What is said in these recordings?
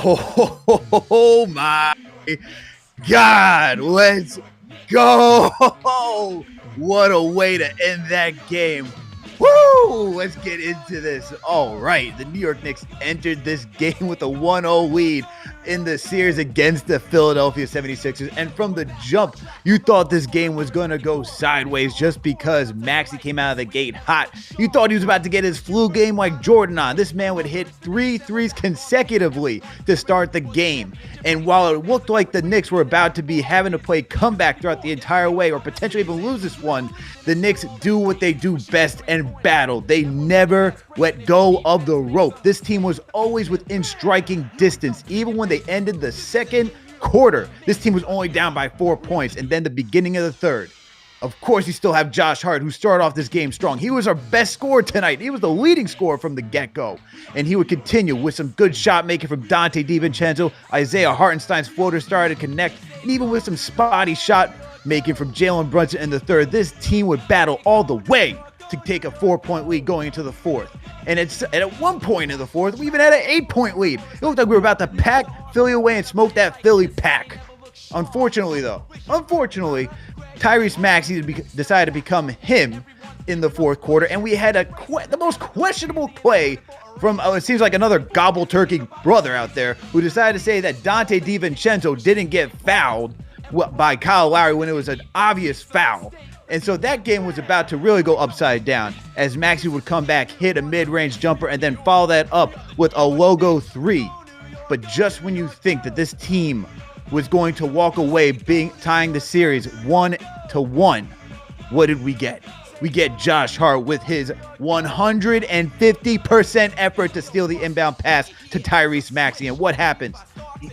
Oh my God, let's go. What a way to end that game. Woo! Let's get into this. All right, the New York Knicks entered this game with a 1-0 lead in the series against the Philadelphia 76ers. And from the jump, you thought this game was going to go sideways just because Maxey came out of the gate hot. You thought he was about to get his flu game like Jordan on. This man would hit 3 threes consecutively to start the game. And while it looked like the Knicks were about to be having to play comeback throughout the entire way or potentially even lose this one, the Knicks do what they do best and battle. They never let go of the rope. This team was always within striking distance, even when they ended the second quarter. This team was only down by 4 points, and then the beginning of the third. Of course, you still have Josh Hart, who started off this game strong. He was our best scorer tonight. He was the leading scorer from the get-go. And he would continue with some good shot making from Donte DiVincenzo. Isaiah Hartenstein's floater started to connect. And even with some spotty shot making from Jalen Brunson in the third, this team would battle all the way to take a 4-point lead going into the fourth. And at one point in the fourth, we even had an 8-point lead. It looked like we were about to pack Philly away and smoke that Philly pack. Unfortunately, Tyrese Maxey decided to become him in the fourth quarter, and we had the most questionable play from, it seems like another gobble turkey brother out there who decided to say that Donte DiVincenzo didn't get fouled by Kyle Lowry when it was an obvious foul. And so that game was about to really go upside down as Maxey would come back, hit a mid-range jumper, and then follow that up with a logo 3. But just when you think that this team was going to walk away tying the series 1-1, what did we get? We get Josh Hart with his 150% effort to steal the inbound pass to Tyrese Maxey. And what happens?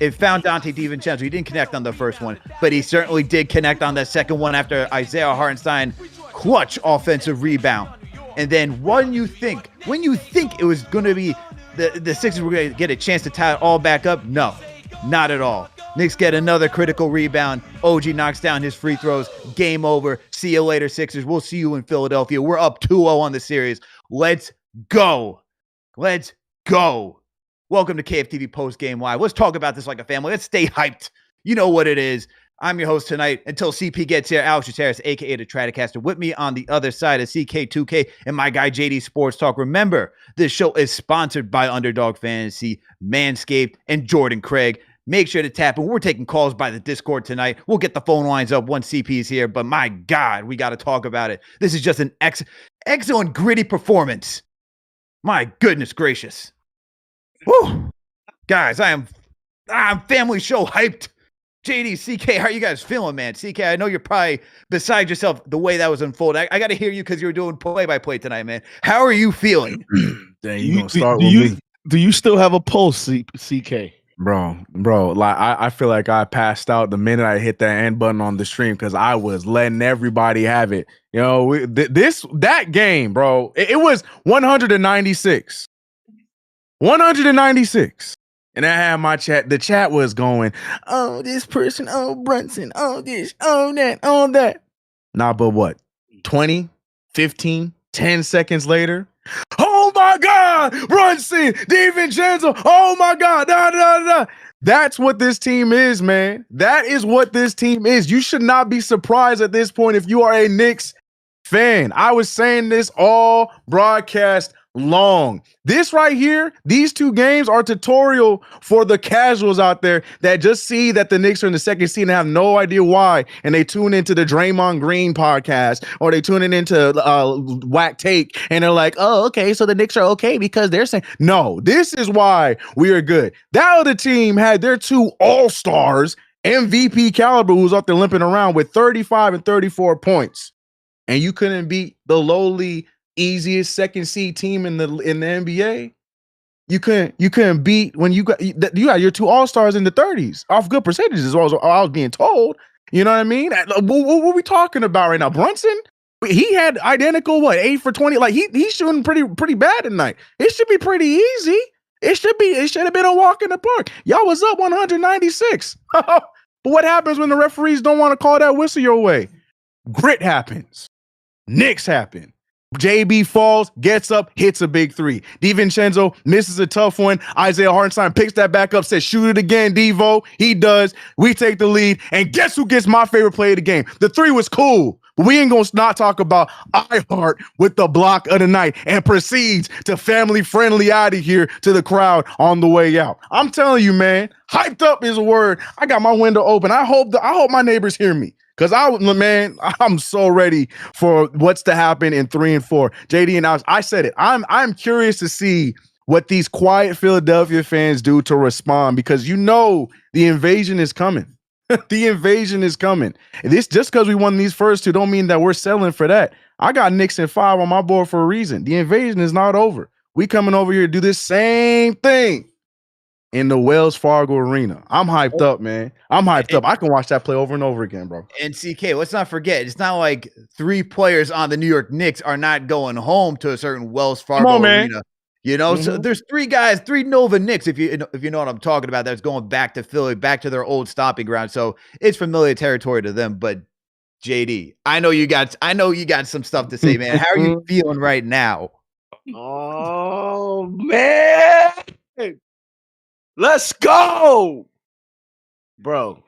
It found Donte DiVincenzo. He didn't connect on the first one, but he certainly did connect on that second one after Isaiah Hartenstein clutch offensive rebound. And then when you think it was going to be the Sixers were going to get a chance to tie it all back up, no, not at all. Knicks get another critical rebound. OG knocks down his free throws. Game over. See you later, Sixers. We'll see you in Philadelphia. We're up 2-0 on the series. Let's go. Let's go. Welcome to KFTV Postgame Live. Let's talk about this like a family. Let's stay hyped. You know what it is. I'm your host tonight. Until CP gets here, Alex Trataros, a.k.a. the Tratacaster. With me on the other side of CK2K and my guy JD Sports Talk. Remember, this show is sponsored by Underdog Fantasy, Manscaped, and Jordan Craig. Make sure to tap in. We're taking calls by the Discord tonight. We'll get the phone lines up once CP is here. But my God, we got to talk about it. This is just an excellent, gritty performance. My goodness gracious. Woo! Guys, I'm family show hyped. JD, CK, how are you guys feeling, man? CK, I know you're probably beside yourself the way that was unfolding. I got to hear you because you were doing play-by-play tonight, man. How are you feeling? Dang, you gonna start with me? Do you still have a pulse, CK? Bro, like I feel like I passed out the minute I hit that end button on the stream because I was letting everybody have it. You know, that game, bro, it was 196. 196. And I had my chat. The chat was going, oh, this person, oh, Brunson, oh, this, oh, that, oh, that. Nah, but what? 20, 15, 10 seconds later, oh my God, Brunson, DiVincenzo, oh my God, da, da, da. That's what this team is, man. That is what this team is. You should not be surprised at this point if you are a Knicks fan. I was saying this all broadcast long. This right here, these two games are tutorial for the casuals out there that just see that the Knicks are in the second seed and have no idea why, and they tune into the Draymond Green podcast or they tune into Whack Take and they're like, oh, okay, so the Knicks are okay because they're saying no. This is why we are good. That other team had their two all-stars, MVP caliber, who's up there limping around with 35 and 34 points, and you couldn't beat the lowly easiest second seed team in the NBA. You couldn't beat when you got your two all-stars in the 30s off good percentages as well as I was being told. You know what I mean? What are we talking about right now? Brunson, he had identical 8 for 20. Like he's shooting pretty bad tonight. It should be pretty easy. It should have been a walk in the park. Y'all was up 196. But what happens when the referees don't want to call that whistle your way? Grit happens. Knicks happen. JB falls, gets up, hits a big three. DiVincenzo misses a tough one. Isaiah Hartenstein picks that back up, says, shoot it again, Devo. He does. We take the lead. And guess who gets my favorite play of the game? The three was cool, but we ain't going to not talk about Hart with the block of the night and proceeds to family friendly out of here to the crowd on the way out. I'm telling you, man, hyped up is a word. I got my window open. I hope my neighbors hear me. Because I'm so ready for what's to happen in 3 and 4. JD and I said it. I'm curious to see what these quiet Philadelphia fans do to respond, because the invasion is coming. The invasion is coming. And this just because we won these first two don't mean that we're selling for that. I got Knicks in 5 on my board for a reason. The invasion is not over. We coming over here to do this same thing in the Wells Fargo Arena. I'm hyped up, man. I'm hyped up. I can watch that play over and over again, bro. And CK, let's not forget, it's not like 3 players on the New York Knicks are not going home to a certain Wells Fargo Arena. So there's 3 guys, 3 Nova Knicks, if you know what I'm talking about, that's going back to Philly, back to their old stomping ground. So it's familiar territory to them. But JD, I know you got some stuff to say, man. How are you feeling right now? Oh, man. Let's go, bro.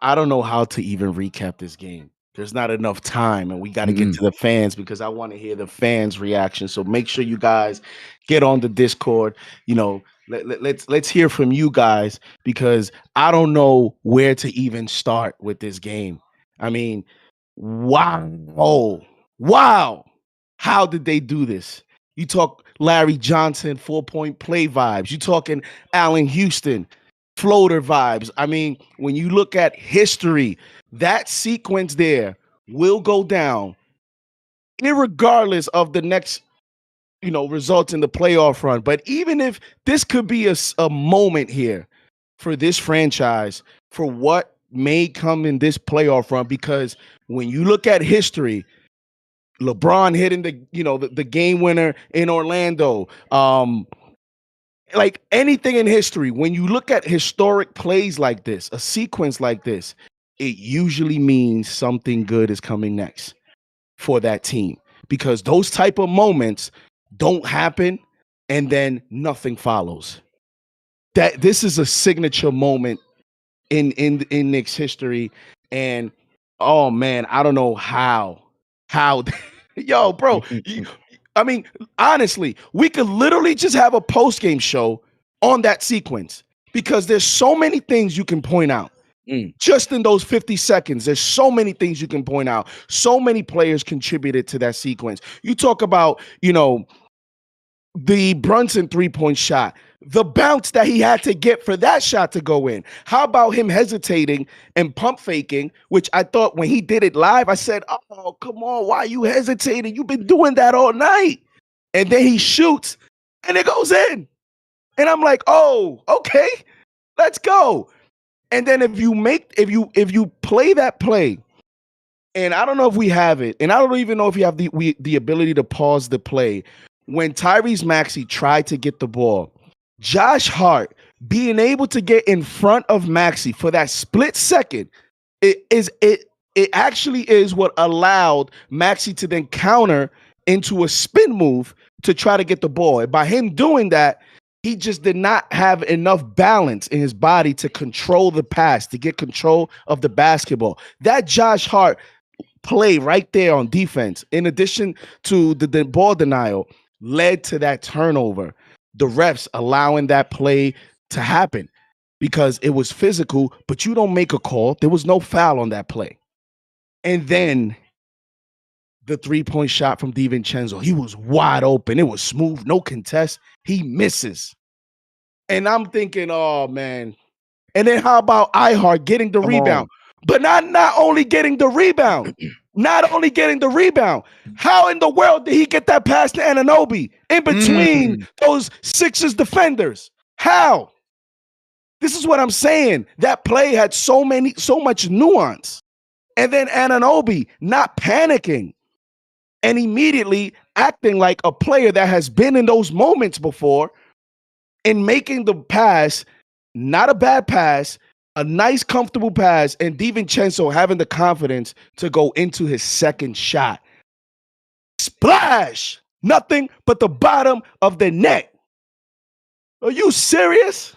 I don't know how to even recap this game. There's not enough time, and we got to get to the fans because I want to hear the fans' reaction. So make sure you guys get on the Discord. Let's hear from you guys, because I don't know where to even start with this game. I mean, wow. How did they do this? You talk Larry Johnson 4-point play vibes. You talking Allen Houston floater vibes. I mean, when you look at history, that sequence there will go down irregardless of the next, results in the playoff run. But even if this could be a moment here for this franchise, for what may come in this playoff run, because when you look at history, LeBron hitting the game winner in Orlando, like anything in history, when you look at historic plays like this, a sequence like this, it usually means something good is coming next for that team, because those type of moments don't happen and then nothing follows. That this is a signature moment in Knicks history. And oh man, I don't know how yo, bro, I mean, honestly, we could literally just have a post-game show on that sequence, because there's so many things you can point out. Just in those 50 seconds, there's so many things you can point out. So many players contributed to that sequence. You talk about, the Brunson 3-point shot, the bounce that he had to get for that shot to go in. How about him hesitating and pump faking, which I thought when he did it live, I said, oh, come on, why are you hesitating? You've been doing that all night. And then he shoots and it goes in. And I'm like, oh, okay, let's go. And then if you play that play, and I don't know if we have it, and I don't even know if you have the ability to pause the play, when Tyrese Maxey tried to get the ball, Josh Hart being able to get in front of Maxey for that split second, it actually is what allowed Maxey to then counter into a spin move to try to get the ball. And by him doing that, he just did not have enough balance in his body to control the pass, to get control of the basketball. That Josh Hart play right there on defense, in addition to the ball denial, led to that turnover. The refs allowing that play to happen because it was physical, but you don't make a call. There was no foul on that play. And then the 3-point shot from DiVincenzo, he was wide open. It was smooth, no contest. He misses. And I'm thinking, oh, man. And then how about Ihart getting the rebound? But not only getting the rebound, how in the world did he get that pass to Anunoby in between those Sixers defenders? How? This is what I'm saying. That play had so much nuance. And then Anunoby not panicking and immediately acting like a player that has been in those moments before and making the pass, not a bad pass, a nice, comfortable pass, and DiVincenzo having the confidence to go into his second shot. Splash! Nothing but the bottom of the net. Are you serious?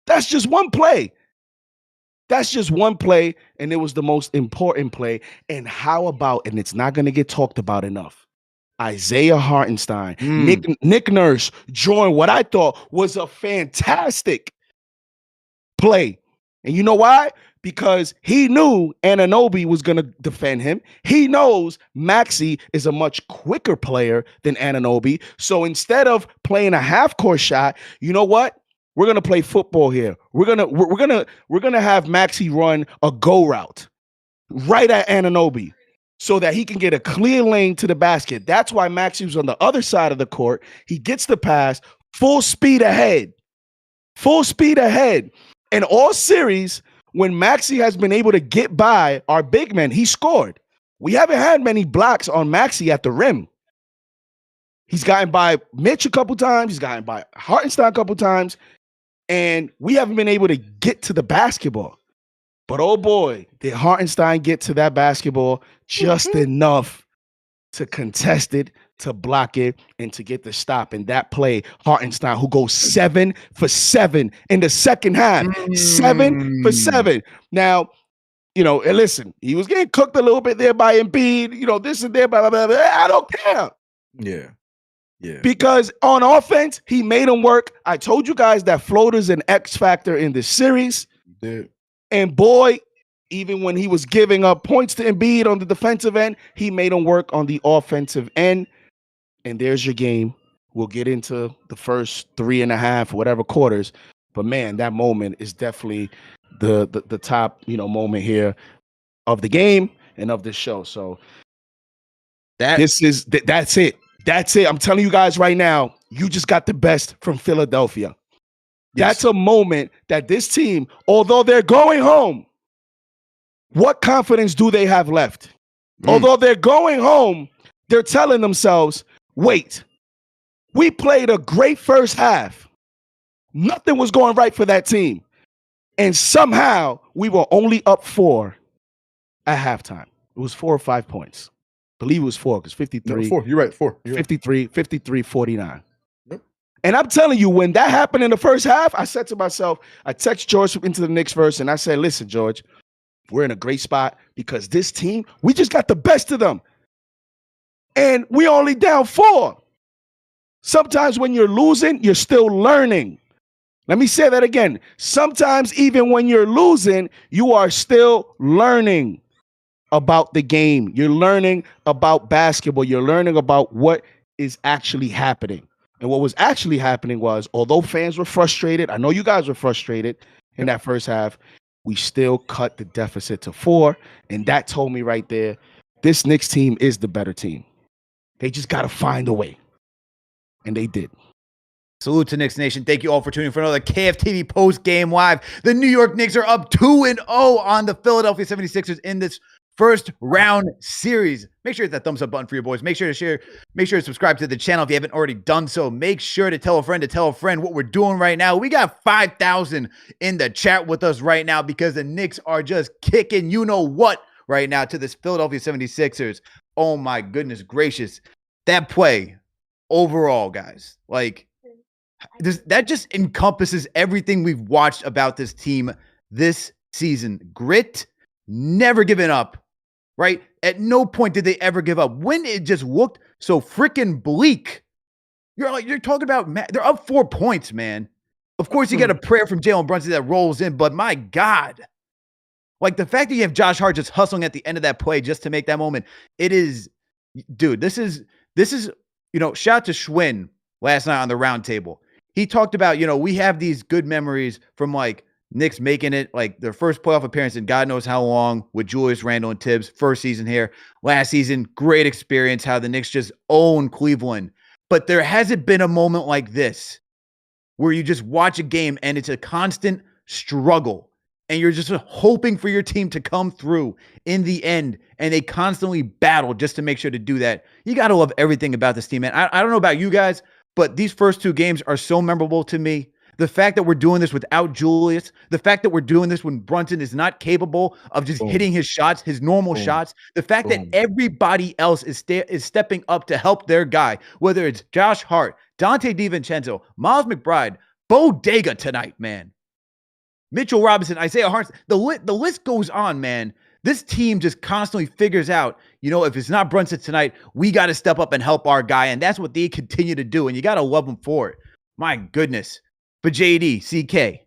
That's just one play. That's just one play, and it was the most important play. And how about, and it's not going to get talked about enough, Isaiah Hartenstein, Nick Nurse drawing what I thought was a fantastic play. And you know why? Because he knew Anunoby was going to defend him. He knows Maxey is a much quicker player than Anunoby. So instead of playing a half-court shot, you know what? We're gonna play football here. We're gonna have Maxey run a go route right at Anunoby so that he can get a clear lane to the basket. That's why Maxey was on the other side of the court. He gets the pass, full speed ahead. Full speed ahead. And all series, when Maxey has been able to get by our big men, he scored. We haven't had many blocks on Maxey at the rim. He's gotten by Mitch a couple times. He's gotten by Hartenstein a couple times. And we haven't been able to get to the basketball. But oh boy, did Hartenstein get to that basketball just enough to contest it, to block it, and to get the stop. And that play, Hartenstein, who goes 7 for 7 in the second half. 7 for 7. Now, you know, and listen, he was getting cooked a little bit there by Embiid, you know, this and there, blah, blah, blah, blah. I don't care. Yeah. Yeah. Because on offense, he made him work. I told you guys that floater's an X factor in this series. Yeah. And boy, even when he was giving up points to Embiid on the defensive end, he made him work on the offensive end. And there's your game. We'll get into the first 3.5, whatever quarters. But man, that moment is definitely the top, you know, moment here of the game and of this show. So that's it. That's it. I'm telling you guys right now, you just got the best from Philadelphia. Yes. That's a moment that this team, although they're going home, what confidence do they have left? Although they're going home, they're telling themselves, wait, we played a great first half. Nothing was going right for that team. And somehow we were only up 4 at halftime. It was 4 or 5 points. I believe it was 4 because 53. No, 4. You're right. 4. You're 53, 49. Yep. And I'm telling you, when that happened in the first half, I said to myself, I text George into the Knicks verse, and I said, listen, George, we're in a great spot because this team, we just got the best of them. And we only down 4. Sometimes when you're losing, you're still learning. Let me say that again. Sometimes even when you're losing, you are still learning about the game. You're learning about basketball. You're learning about what is actually happening. And what was actually happening was, although fans were frustrated, I know you guys were frustrated in that first half, we still cut the deficit to 4. And that told me right there, this Knicks team is the better team. They just got to find a way. And they did. Salute to Knicks Nation. Thank you all for tuning in for another KFTV post-game live. The New York Knicks are up 2-0 on the Philadelphia 76ers in this first round series. Make sure to hit that thumbs up button for your boys. Make sure to share. Make sure to subscribe to the channel if you haven't already done so. Make sure to tell a friend what we're doing right now. We got 5,000 in the chat with us right now because the Knicks are just kicking you know what right now to this Philadelphia 76ers. Oh my goodness gracious. That play overall, guys, like that just encompasses everything we've watched about this team this season. Grit, never giving up. Right? At no point did they ever give up. When it just looked so freaking bleak, you're talking about, they're up 4 points, man. Of course, you get a prayer from Jalen Brunson that rolls in, but my God, like the fact that you have Josh Hart just hustling at the end of that play just to make that moment, it is, dude, this is, you know, shout out to Schwinn last night on the round table. He talked about, you know, we have these good memories from like Knicks making it like their first playoff appearance in God knows how long with Julius Randle and Tibbs. First season here. Last season, great experience how the Knicks just own Cleveland. But there hasn't been a moment like this where you just watch a game and it's a constant struggle and you're just hoping for your team to come through in the end, and they constantly battle just to make sure to do that. You got to love everything about this team, man. I don't know about you guys, but these first 2 games are so memorable to me. The fact that we're doing this without Julius, the fact that we're doing this when Brunson is not capable of just hitting his shots, his normal shots, the fact that everybody else is stepping up to help their guy, whether it's Josh Hart, Dante DiVincenzo, Miles McBride, Bodega tonight, man. Mitchell Robinson, Isaiah Hart, the list goes on, man. This team just constantly figures out, if it's not Brunson tonight, we got to step up and help our guy, and that's what they continue to do, and you got to love them for it. My goodness. But JD, CK,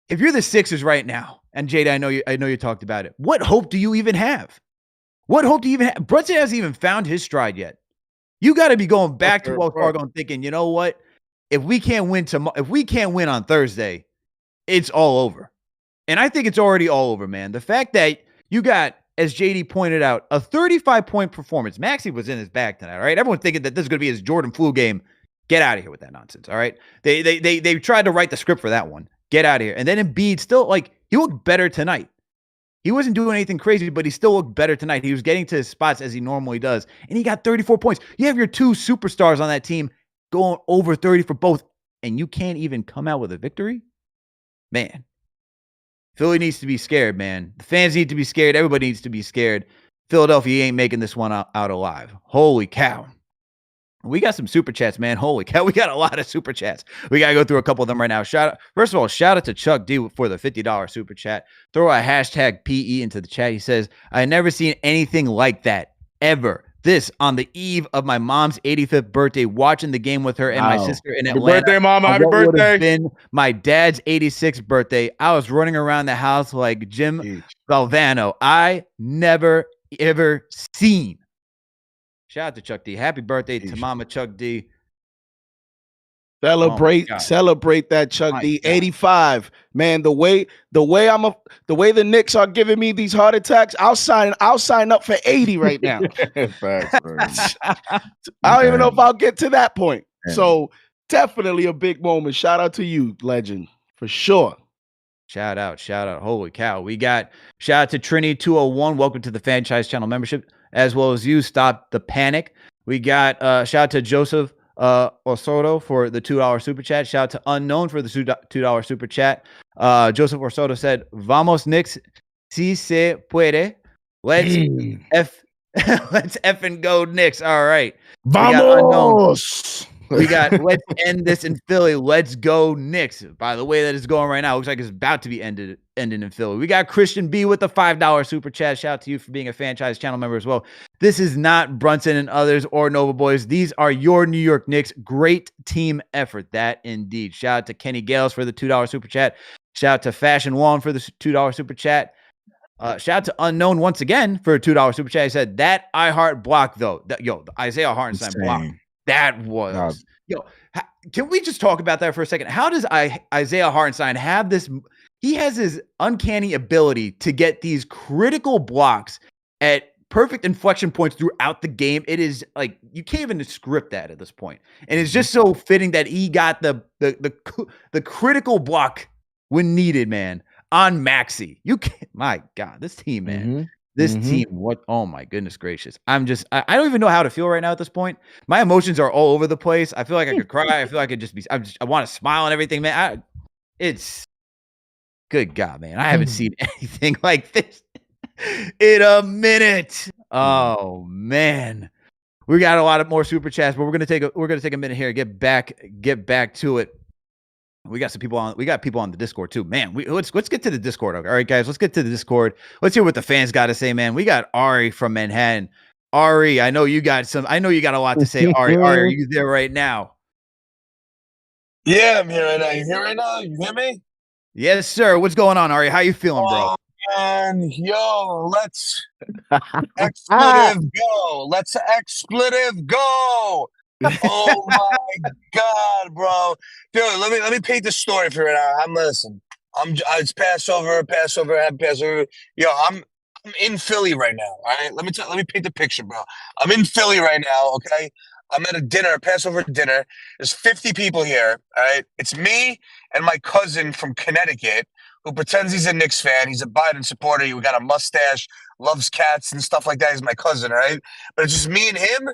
if you're the Sixers right now, and JD, I know you talked about it, what hope do you even have? What hope do you even have? Brunson hasn't even found his stride yet. You got to be going back to Wells Fargo and thinking, you know what? If we can't win on Thursday, it's all over. And I think it's already all over, man. The fact that you got, as JD pointed out, a 35-point performance. Maxey was in his bag tonight, all right? Everyone's thinking that this is going to be his Jordan flu game. Get out of here with that nonsense, all right? They tried to write the script for that one. Get out of here. And then Embiid still, he looked better tonight. He wasn't doing anything crazy, but he still looked better tonight. He was getting to his spots as he normally does. And he got 34 points. You have your two superstars on that team going over 30 for both, and you can't even come out with a victory? Man, Philly needs to be scared, man. The fans need to be scared. Everybody needs to be scared. Philadelphia ain't making this one out alive. Holy cow. We got some super chats, man. Holy cow. We got a lot of super chats. We got to go through a couple of them right now. First of all, shout out to Chuck D for the $50 super chat. Throw a hashtag PE into the chat. He says, I never seen anything like that ever. This on the eve of my mom's 85th birthday, watching the game with her and my sister in Atlanta. Happy birthday, Mama. Happy birthday. Would have been my dad's 86th birthday. I was running around the house like Jim Valvano. I never, ever seen. Shout out to Chuck D. Happy birthday to Mama Chuck D. Celebrate that Chuck D. 85, man. The way the Knicks are giving me these heart attacks, I'll sign up for 80 right now. Facts, I don't even know if I'll get to that point. Man. So definitely a big moment. Shout out to you, legend, for sure. Shout out. Holy cow. We got shout out to Trini201. Welcome to the Fanchise channel membership, as well as you. Stop the panic. We got shout out to Joseph Osoto for the $2 super chat. Shout out to Unknown for the $2 super chat. Joseph Osoto said, Vamos Knicks, si se puede. Let's F and go Knicks. All right. Vamos. We got let's end this in Philly. Let's go Knicks. By the way that it's going right now, it looks like it's about to be ending in Philly. We got Christian B with the $5 super chat. Shout out to you for being a Fanchise channel member as well. This is not Brunson and others or Nova Boys. These are your New York Knicks. Great team effort. That indeed. Shout out to Kenny Gales for the $2 super chat. Shout out to Fashion One for the $2 super chat. Shout out to Unknown once again for a $2 super chat. He said that iHeart block though. The Isaiah Hartenstein block. That was can we just talk about that for a second? How does Isaiah Hartenstein have this? He has his uncanny ability to get these critical blocks at perfect inflection points throughout the game. It is like you can't even script that at this point, and it's just so fitting that he got the critical block when needed, man, on Maxey. You can't. My God, this team, man. This team, what? Oh my goodness gracious! I don't even know how to feel right now at this point. My emotions are all over the place. I feel like I could cry. I feel like I could just be. I want to smile and everything, man. It's good God, man. I haven't seen anything like this in a minute. Oh man, we got a lot of more super chats, but we're gonna take a minute here. Get back to it. We got some people on. We got people on the Discord too, man. Let's get to the Discord. Okay. All right, guys, let's get to the Discord. Let's hear what the fans got to say, man. We got Ari from Manhattan. Ari, I know you got a lot to say. Ari, are you there right now? Yeah, I'm here right now. You here right now? You hear me? Yes, sir. What's going on, Ari? How you feeling, bro? Man, yo, let's expletive go. Let's expletive go. Oh my God, bro. Dude, let me paint the story for you right now. It's Passover, happy Passover. Yo, I'm in Philly right now. All right. Let me paint the picture, bro. I'm in Philly right now, okay? I'm at a Passover dinner. There's 50 people here. All right. It's me and my cousin from Connecticut who pretends he's a Knicks fan. He's a Biden supporter. We got a mustache, loves cats and stuff like that. He's my cousin, all right? But it's just me and him.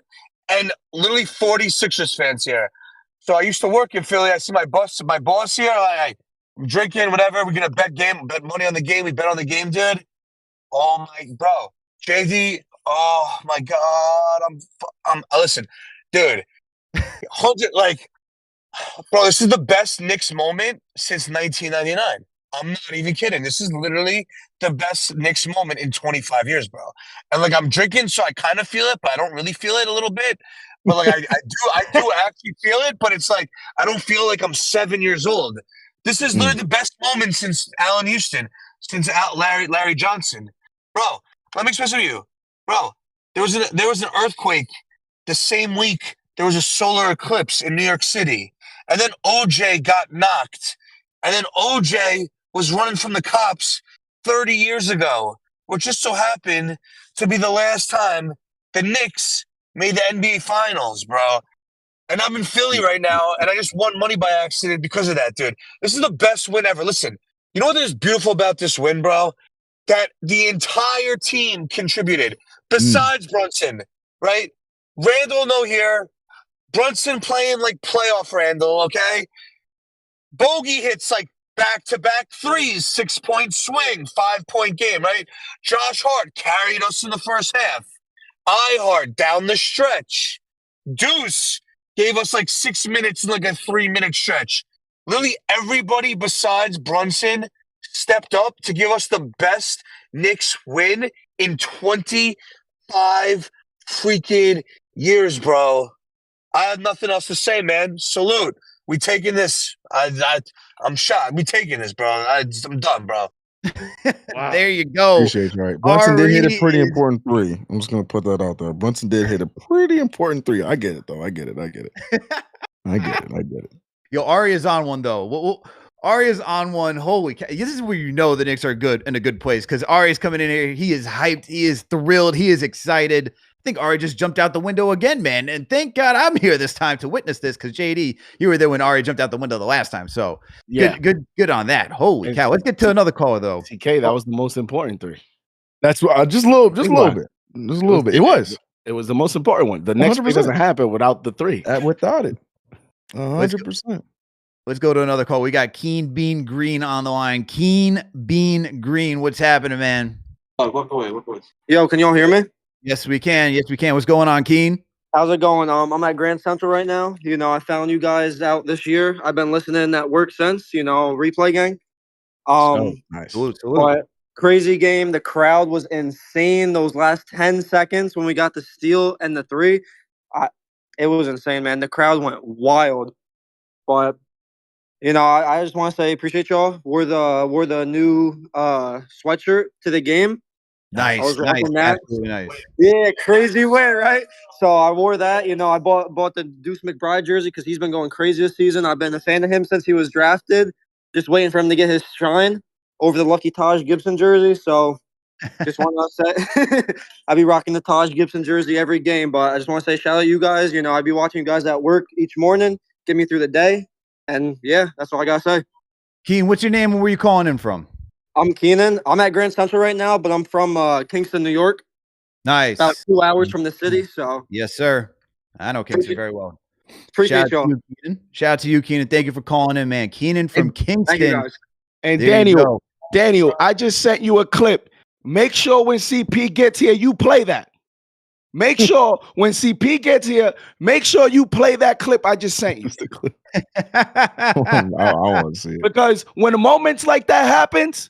And literally 40 Sixers fans here. So I used to work in Philly. I see my boss here. I'm drinking, whatever. We're gonna bet money on the game. We bet on the game, dude. Oh my, bro, JD. Oh my God, I'm listen, dude. Bro, this is the best Knicks moment since 1999. I'm not even kidding. This is literally the best Knicks moment in 25 years, bro. And like I'm drinking, so I kind of feel it, but I don't really feel it a little bit. But like I do actually feel it, but it's like I don't feel like I'm 7 years old. This is literally the best moment since Allen Houston, since Larry Johnson. Bro, let me express to you. Bro, there was an earthquake the same week there was a solar eclipse in New York City. And then OJ got knocked. And then OJ was running from the cops 30 years ago, which just so happened to be the last time the Knicks made the NBA Finals, bro. And I'm in Philly right now, and I just won money by accident because of that, dude. This is the best win ever. Listen, you know what is beautiful about this win, bro? That the entire team contributed, besides Brunson, right? Randall no here. Brunson playing like playoff Randall, okay? Bogey hits like back-to-back threes, 6-point swing, 5-point game, right? Josh Hart carried us in the first half. Hart down the stretch. Deuce gave us like 6 minutes in like a 3-minute stretch. Literally everybody besides Brunson stepped up to give us the best Knicks win in 25 freaking years, bro. I have nothing else to say, man. Salute. We taking this. I'm shocked. We taking this, bro. I'm done, bro. Wow. There you go. Appreciate you. Right. Brunson did hit a pretty Ari is- important three. I'm just gonna put that out there. Brunson did hit a pretty important three. I get it though. I get it. I get it. Yo, Ari is on one though. Well, Ari is on one. Holy cow. This is where you know the Knicks are good in a good place because Ari is coming in here. He is hyped. He is thrilled. He is excited. I think Ari just jumped out the window again, man. And thank God I'm here this time to witness this because JD, you were there when Ari jumped out the window the last time. So Yeah. good on that. Holy cow. Let's get to another caller though. TK, that was the most important three. That's what just a little bit. Just a little bit. It was. It was the most important one. The next play 100%. doesn't happen without the three. Without it. 100%. Let's go to another call. We got Keen Bean Green on the line. Keen Bean Green. What's happening, man? Walk away. Yo, can y'all hear me? Yes, we can. What's going on, Keen? How's it going? I'm at Grand Central right now. You know, I found you guys out this year. I've been listening at work since, replay gang. Nice. Salute. But crazy game. The crowd was insane. Those last 10 seconds when we got the steal and the three, it was insane, man. The crowd went wild. But I just want to say appreciate y'all. Wore the new sweatshirt to the game. Nice. That. Absolutely nice. Yeah, crazy win, right? So I wore that. I bought the Deuce McBride jersey because he's been going crazy this season. I've been a fan of him since he was drafted. Just waiting for him to get his shine over the lucky Taj Gibson jersey. So just want to say I'll be rocking the Taj Gibson jersey every game. But I just want to say shout out you guys. I'd be watching you guys at work each morning, get me through the day. And yeah, that's all I gotta say. Keen, what's your name and where you calling in from? I'm Keenan. I'm at Grand Central right now, but I'm from Kingston, New York. Nice. About 2 hours from the city. So yes, sir. I know Kingston very well. Appreciate y'all. Shout out to you, Keenan. Thank you for calling in, man. Keenan from Kingston. Thank you guys. And There Daniel, I just sent you a clip. Make sure when CP gets here, you play that. Make sure when CP gets here, make sure you play that clip I just sent you. I want to see it. Because when moments like that happens,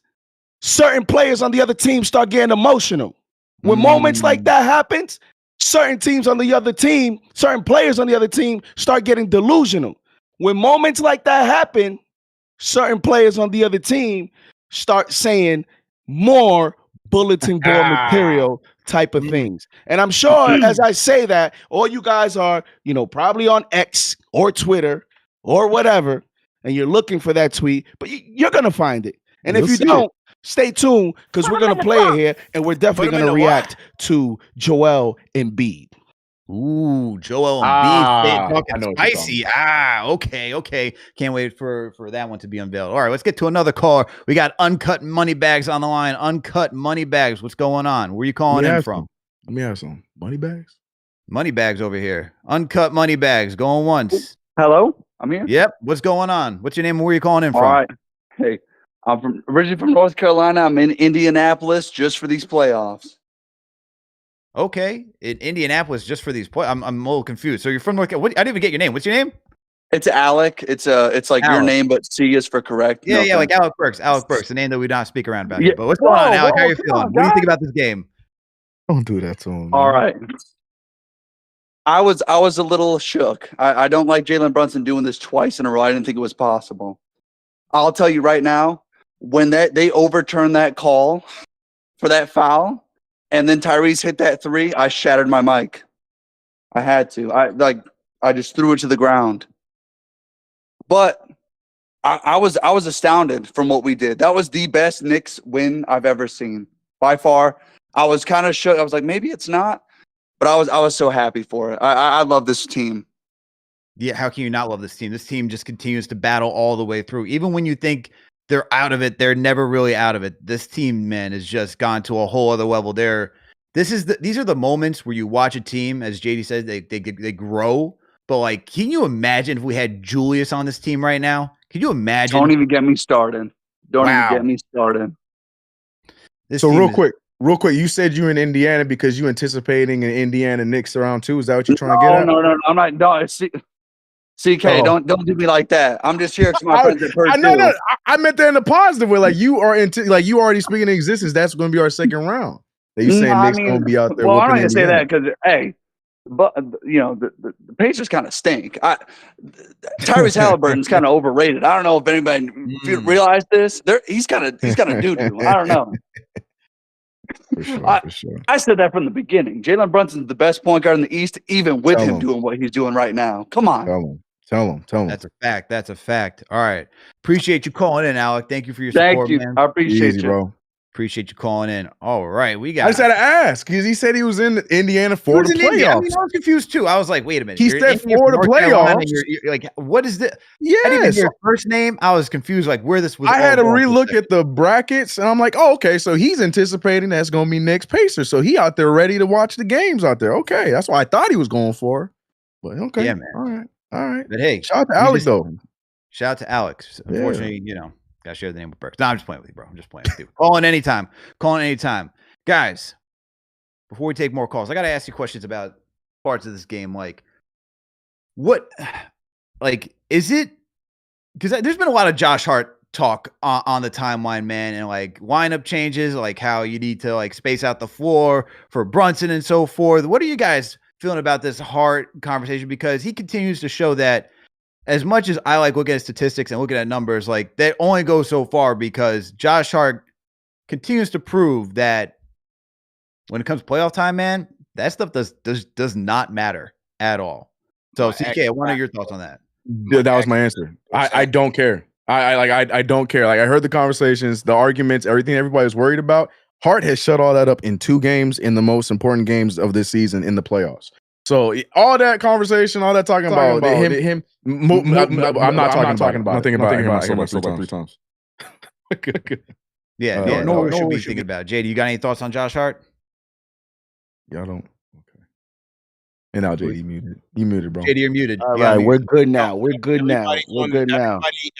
certain players on the other team start getting emotional. When moments like that happens, certain players on the other team start getting delusional. When moments like that happen, certain players on the other team start saying more bulletin board material type of things. And I'm sure as I say that, all you guys are, probably on X or Twitter or whatever, and you're looking for that tweet, but you're going to find it. And if you don't, stay tuned because we're going to play it here and we're definitely going to react to Joel Embiid. Ooh, Joel Embiid talking I spicy. Okay. Can't wait for that one to be unveiled. All right, let's get to another caller. We got Uncut Money Bags on the line. Uncut Money Bags, what's going on? Where you calling in from? Let me have some money bags. Money Bags over here. Uncut Money Bags, going once. Hello, I'm here. Yep. What's going on? What's your name and where you calling in from? All right. Hey, I'm originally from North Carolina. I'm in Indianapolis just for these playoffs. Okay, in Indianapolis just for these points. I'm a little confused. So you're from North Carolina. I didn't even get your name. What's your name? It's Alec. It's like your Alec. name, but C is for correct. Yeah, No yeah, like offense. Alec Burks. Alec Burks, the name that we don't speak around about Yeah. here. But what's going on, Whoa, Alec? How whoa, are you come feeling? on, What do you think guys. about this game? Don't do that to him. All man. right. I was a little shook. I don't like Jalen Brunson doing this twice in a row. I didn't think it was possible. I'll tell you right now, when they overturned that call for that foul, and then Tyrese hit that three, I shattered my mic. I had to. I just threw it to the ground. But I was astounded from what we did. That was the best Knicks win I've ever seen by far. I was kind of shook. I was like, maybe it's not, but I was so happy for it. I love this team. Yeah, how can you not love this team? This team just continues to battle all the way through. Even when you think they're out of it, they're never really out of it. This team, man, has just gone to a whole other level. These are the moments where you watch a team, as JD said, they grow. But like, can you imagine if we had Julius on this team right now? Can you imagine? Don't even get me started. Don't Wow. even get me started. This So team real quick, you said you're in Indiana because you anticipating an Indiana Knicks around too. Is that what you're trying to get at? No. I'm not. No, CK, Oh. don't do me like that. I'm just here because my friends at Purdue. No. I meant that in a positive way. Like you are you already speaking in existence. That's going to be our second round. That you saying Knicks going to be out there? Well, I'm not whooping gonna say Indiana. that because hey, but you know the Pacers kind of stink. Tyrese Halliburton's kind of overrated. I don't know if anybody realized this. He's kind of doo-doo. I don't know. For sure. I said that from the beginning. Jalen Brunson's the best point guard in the East, even with Tell him him. doing what he's doing right now. Come on. Tell him. That's a fact. That's a fact. All right. Appreciate you calling in, Alec. Thank you for your Thank support, you. man. I appreciate Easy, you. bro. Appreciate you calling in. All right. I just had to ask because he said he was in Indiana for the playoffs. I mean, I was confused too. I was like, wait a minute. He You're said in here for from the North Carolina, playoffs. You're like, what is this? Yes. I didn't even hear his first name. I was confused, like where this was. I had to all going for a relook second. at the brackets, and I'm like, oh, okay. So he's anticipating that's going to be Knicks Pacers. So he out there ready to watch the games out there. Okay, that's what I thought he was going for. But okay, Yeah, man. All right. But hey, Shout out to Alex though. Shout out to Alex. Yeah. Unfortunately, gotta share the name with Burks. No, I'm just playing with you, bro. I'm just playing with you. Calling anytime. Guys, before we take more calls, I gotta ask you questions about parts of this game. Like, is it? Because there's been a lot of Josh Hart talk on the timeline, man, and like lineup changes, like how you need to like space out the floor for Brunson and so forth. What are you guys feeling about this Hart conversation? Because he continues to show that, as much as I like looking at statistics and looking at numbers, like they only go so far because Josh Hart continues to prove that when it comes to playoff time, man, that stuff does not matter at all. So, CK, I want to hear your thoughts on that. Yeah, that was my answer. I don't care. I don't care. Like I heard the conversations, the arguments, everything everybody was worried about. Hart has shut all that up in 2 games in the most important games of this season in the playoffs. So all that conversation, all that talking about him. I'm not talking about. I'm thinking about him like 3 times. Yeah, no one should be thinking about. JD, you got any thoughts on Josh Hart? Y'all don't. Okay. And now JD muted. You muted, bro. JD, you're muted. All right, we're good now. We're good now.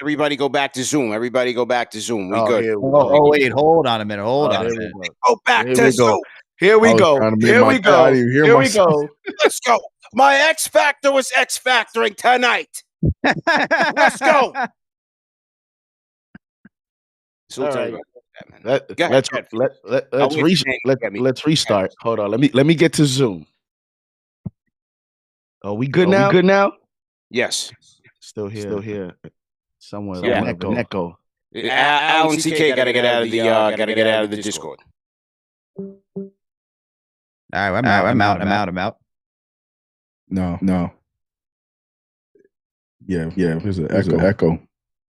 Everybody go back to Zoom. We good. Wait, hold on a minute. Hold on a minute. Go back to Zoom. Here we go. Let's go. My X Factor was X Factoring tonight. Let's go. Let's restart. Hold on. Let me get to Zoom. Are we good now? Yes. Still here. Somewhere. Yeah. Echo. Al and CK gotta get out of the Discord. All right, I'm out. No. Yeah. There's an echo.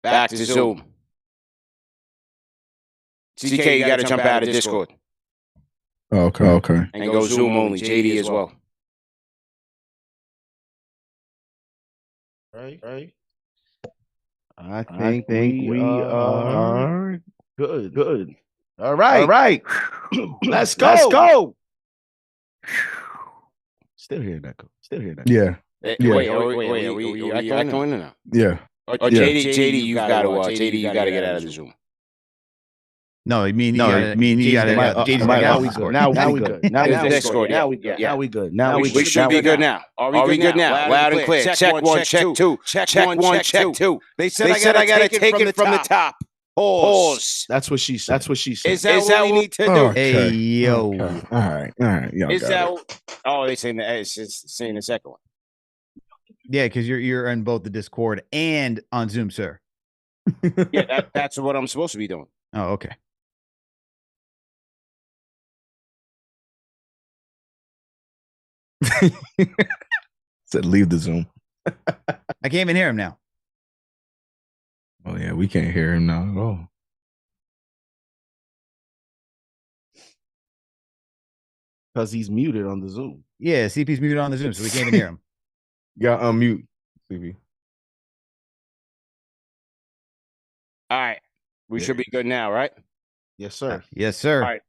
Back to Zoom. CK, you gotta jump out of Discord. Oh, okay. And go Zoom only. JD as well. Right. I think we are good. All right. Let's go. Still hearing echo. Yeah. Yeah. Wait, are we echoing or no? Yeah. Or JD, you got to get out of the Zoom. No, I mean, Now we good. Now we good. Now we good. We should be good now. Are we good now? Loud and clear. Check one, check two. Check one, check two. They said I got to take it from the top. Pause. That's what she said. Is that what we need to do? Hey, yo. Okay. All right. Y'all Is got it. that? Oh, they saying that it's just saying the second one. Yeah, because you're in both the Discord and on Zoom, sir. Yeah, that's what I'm supposed to be doing. Oh, okay. Said leave the Zoom. I can't even hear him now. Oh yeah, we can't hear him now at all. Because he's muted on the Zoom. Yeah, CP's muted on the Zoom, so we can't even hear him. You got unmute, CP. All right. We should be good now, right? Yes, sir. Yes, sir. All right.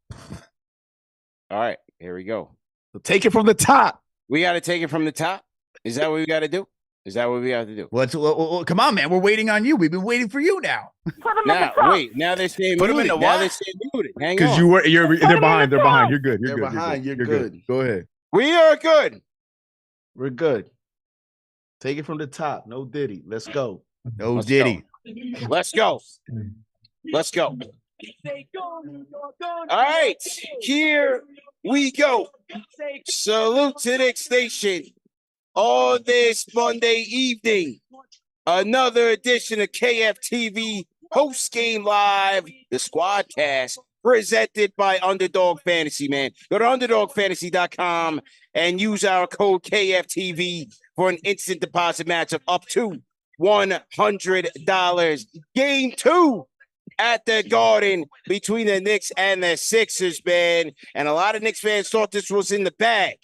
All right. Here we go. So take it from the top. We got to take it from the top. Is that what we got to do? Is that what we have to do? Well, come on, man. We're waiting on you. We've been waiting for you now. Now, wait. Now they're saying Put 'em in muted. the Now what? they're saying muted. Hang Because on. they're behind. They're behind. You're good. They're behind. You're good. Go ahead. We are good. We're good. Take it from the top. No Diddy. Let's go. No Let's Diddy. Let's go. Let's go. All right. Here we go. Salute to Knicks Nation. On this Monday evening, another edition of KFTV Postgame Live, the Squadcast, presented by Underdog Fantasy, man. Go to UnderdogFantasy.com and use our code KFTV for an instant deposit match of up to $100. Game 2 at the Garden between the Knicks and the Sixers, man. And a lot of Knicks fans thought this was in the bag.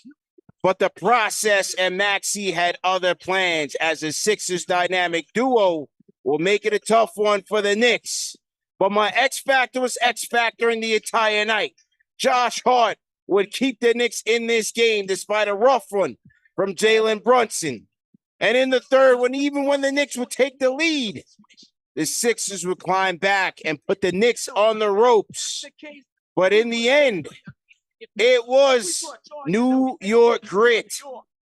But the process and Maxey had other plans, as the Sixers dynamic duo will make it a tough one for the Knicks. But my X factor was X factor in the entire night. Josh Hart would keep the Knicks in this game despite a rough one from Jalen Brunson. And in the third one, even when the Knicks would take the lead, the Sixers would climb back and put the Knicks on the ropes. But in the end, it was New York grit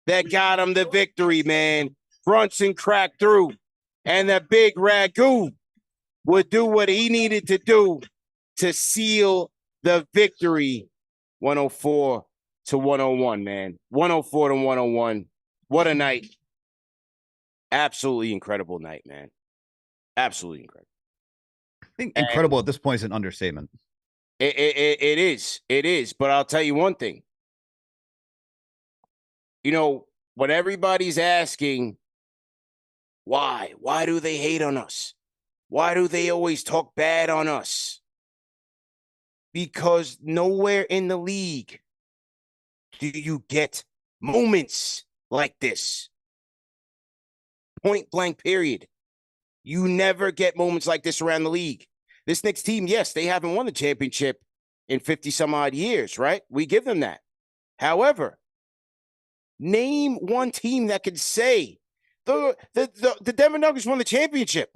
that got him the victory, man. Brunson cracked through, and the big Ragu would do what he needed to do to seal the victory. 104-101, man. 104-101. What a night. Absolutely incredible night, man. Absolutely incredible. I think incredible at this point is an understatement. It is. But I'll tell you one thing. You know, when everybody's asking, why do they hate on us? Why do they always talk bad on us? Because nowhere in the league do you get moments like this. Point blank, period. You never get moments like this around the league. This Knicks team, yes, they haven't won the championship in 50 some odd years, right? We give them that. However, name one team that could say the Denver Nuggets won the championship.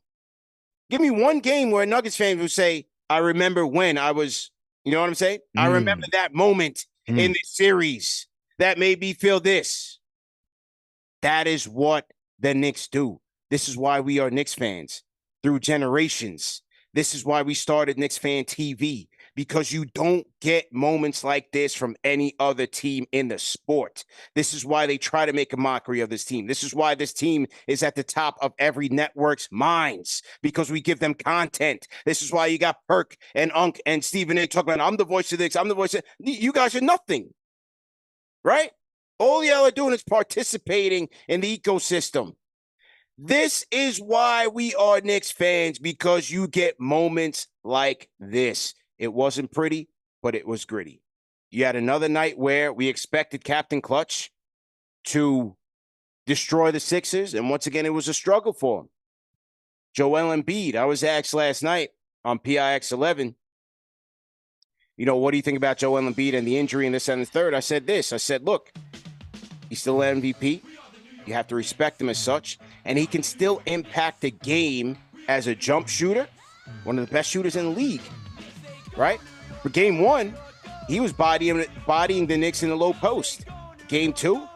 Give me one game where a Nuggets fan would say, I remember when I was, you know what I'm saying? I remember that moment in the series that made me feel this. That is what the Knicks do. This is why we are Knicks fans through generations. This is why we started KnicksFanTV, because you don't get moments like this from any other team in the sport. This is why they try to make a mockery of this team. This is why this team is at the top of every network's minds, because we give them content. This is why you got Perk and Unk and Stephen A talking about, I'm the voice of Knicks, I'm the voice of... You guys are nothing, right? All y'all are doing is participating in the ecosystem. This is why we are Knicks fans, because you get moments like this. It wasn't pretty, but it was gritty. You had another night where we expected Captain Clutch to destroy the Sixers, and once again, it was a struggle for him. Joel Embiid, I was asked last night on PIX 11, you know, what do you think about Joel Embiid and the injury and this and the third? I said this. I said, look, he's still an MVP. You have to respect him as such. And he can still impact the game as a jump shooter, one of the best shooters in the league, right? For game 1, he was bodying the Knicks in the low post. Game 2,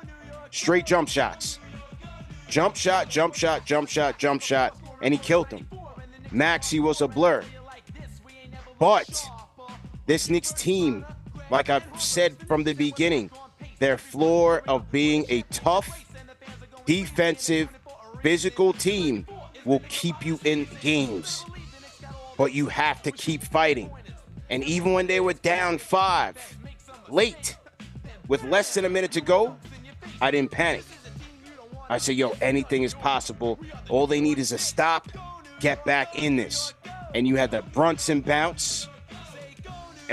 straight jump shots. Jump shot, jump shot, jump shot, jump shot, and he killed them. Maxey was a blur. But this Knicks team, like I've said from the beginning, their floor of being a tough, defensive, physical team will keep you in games. But you have to keep fighting. And even when they were down 5, late, with less than a minute to go, I didn't panic. I said, yo, anything is possible. All they need is a stop, get back in this. And you had the Brunson bounce,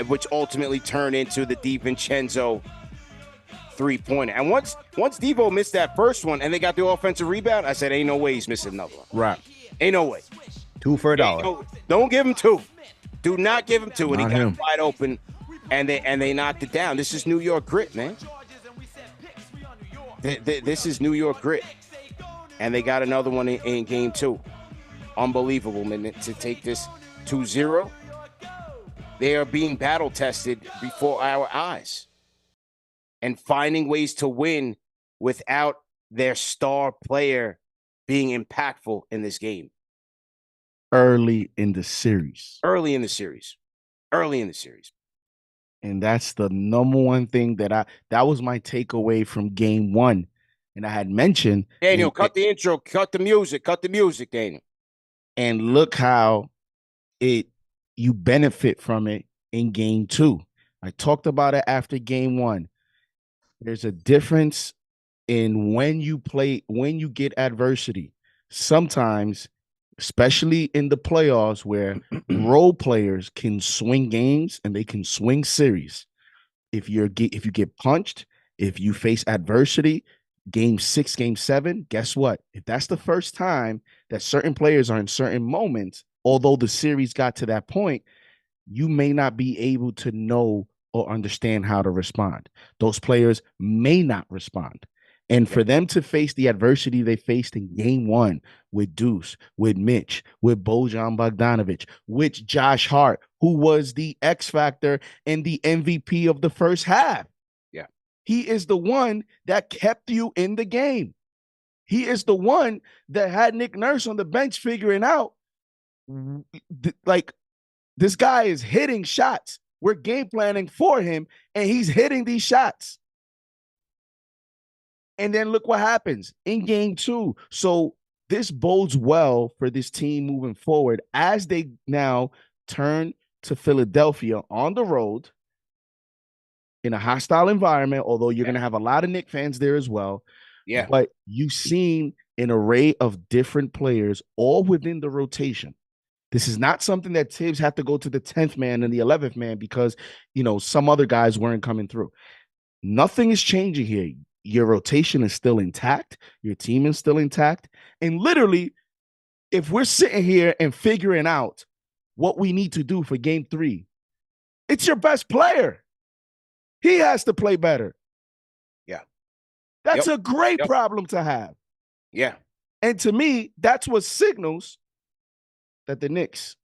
which ultimately turned into the DiVincenzo three-pointer. And once Devo missed that first one and they got the offensive rebound, I said, ain't no way he's missing another one. Right. Ain't no way. 2 for $1. Don't give him 2. Do not give him 2. And Not he got him. wide open, and they knocked it down. This is New York grit, man. This is New York grit. And they got another one in game 2. Unbelievable, man, to take this 2-0. They are being battle tested before our eyes and finding ways to win without their star player being impactful in this game. Early in the series. Early in the series. And that's the number one thing that was my takeaway from game 1. And I had mentioned Daniel, cut the intro, cut the music, Daniel. And look how you benefit from it in game 2. I talked about it after game 1. There's a difference in when you get adversity. Sometimes, especially in the playoffs where role players can swing games and they can swing series. If you get punched, if you face adversity, game 6, game 7, guess what? If that's the first time that certain players are in certain moments, although the series got to that point, you may not be able to know or understand how to respond. Those players may not respond. And for them to face the adversity they faced in game 1 with Deuce, with Mitch, with Bogdanovic, with Josh Hart, who was the X factor and the MVP of the first half. Yeah. He is the one that kept you in the game. He is the one that had Nick Nurse on the bench figuring out, like, this guy is hitting shots. We're game planning for him, and he's hitting these shots. And then look what happens in game 2. So this bodes well for this team moving forward as they now turn to Philadelphia on the road in a hostile environment, although you're going to have a lot of Knicks fans there as well. Yeah. But you've seen an array of different players all within the rotation. This is not something that Tibbs had to go to the 10th man and the 11th man because, some other guys weren't coming through. Nothing is changing here. Your rotation is still intact. Your team is still intact. And literally, if we're sitting here and figuring out what we need to do for game 3, it's your best player. He has to play better. Yeah. That's a great problem to have. Yeah. And to me, that's what signals that the Knicks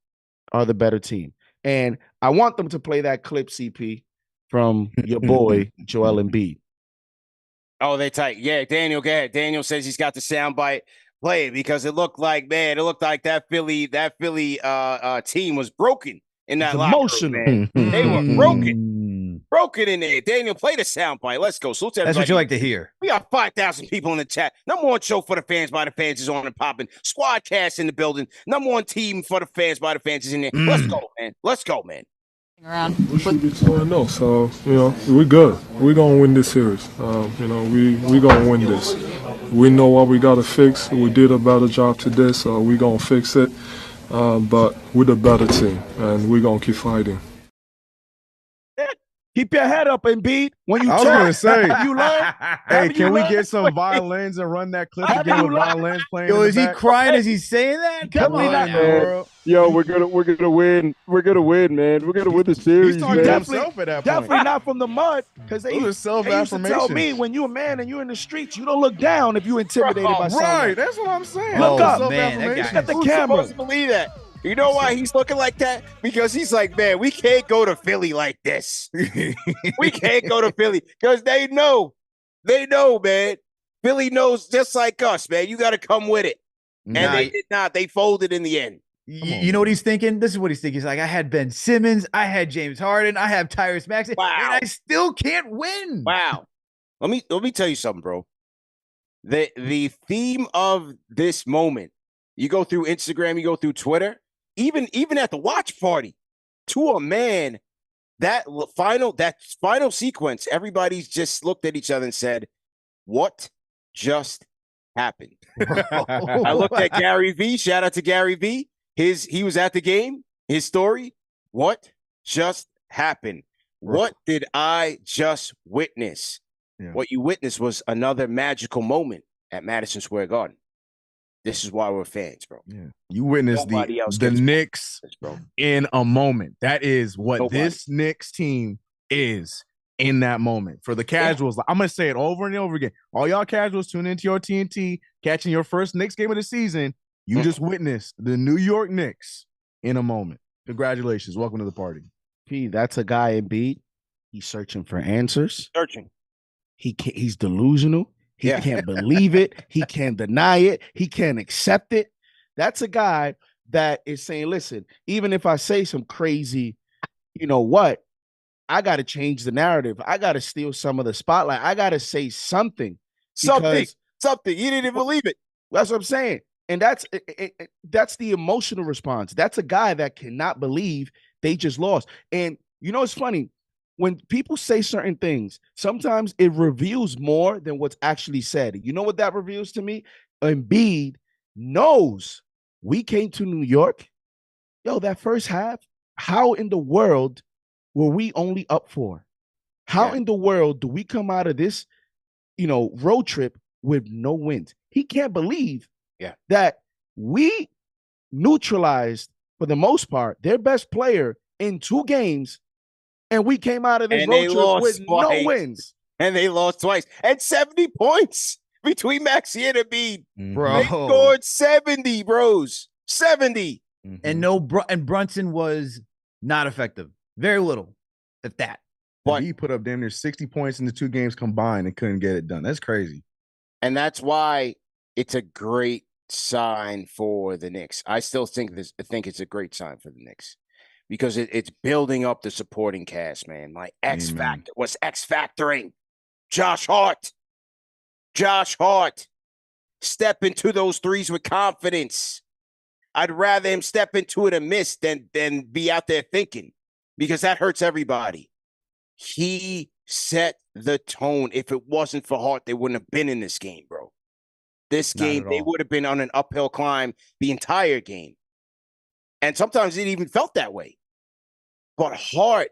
are the better team. And I want them to play that clip, CP, from your boy, Joel Embiid. Oh, they tight. Yeah, Daniel, go ahead. Daniel says he's got the soundbite. Play it because it looked like that Philly team was broken in that locker room, man. They were broken in there. Daniel, play the soundbite. Let's go. Salute to everybody. That's what you like to hear. We got 5,000 people in the chat. Number 1 show for the fans by the fans is on and popping. Squad cast in the building. Number 1 team for the fans by the fans is in there. Let's go, man. Let's go, man. Around. We should be 2-0, so we're good. We're gonna win this series. We gonna win this. We know what we gotta fix. We did a better job today, so we gonna fix it. But we're the better team, and we're gonna keep fighting. Keep your head up, Embiid. When you I was talk, gonna say, have you learned? hey, Haven't can you we learned? get some violins and run that clip Haven't again you with learned? violins playing Yo, in the is he back? crying as he's saying that? Come Definitely on not, now, man. bro. Yo, we're gonna win. We're gonna win, man. We're gonna win the He's series, talking man. to himself at that point. Definitely not from the mud, because they Those are used to tell me self-affirmations. when you're a man and you're in the streets, you don't look down if you're intimidated by someone. Right, that's what I'm saying. Look Those are up. Man, that guy- self-affirmations. Look at the Who's camera. supposed to believe that? You know why he's looking like that? Because he's like, man, we can't go to Philly like this. We can't go to Philly because they know, man. Philly knows just like us, man. You got to come with it. And Nah, they did not. They folded in the end. You know what he's thinking? This is what he's thinking. He's like, I had Ben Simmons, I had James Harden, I have Tyrese Maxey, Wow. and I still can't win. Wow. Let me tell you something, bro. The theme of this moment, you go through Instagram, you go through Twitter, even at the watch party, to a man, that final sequence, everybody's just looked at each other and said, "What just happened?" I looked at Gary V. Shout out to Gary V. He was at the game. His story. What just happened? What did I just witness? Yeah. What you witnessed was another magical moment at Madison Square Garden. This is why we're fans, bro. Yeah. You witnessed Nobody else the gets Knicks this, bro. in a moment. That is what Nobody. this Knicks team is in that moment. For the casuals, I'm going to say it over and over again. All y'all casuals tune into your TNT, catching your first Knicks game of the season. You just witnessed the New York Knicks in a moment. Congratulations. Welcome to the party. P, that's a guy in beat. He's searching for answers. Searching. He's delusional. He Yeah. can't believe it. He can't deny it. He can't accept it. That's a guy that is saying, listen, even if I say some crazy, you know what, I got to change the narrative. I got to steal some of the spotlight. I got to say something. Something. because You didn't even believe it. That's what I'm saying. And that's the emotional response. That's a guy that cannot believe they just lost. And you know, it's funny. When people say certain things, sometimes it reveals more than what's actually said. You know what that reveals to me? Embiid knows we came to New York. Yo, that first half, how in the world were we only up 4? How in the world do we come out of this, road trip with no wins? He can't believe that we neutralized, for the most part, their best player in 2 games. And we came out of this road trip with no wins. And they lost twice. And 70 points between Maxey and Embiid. Bro. They scored 70, bros. 70. And Brunson was not effective. Very little, if that. But he put up damn near 60 points in the 2 games combined and couldn't get it done. That's crazy. And that's why it's a great sign for the Knicks. I still think it's a great sign for the Knicks. Because it's building up the supporting cast, man. Like X Factor. What's X Factoring? Josh Hart. Step into those threes with confidence. I'd rather him step into it and miss than be out there thinking, because that hurts everybody. He set the tone. If it wasn't for Hart, they wouldn't have been in this game, bro. This game, they would have been on an uphill climb the entire game. And sometimes it even felt that way. But Hart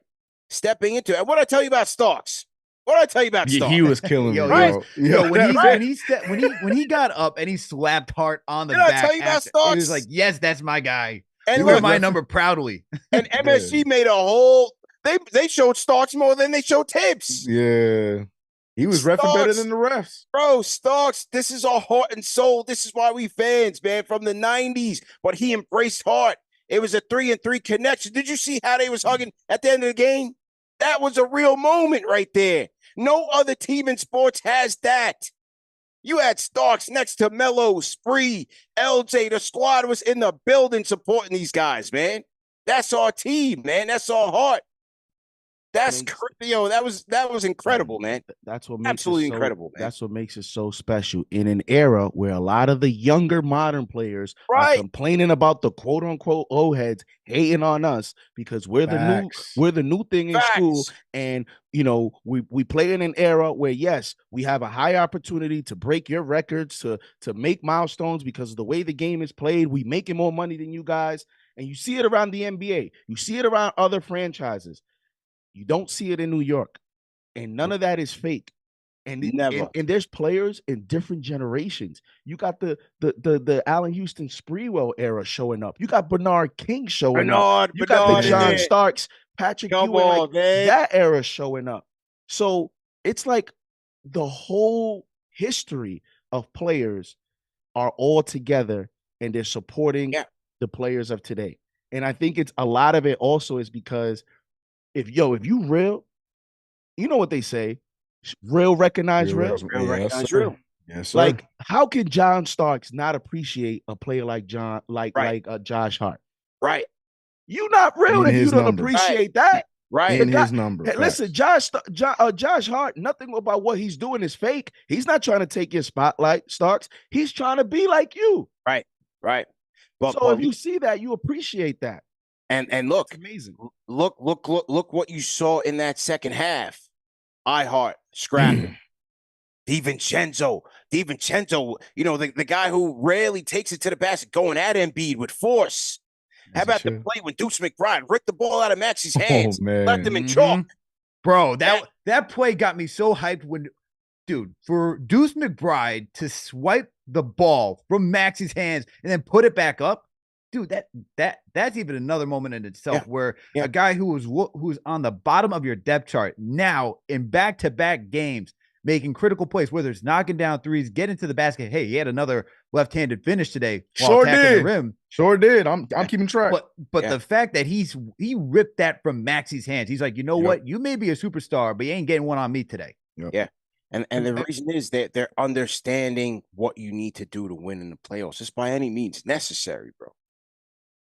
stepping into it. What did I tell you about Starks? He was killing me, right? bro. When he got up and he slapped Hart on the back, I tell you about Starks? It was like, yes, that's my guy. And You wear my number proudly. And MSG made a whole. They showed Starks more than they showed Tibbs. Yeah. He was reffing better than the refs. Bro, Starks, this is our heart and soul. This is why we fans, man, from the 90s. But he embraced Hart. It was a 3-and-3 connection. Did you see how they was hugging at the end of the game? That was a real moment right there. No other team in sports has that. You had Starks next to Melo, Spree, LJ. The squad was in the building supporting these guys, man. That's our team, man. That's our heart. That's that was incredible, man. That's what makes absolutely it so, incredible, man. That's what makes it so special in an era where a lot of the younger modern players are complaining about the quote unquote old heads hating on us because we're the new thing in school, and we play in an era where yes, we have a high opportunity to break your records, to make milestones because of the way the game is played. We making more money than you guys, and you see it around the NBA. You see it around other franchises. You don't see it in New York, and none of that is fake. And Never. and there's players in different generations. You got the Allen Houston Sprewell era showing up. You got Bernard King showing up. You got the Bernard in John there. Starks, Patrick Come Ewing, like on, man. that era showing up. So it's like the whole history of players are all together and they're supporting the players of today. And I think it's a lot of it also is because if you real, you know what they say, real recognize real. Real recognize real. Yes, sir. Like, how can John Starks not appreciate a player like Josh Hart? Right. You not real In if you his don't number. appreciate that. Right. In his number. Hey, listen, Josh Hart, nothing about what he's doing is fake. He's not trying to take your spotlight, Starks. He's trying to be like you. Right. But, so if you see that, you appreciate that. And look, it's amazing. Look what you saw in that second half. Hart, scrapping. DiVincenzo, you know, the guy who rarely takes it to the basket, going at Embiid with force. How about the play when Deuce McBride ripped the ball out of Maxi's hands, left him in chalk? Bro, that play got me so hyped for Deuce McBride to swipe the ball from Maxi's hands and then put it back up. Dude, that's even another moment in itself where a guy who's on the bottom of your depth chart now in back-to-back games making critical plays, whether it's knocking down threes, getting to the basket. Hey, he had another left-handed finish today. Sure did. The rim. Sure did. I'm keeping track. But the fact that he ripped that from Maxi's hands, he's like, you know what? You may be a superstar, but you ain't getting one on me today. Yeah. And the reason is that they're understanding what you need to do to win in the playoffs. Just by any means necessary, bro.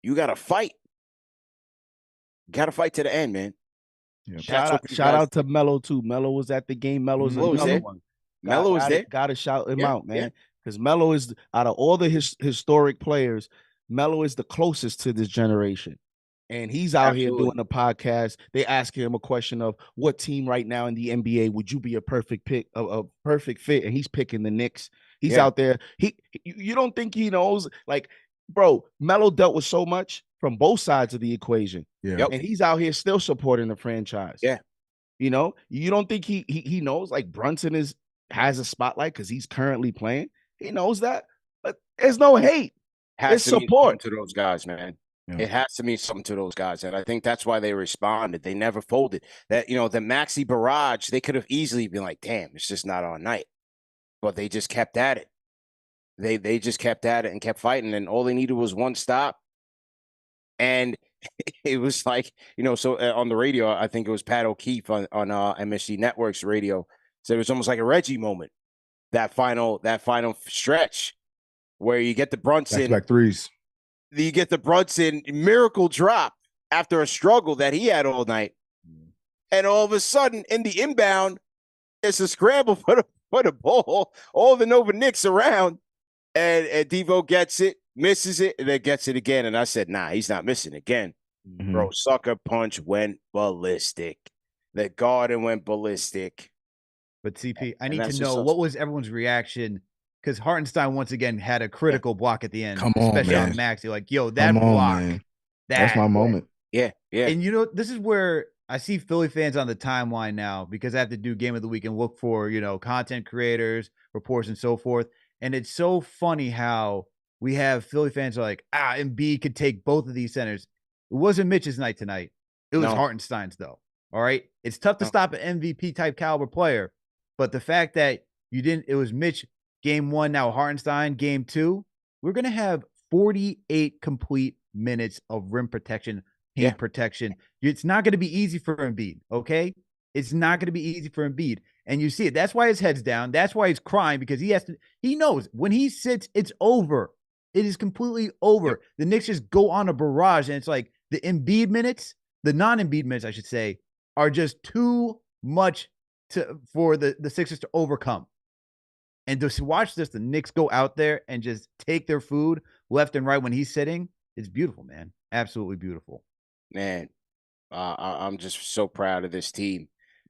You got to fight. You got to fight to the end, man. Yeah. Shout out to Melo too. Melo was at the game. Melo's another one. Melo is there. Got to shout him out, man. Because Melo is, out of all the historic players, Melo is the closest to this generation. And he's out here doing a podcast. They ask him a question of what team right now in the NBA would you be a perfect pick, a perfect fit? And he's picking the Knicks. He's out there. You don't think he knows? Like, bro, Melo dealt with so much from both sides of the equation. Yeah. And he's out here still supporting the franchise. Yeah. You know, you don't think he knows like Brunson has a spotlight because he's currently playing. He knows that, but there's no hate. It's support to those guys, man. Yeah. It has to mean something to those guys, and I think that's why they responded. They never folded. That, you know, the Maxi barrage, they could have easily been like, "Damn, it's just not our night," but they just kept at it. They just kept at it and kept fighting, and all they needed was one stop. And it was like, you know, so on the radio, I think it was Pat O'Keefe on MSG Network's radio said it was almost like a Reggie moment. That final stretch where you get the Brunson back threes. You get the Brunson miracle drop after a struggle that he had all night. And all of a sudden, in the inbound, it's a scramble for the ball. All the Nova Knicks around. And Devo gets it, misses it, and then gets it again. And I said, nah, he's not missing again. Bro, sucker punch went ballistic. The Garden went ballistic. But CP, I need to know, what was everyone's reaction? Because Hartenstein once again had a critical block at the end. Come on, especially man. on Maxey. Like, yo, that block. Man. That's my moment. Yeah. And you know, this is where I see Philly fans on the timeline now, because I have to do Game of the Week and look for, you know, content creators, reports, and so forth. And it's so funny how we have Philly fans are like, Embiid could take both of these centers. It wasn't Mitch's night tonight. It was Hartenstein's, though. All right. It's tough to stop an MVP type caliber player. But the fact that it was Mitch game one, now Hartenstein game two, we're going to have 48 complete minutes of rim protection, paint protection. It's not going to be easy for Embiid, okay? It's not going to be easy for Embiid. And you see it. That's why his head's down. That's why he's crying, because he knows when he sits, it's over. It is completely over. Yep. The Knicks just go on a barrage, and it's like the Embiid minutes, the non-Embiid minutes, I should say, are just too much for the Sixers to overcome. And to watch the Knicks go out there and just take their food left and right when he's sitting, it's beautiful, man. Absolutely beautiful. Man, I'm just so proud of this team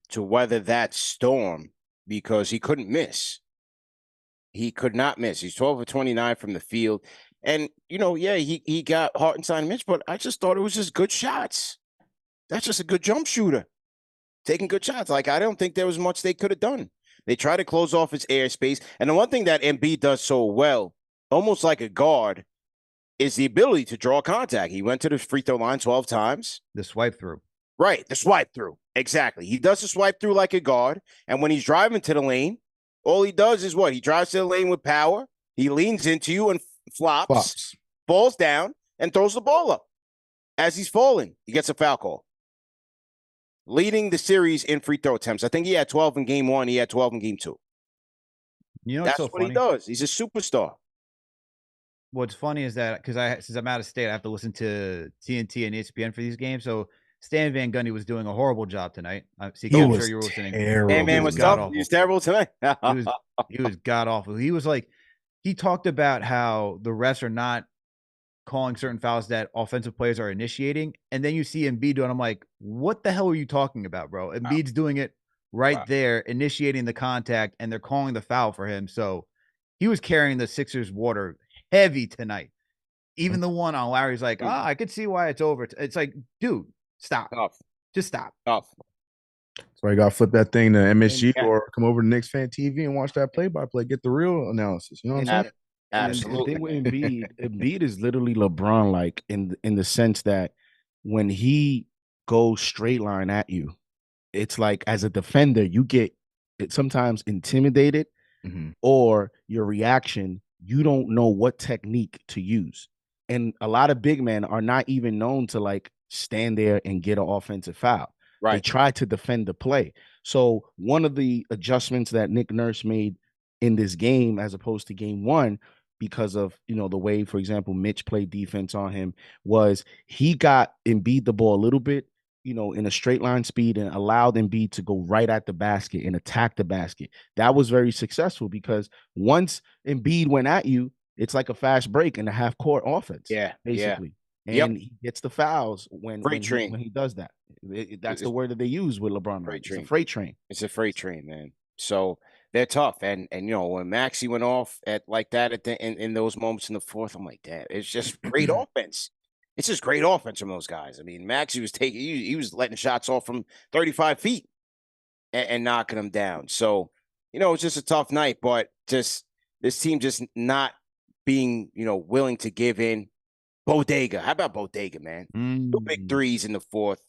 to weather that storm, because he couldn't miss. He could not miss. He's 12 of 29 from the field. And, you know, he got Hartenstein and Mitch, but I just thought it was just good shots. That's just a good jump shooter. taking good shots. Like, I don't think there was much they could have done. They tried to close off his airspace. And the one thing that Embiid does so well, almost like a guard, is the ability to draw contact. He went to the free throw line 12 times. The swipe through. Right, the swipe through. Exactly. He does the swipe through like a guard. And when he's driving to the lane, all he does is what? He drives to the lane with power. He leans into you and flops, falls down, and throws the ball up. As he's falling, he gets a foul call. Leading the series in free throw attempts. I think he had 12 in game 1. He had 12 in game 2. You know, That's what's so what funny? he does. He's a superstar. What's funny is that since I'm out of state, I have to listen to TNT and ESPN for these games. So Stan Van Gundy was doing a horrible job tonight. He I'm was sure you were listening. terrible. Hey, man, He what's was up? god-awful. He was terrible tonight. He was god awful. He was like, he talked about how the refs are not calling certain fouls that offensive players are initiating, and then you see Embiid doing. I'm like, what the hell are you talking about, bro? Embiid's doing it right there, initiating the contact, and they're calling the foul for him. So he was carrying the Sixers water heavy tonight. Even the one on Lowry's like, I could see why it's over. It's like, dude, stop. Tough. Just stop. Tough. So you got to flip that thing to MSG Yeah. or come over to Knicks Fan TV and watch that play-by-play. Get the real analysis. You know what I'm saying? Absolutely. And the thing with Embiid is literally LeBron, like in the sense that when he goes straight line at you, it's like as a defender, you get sometimes intimidated, or your reaction, you don't know what technique to use. And a lot of big men are not even known to like stand there and get an offensive foul. They try to defend the play. So one of the adjustments that Nick Nurse made in this game, as opposed to game 1, because of, you know, the way, for example, Mitch played defense on him, was he got Embiid the ball a little bit, you know, in a straight line speed, and allowed Embiid to go right at the basket and attack the basket. That was very successful because once Embiid went at you, it's like a fast break and a half court offense. Basically. And he gets the fouls when he does that. That's the word that they use with LeBron. It's a freight train. It's a freight train, man. So they're tough. And you know, when Maxey went off at like that in those moments in the fourth, I'm like, damn, it's just great offense. It's just great offense from those guys. I mean, Maxey was taking, he was letting shots off from 35 feet and knocking them down. So, you know, it's just a tough night, but just this team just not being, you know, willing to give in. Bodega. How about Bodega, man? 2 big threes in the fourth.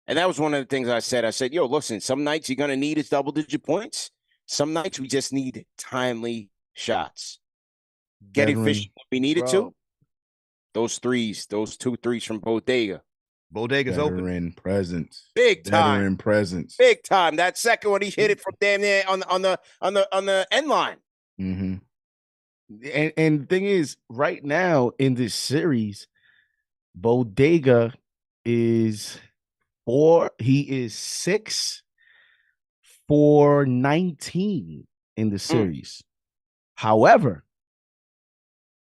And that was one of the things I said. I said, yo, listen, some nights you're going to need is double-digit points. Some nights we just need timely shots. Get efficient when we needed to. Those 2 threes from Bodega. Bodega's open. Veteran presence. Big time. Veteran presence. Big time. That second one, he hit it from damn near on the end line. And the thing is, right now in this series, Bodega is 6 for 19 in the series. However,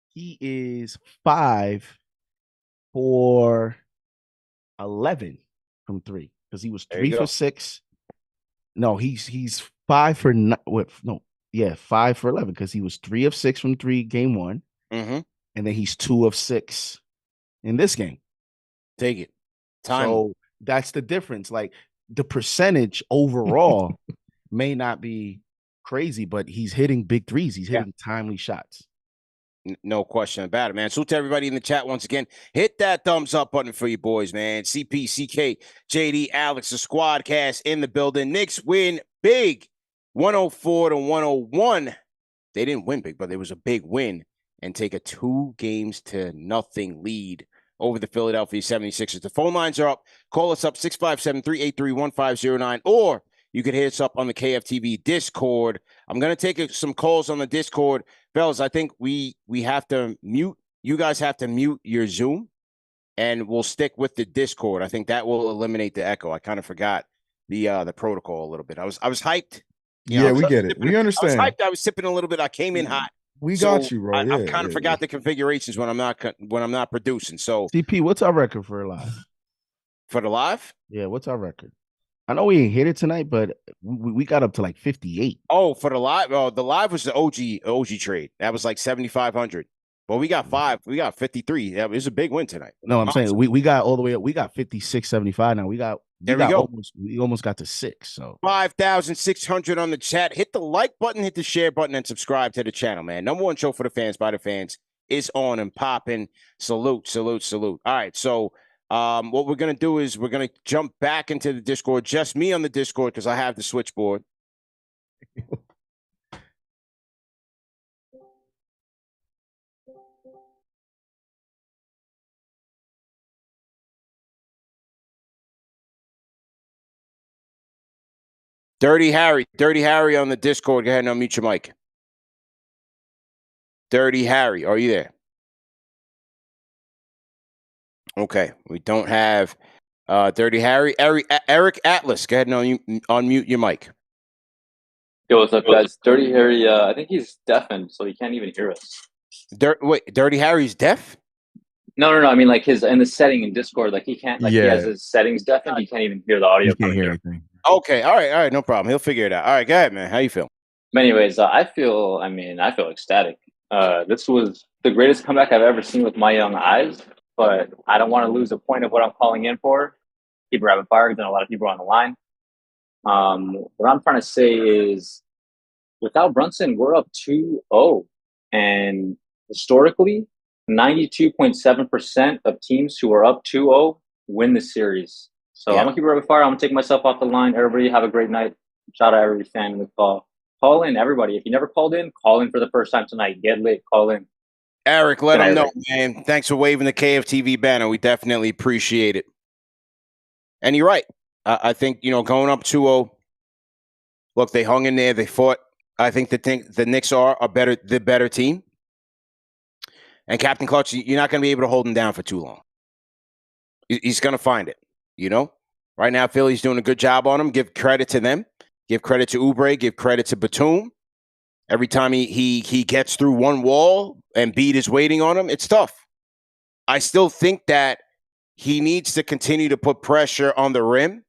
he is 5 for 11 from 3 because he was 3 for 6. No, he's 5 for 5 for 11 because he was 3 of 6 from 3 game 1, and then he's 2 of 6 in this game. Take it. Time. So that's the difference. Like the percentage overall may not be crazy, but he's hitting big threes. He's hitting timely shots. No question about it, man. So to everybody in the chat once again, hit that thumbs up button for you boys, man. CP, CK, JD, Alex, the squad cast in the building. Knicks win big, 104-101. They didn't win big, but it was a big win, and take a 2-0 lead over the Philadelphia 76ers. The phone lines are up. Call us up, 657-383-1509, or you could hit us up on the KFTV Discord. I'm going to take some calls on the Discord. Fellas, I think we have to mute. You guys have to mute your Zoom, and we'll stick with the Discord. I think that will eliminate the echo. I kind of forgot the protocol a little bit. I was hyped. We get it. We understand. I was hyped. I was sipping a little bit. I came in hot. We got you, bro. I kind of forgot the configurations when I'm not producing. So CP, what's our record for live? For the live? Yeah, what's our record? I know we ain't hit it tonight, but we got up to like 58. Oh, for the live? Oh, the live was the OG trade. That was like 7,500. Well, we got 5. We got 53. Yeah, it was a big win tonight. No, I'm saying we got all the way up. We got 56.75 now. We go. almost got to 6. So 5,600 on the chat. Hit the like button, hit the share button, and subscribe to the channel, man. Number one show for the fans by the fans is on and popping. Salute, salute, salute. All right, so what we're gonna do is we're gonna jump back into the Discord. Just me on the Discord because I have the switchboard. Dirty Harry on the Discord. Go ahead and unmute your mic. Dirty Harry, are you there? Okay, we don't have Dirty Harry. Eric Atlas, go ahead and unmute your mic. Yo, what's up, guys? Dirty Harry, I think he's deafened, so he can't even hear us. Dirty Harry's deaf? No. I mean, like in the setting in Discord, like he can't, like he has his settings deafened. He can't even hear the audio. You can't hear anything. Okay, all right, no problem. He'll figure it out. All right, go ahead, man. How you feel? But anyways, I feel ecstatic. This was the greatest comeback I've ever seen with my young eyes, but I don't want to lose a point of what I'm calling in for. Keep it rapid fire, because a lot of people are on the line. What I'm trying to say is, without Brunson, we're up 2-0. And historically, 92.7% of teams who are up 2-0 win the series. So I'm going to keep it rapid fire. I'm going to take myself off the line. Everybody have a great night. Shout out every fan in the call. Call in, everybody. If you never called in, call in for the first time tonight. Get lit. Call in. Eric, let him know, man. Thanks for waving the KFTV banner. We definitely appreciate it. And you're right. I think, going up 2-0, look, they hung in there. They fought. I think the Knicks are the better team. And Captain Clutch, you're not going to be able to hold him down for too long. He's going to find it, Right now, Philly's doing a good job on him. Give credit to them. Give credit to Oubre. Give credit to Batum. Every time he gets through one wall and Embiid is waiting on him, it's tough. I still think that he needs to continue to put pressure on the rim,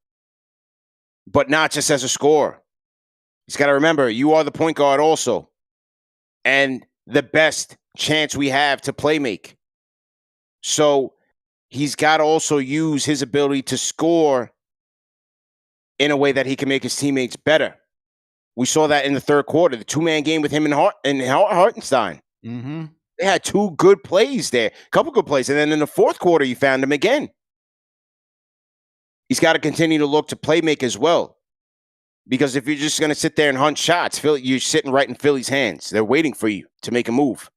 but not just as a scorer. He's got to remember, you are the point guard also, and the best chance we have to play make. So he's got to also use his ability to score in a way that he can make his teammates better. We saw that in the third quarter, the 2-man game with him and Hartenstein. Mm-hmm. They had 2 good plays there, a couple good plays. And then in the fourth quarter, you found him again. He's got to continue to look to play make as well. Because if you're just going to sit there and hunt shots, you're sitting right in Philly's hands. They're waiting for you to make a move.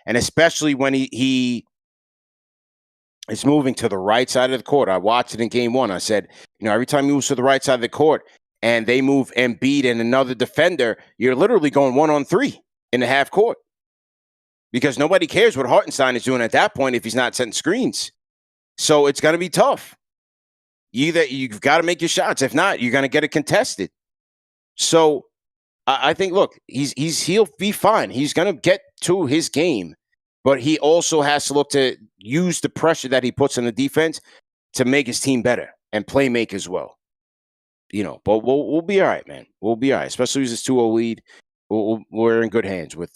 And especially when he is moving to the right side of the court. I watched it in game 1. I said, every time he moves to the right side of the court and they move Embiid and another defender, you're literally going 1-on-3 in the half court. Because nobody cares what Hartenstein is doing at that point if he's not setting screens. So it's going to be tough. You've got to make your shots. If not, you're going to get it contested. So I think, look, he'll be fine. He's going to get to his game, but he also has to look to use the pressure that he puts on the defense to make his team better and play make as well. But we'll be all right, man. We'll be all right, especially with this 2-0 lead. We're in good hands with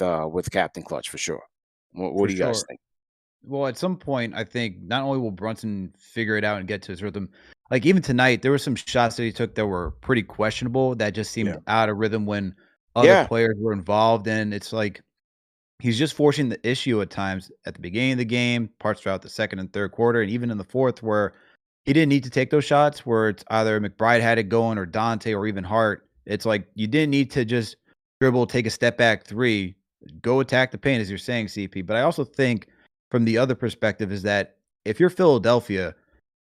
Captain Clutch for sure. What do you guys think? Well, at some point, I think not only will Brunson figure it out and get to his rhythm, like even tonight, there were some shots that he took that were pretty questionable that just seemed out of rhythm when other players were involved. And it's like he's just forcing the issue at times at the beginning of the game, parts throughout the second and third quarter, and even in the fourth where he didn't need to take those shots, where it's either McBride had it going or Dante or even Hart. It's like you didn't need to just dribble, take a step back 3, go attack the paint, as you're saying, CP. But I also think from the other perspective is that if you're Philadelphia,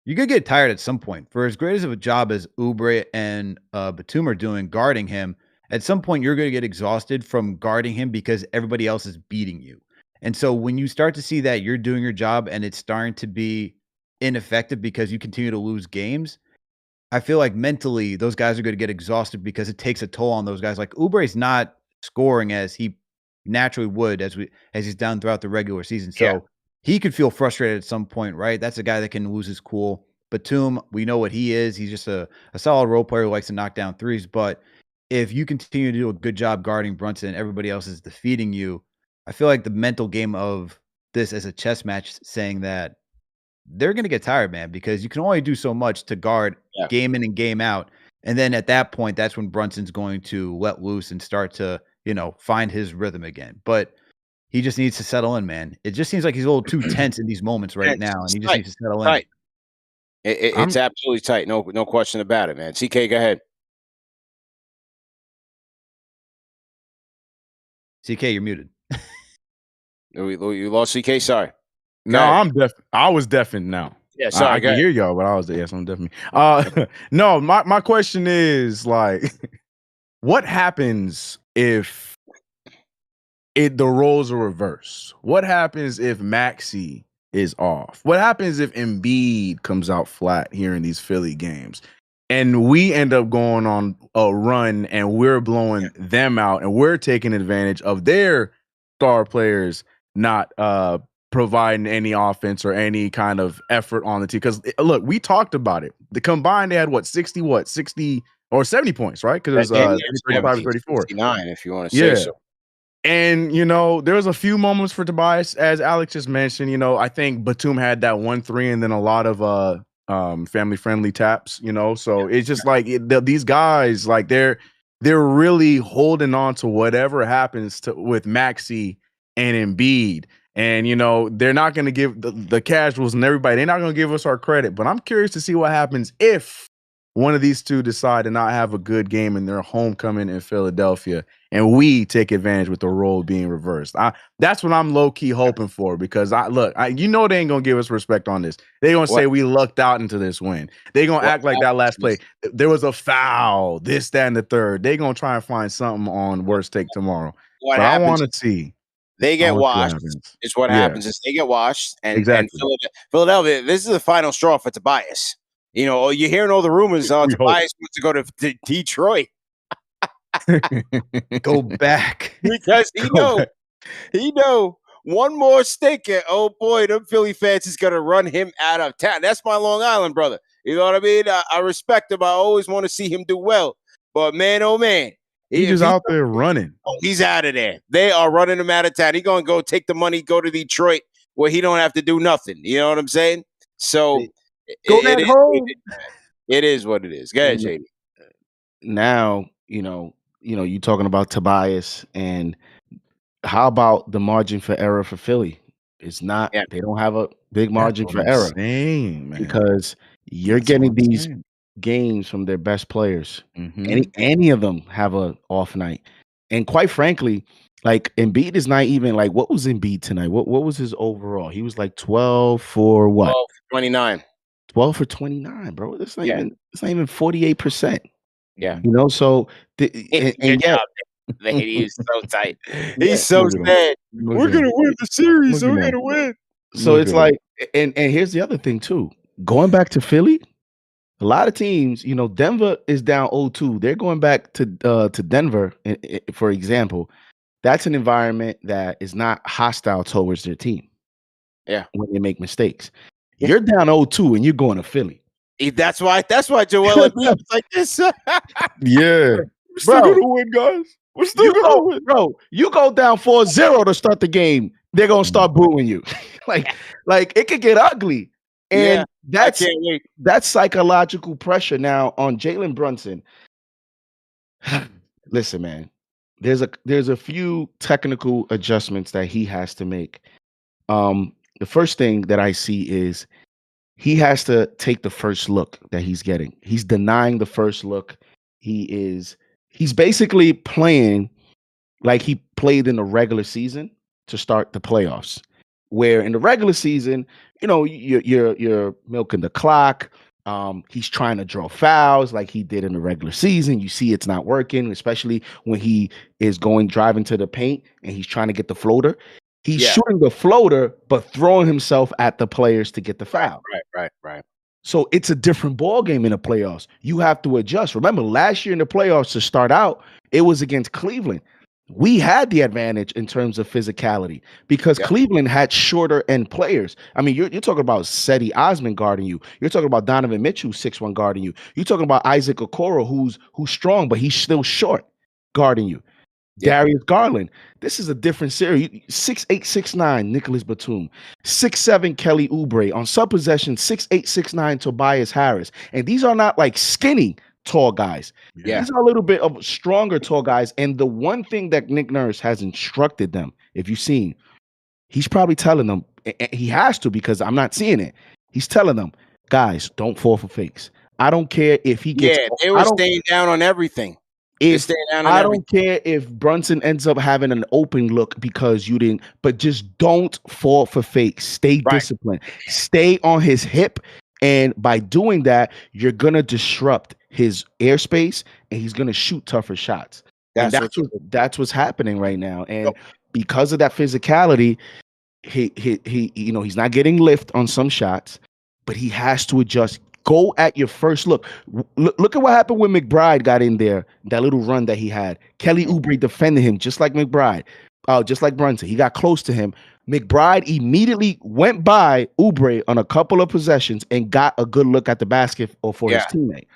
you're going to get tired at some point. For as great as of a job as Oubre and Batum are doing guarding him, at some point you're going to get exhausted from guarding him because everybody else is beating you. And so when you start to see that you're doing your job and it's starting to be ineffective because you continue to lose games, I feel like mentally those guys are going to get exhausted because it takes a toll on those guys. Like Oubre's not scoring as he naturally would as he's done throughout the regular season. So he could feel frustrated at some point, right? That's a guy that can lose his cool. Batum, we know what he is. He's just a solid role player who likes to knock down threes. But if you continue to do a good job guarding Brunson and everybody else is defeating you, I feel like the mental game of this as a chess match, saying that they're going to get tired, man, because you can only do so much to guard game in and game out. And then at that point, that's when Brunson's going to let loose and start to, find his rhythm again. But he just needs to settle in, man. It just seems like he's a little too tense in these moments right now, and he just needs to settle in. Tight. It's absolutely tight. No question about it, man. CK, go ahead. CK, you're muted. You lost CK? Sorry. No, I'm deaf. I was deafened now. Yeah, sorry. I can hear y'all, but I was yes, I'm deafened. No, my question is like, what happens if the roles are reversed? What happens if Maxey is off? What happens if Embiid comes out flat here in these Philly games? And we end up going on a run and we're blowing them out and we're taking advantage of their star players not providing any offense or any kind of effort on the team. Because look, we talked about it. The combined, they had 60 or 70 points, right? Because it was 35 to 34. 69, if you want to say so. And, there was a few moments for Tobias, as Alex just mentioned. I think Batum had that 1-3 and then a lot of family-friendly taps, So it's just like these guys, like they're really holding on to whatever happens with Maxey and Embiid. And, they're not going to give the casuals and everybody, they're not going to give us our credit. But I'm curious to see what happens if one of these two decide to not have a good game in their homecoming in Philadelphia and we take advantage with the role being reversed. That's what I'm low-key hoping for, because they ain't going to give us respect on this. They're going to say we lucked out into this win. They're going to act like that last play. There was a foul, this, that, and the third. They're going to try and find something on Worst Take tomorrow. But I want to see. They get washed. It's what happens is they get washed. And Philadelphia, this is the final straw for Tobias. You're hearing all the rumors on Tobias wants to go to Detroit. Go back. Because he know one more stink. Oh boy, them Philly fans is gonna run him out of town. That's my Long Island brother. You know what I mean? I respect him. I always want to see him do well. But man, oh man. He's just out there running. Oh, he's out of there. They are running him out of town. He's gonna go take the money, go to Detroit where he don't have to do nothing. You know what I'm saying? So go back home. It is what it is. Go ahead, JD. Now, you talking about Tobias, and how about the margin for error for Philly? It's not. Yeah. They don't have a big margin for error, because you're getting these games from their best players. Mm-hmm. Any of them have a off night, and quite frankly, like Embiid is not even like, what was Embiid tonight? What was his overall? He was like 12 for what? 12 for 29. 12 for 29, bro. That's not even. It's not even 48%. Yeah, so he is so tight. He's so sad. We're gonna win the series. We're gonna win. So it's like, and here's the other thing too. Going back to Philly, a lot of teams, Denver is down 0-2. They're going back to Denver, for example. That's an environment that is not hostile towards their team. Yeah, when they make mistakes, you're down 0-2 and you're going to Philly. That's why Joel Embiid like this. Yeah. We're still gonna win, guys. We're still gonna win. Bro, you go down 4-0 to start the game, they're gonna start booing you. like it could get ugly. And that's psychological pressure now on Jalen Brunson. Listen, man, there's a few technical adjustments that he has to make. The first thing that I see is he has to take the first look that he's getting. He's denying the first look. He's basically playing like he played in the regular season to start the playoffs, where in the regular season, you're milking the clock. He's trying to draw fouls like he did in the regular season. You see it's not working, especially when he is driving to the paint and he's trying to get the floater. He's shooting the floater, but throwing himself at the players to get the foul. Right. So it's a different ball game in the playoffs. You have to adjust. Remember, last year in the playoffs to start out, it was against Cleveland. We had the advantage in terms of physicality because Cleveland had shorter end players. I mean, you're talking about Cedi Osman guarding you. You're talking about Donovan Mitchell, 6'1", guarding you. You're talking about Isaac Okoro, who's strong, but he's still short, guarding you. Yeah. Darius Garland. This is a different series. 6'8", 6'9", Nicholas Batum. 6'7", Kelly Oubre. On sub possession, 6'8", 6'9", Tobias Harris. And these are not like skinny tall guys. Yeah. These are a little bit of stronger tall guys. And the one thing that Nick Nurse has instructed them, if you've seen, he's probably telling them, he has to because I'm not seeing it. He's telling them, guys, don't fall for fakes. I don't care if he gets. Yeah, they were staying down on everything. I don't care if Brunson ends up having an open look because you didn't, but just don't fall for fakes. Stay disciplined. Stay on his hip. And by doing that, you're going to disrupt his airspace and he's going to shoot tougher shots. That's what's happening right now. And because of that physicality, he he's not getting lift on some shots, but he has to adjust. Go at your first look. Look at what happened when McBride got in there, that little run that he had. Kelly Oubre defended him just like McBride, just like Brunson. He got close to him. McBride immediately went by Oubre on a couple of possessions and got a good look at the basket for his teammate.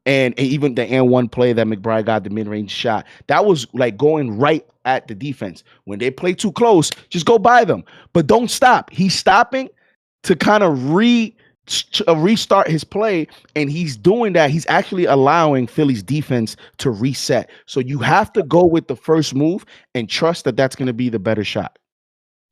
And even the and one play that McBride got, the mid-range shot, that was like going right at the defense. When they play too close, just go by them. But don't stop. He's stopping to kind of restart his play, and he's doing that. He's actually allowing Philly's defense to reset. So you have to go with the first move and trust that that's going to be the better shot.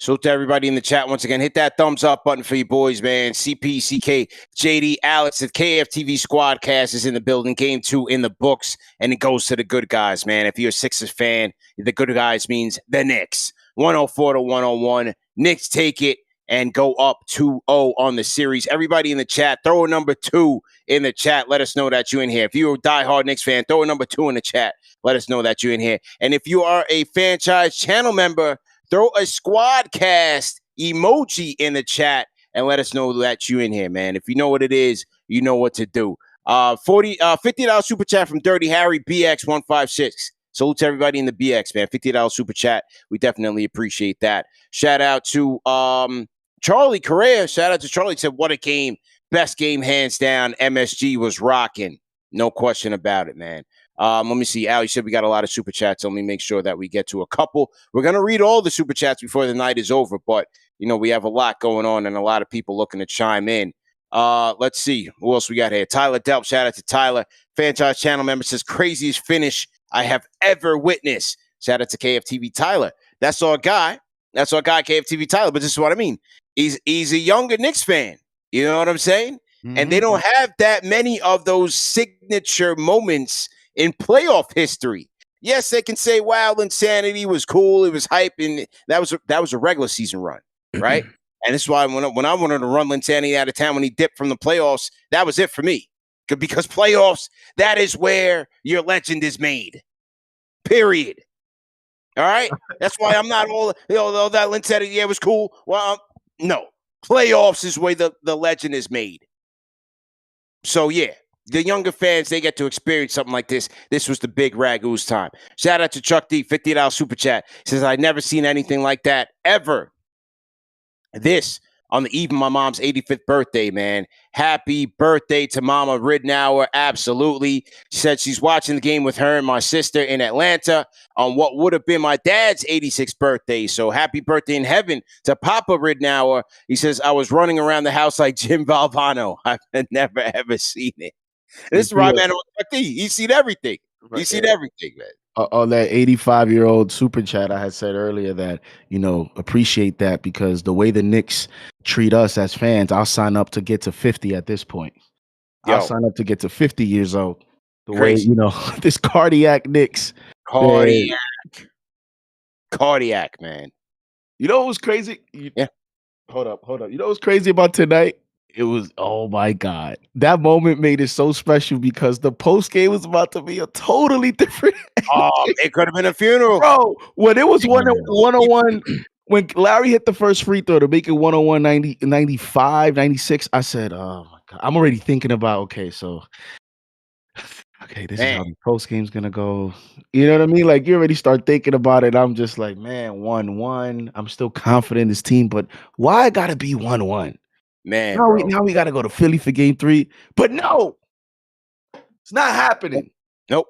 So to everybody in the chat, once again, hit that thumbs up button for you boys, man. CP, CK, JD, Alex, the KFTV Squadcast is in the building. Game 2 in the books, and it goes to the good guys, man. If you're a Sixers fan, the good guys means the Knicks. 104-101. Knicks take it and go up 2-0 on the series. Everybody in the chat, throw a number 2 in the chat. Let us know that you're in here. If you're a diehard Knicks fan, throw a number 2 in the chat. Let us know that you're in here. And if you are a Fanchise channel member, throw a Squadcast emoji in the chat and let us know that you're in here, man. If you know what it is, you know what to do. $50 super chat from Dirty Harry BX156. Salute to everybody in the BX, man. $50 super chat. We definitely appreciate that. Shout out to Charlie Correa. Shout out to Charlie. Said, what a game. Best game, hands down. MSG was rocking. No question about it, man. Let me see. Al, you said we got a lot of super chats. Let me make sure that we get to a couple. We're going to read all the super chats before the night is over, but, we have a lot going on and a lot of people looking to chime in. Let's see. Who else we got here? Tyler Delp. Shout out to Tyler. Fanchise channel member says, craziest finish I have ever witnessed. Shout out to KFTV Tyler. That's our guy. KFTV Tyler. But this is what I mean. He's a younger Knicks fan. You know what I'm saying? Mm-hmm. And they don't have that many of those signature moments in playoff history. Yes, they can say, wow, insanity was cool. It was hype. And that was a regular season run, right? And this is why when I wanted to run Linsanity out of town when he dipped from the playoffs, that was it for me. Because playoffs, that is where your legend is made. Period. All right? That's why I'm not all that Linsanity, it was cool. Well, no. Playoffs is where the legend is made. So, yeah. The younger fans, they get to experience something like this. This was the big Ragoose time. Shout out to Chuck D, $50 super chat. Says, I've never seen anything like that ever. This on the eve of my mom's 85th birthday, man. Happy birthday to Mama Ridnour. Absolutely. She said she's watching the game with her and my sister in Atlanta on what would have been my dad's 86th birthday. So happy birthday in heaven to Papa Ridnour. He says, I was running around the house like Jim Valvano. I've never, ever seen it. This is right, man. He's seen everything. He's seen everything, man. On that 85-year-old super chat, I had said earlier that, appreciate that because the way the Knicks treat us as fans, I'll sign up to get to 50 at this point. I'll sign up to get to 50 years old. The Crazy. Way, this cardiac Knicks. Cardiac, man. You know what was crazy? Yeah. Hold up. You know what's crazy about tonight? It was, oh my God. That moment made it so special because the post game was about to be a totally different. It could have been a funeral. Bro, when it was 101, when Larry hit the first free throw to make it 101, 90, 95, 96, I said, oh my God. I'm already thinking about, this is how the post game's going to go. You know what I mean? Like, you already start thinking about it. I'm just like, man, 1-1. I'm still confident in this team, but why got to be 1-1? Man, now we got to go to Philly for game 3. But no, it's not happening. Nope.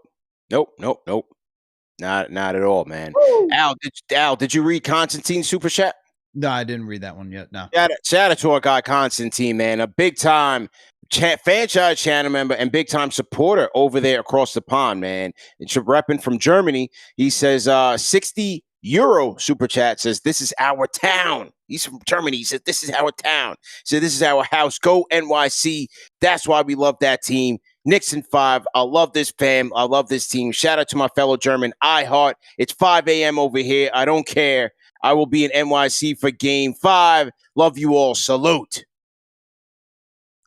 Not at all, man. Al, did you read Constantine's super chat? No, I didn't read that one yet. No. Shout out to our guy Constantine, man. A big time Fanchise channel member and big time supporter over there across the pond, man. And repping from Germany. He says 60 euro super chat says, "This is our town." He's from Germany. He says, "This is our town." So this is our house. Go NYC. That's why we love that team. Knicks in 5. I love this fam. I love this team. Shout out to my fellow German. Hart. It's 5 a.m. over here. I don't care. I will be in NYC for Game 5. Love you all. Salute.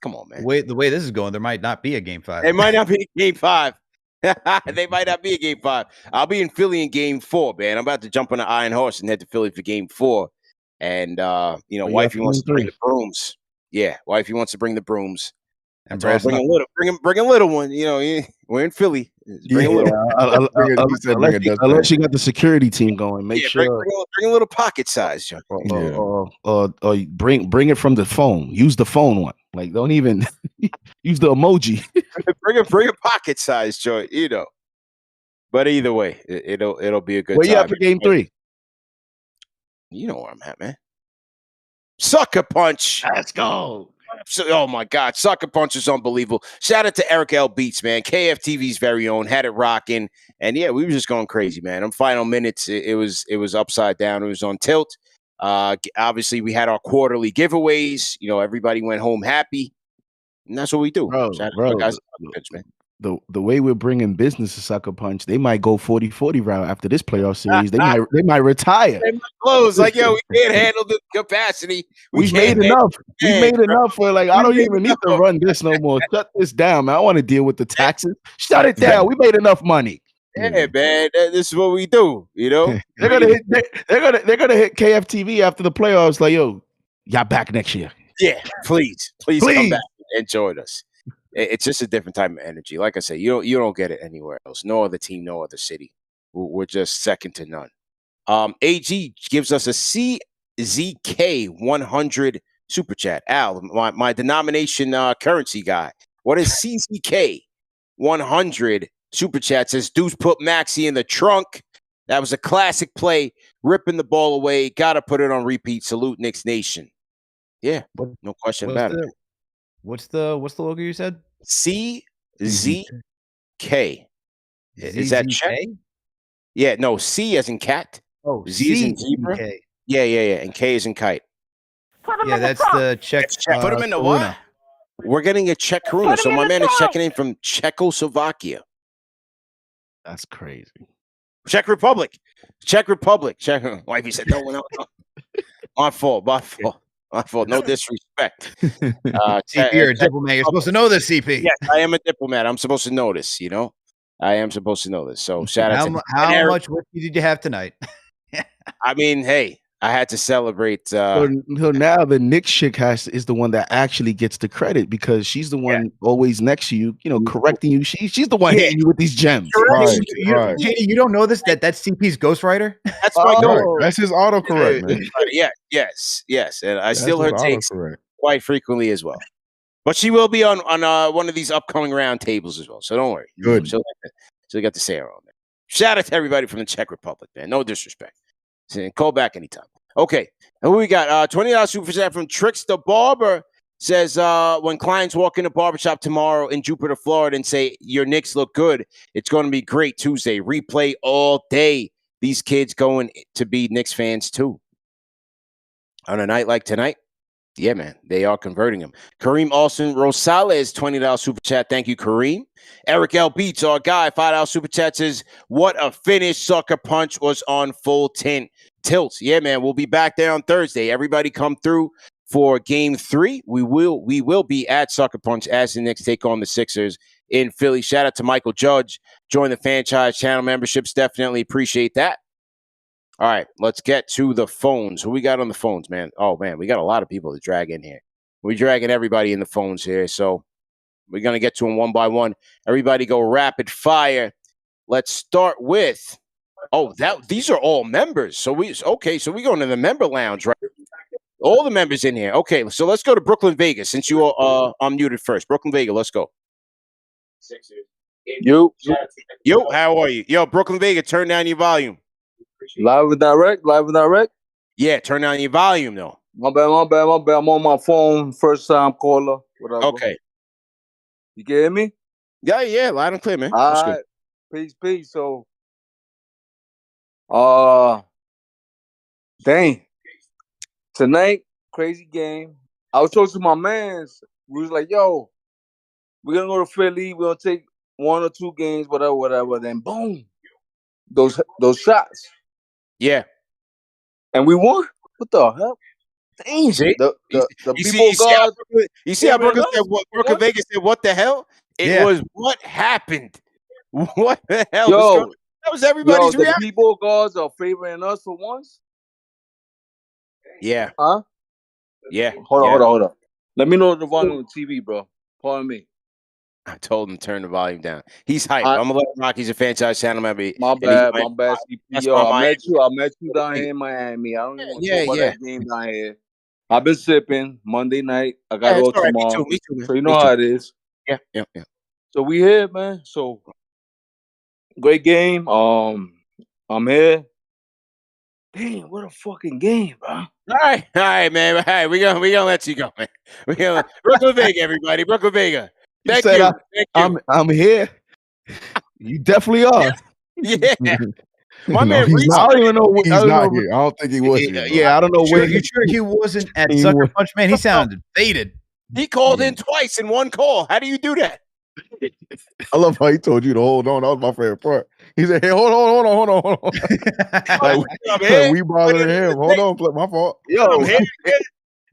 Come on, man. The way this is going, there might not be a Game 5. It might not be a Game 5. They might not be a Game 5. I'll be in Philly in Game 4, man. I'm about to jump on the Iron Horse and head to Philly for Game 4. And, wifey wants to bring the brooms. Yeah, wifey wants to bring the brooms. And bring a little one. We're in Philly. Bring a little. Unless you got the security team going, make sure bring a little pocket size. Or bring it from the phone. Use the phone one. Like, don't even use the emoji. bring a pocket size joint. But either way, it'll be a good. Where time. you at for Game 3? You know where I'm at, man. Sucker punch. Let's go. Oh my God, Sucker Punch is unbelievable. Shout out to Eric L. Beats, man. KFTV's very own, had it rocking. And yeah, we were just going crazy, man. In final minutes, it was upside down. It was on tilt. Obviously, we had our quarterly giveaways. Everybody went home happy. And that's what we do. Bro, guys, man. The way we're bringing business to Sucker Punch, they might go 40-40 route after this playoff series. They might retire. They might close. Like, yo, we can't handle the capacity. We've made enough. We've made enough for I don't even need to run this no more. Shut this down, man. I want to deal with the taxes. Shut it down. We made enough money. Yeah, man. This is what we do. They're gonna hit KFTV after the playoffs. Like, yo, y'all back next year. Yeah, please come back and join us. It's just a different type of energy. Like I say, you don't get it anywhere else. No other team, no other city. We're just second to none. AG gives us a CZK 100 super chat. Al, my denomination currency guy. What is CZK 100 super chat? Says Deuce put Maxey in the trunk. That was a classic play, ripping the ball away. Got to put it on repeat. Salute Knicks Nation. Yeah, no question about it. What's the logo you said? CZK. Is that check? Yeah, no, C as in cat. Oh, Z as in zebra. Yeah. And K as in kite. Yeah, that's the Czech. Put him in the what? We're getting a Czech Karuna. So my man is checking in from Czechoslovakia. That's crazy. Czech Republic. Wifey said, no. My fault. No disrespect. CP, you're a diplomat. You're supposed to know this, CP. Yes, I am a diplomat. I'm supposed to know this, I am supposed to know this. So shout out to how much whiskey did you have tonight? I mean, hey, I had to celebrate. So now the Knicks chick is the one that actually gets the credit because she's the one always next to you, correcting you. She's the one hitting you with these gems. Right. You don't know this? That's CP's ghostwriter? That's my right. That's his autocorrect, man. Yes. And I steal her takes quite frequently as well. But she will be on one of these upcoming round tables as well. So don't worry. Good. She'll get to say her own. Shout out to everybody from the Czech Republic, man. No disrespect. Call back anytime. Okay. And we got $20 super chat from Tricks the Barber. Says when clients walk in a barbershop tomorrow in Jupiter, Florida and say your Knicks look good, it's going to be great Tuesday. Replay all day. These kids going to be Knicks fans too. On a night like tonight, yeah, man, they are converting them. Kareem Austin Rosales, $20 super chat. Thank you, Kareem. Eric L. Beats, our guy, $5 super chat says, what a finish. Sucker Punch was on full tilt. Yeah, man, we'll be back there on Thursday. Everybody come through for Game 3. We will be at Sucker Punch as the Knicks take on the Sixers in Philly. Shout out to Michael Judge. Join the Fanchise channel memberships. Definitely appreciate that. All right, let's get to the phones. Who we got on the phones, man? Oh, man, we got a lot of people to drag in here. We're dragging everybody in the phones here, so we're going to get to them one by one. Everybody go rapid fire. Let's start with, these are all members. So we going to the member lounge, right? All the members in here. Okay, so let's go to Brooklyn, Vega, since you are unmuted first. Brooklyn, Vega, let's go. Sixers. Yo, Yo, how are you? Yo, Brooklyn Vega, turn down your volume. live and direct, live and direct. Yeah, turn down your volume though. My bad. I'm on my phone, first time caller, whatever. Okay. You can hear me? Yeah, loud and clear, man. All That's good. right. Peace. So, dang. Tonight, crazy game. I was talking to my mans. We was like, yo, we're gonna go to Philly, we're gonna take 1 or 2 games, whatever. Then boom. Those shots. Yeah. And we won? What the hell? Dang. See? The You people see how God. Brooklyn said Brooklyn Vegas said, what the hell? It was what happened. What the hell was going on? That was everybody's the reaction. people gods are favoring us for once. Yeah. Huh? Yeah. Hold on. Let me know the volume of the TV, bro. Pardon me. I told him to turn the volume down. He's hyped. I'm gonna let him rock. He's a Fanchise channel member. My bad, CP. That's Yo, my I met you down here in Miami. I don't even want to talk about that game down here. I've been sipping Monday night. I got to go tomorrow. Me too, man. So you know how it is. Yeah. So we here, man. So great game. I'm here. Damn, what a fucking game, bro. All right, man. All right, we gonna let you go, man. We gonna Brooklyn Vega, everybody. Brooklyn Vega. Thank you. Thank you. I'm here. You definitely are. Yeah. My No, man, he's not. I don't even know. He's not here. I don't think he was here. Yeah, I don't know where. You sure he wasn't at Sucker Punch? Man, he sounded faded. He called in twice in one call. How do you do that? I love how he told you to hold on. That was my favorite part. He said, "Hey, hold on." Like, we bothering him. Hold on, my fault. Yo,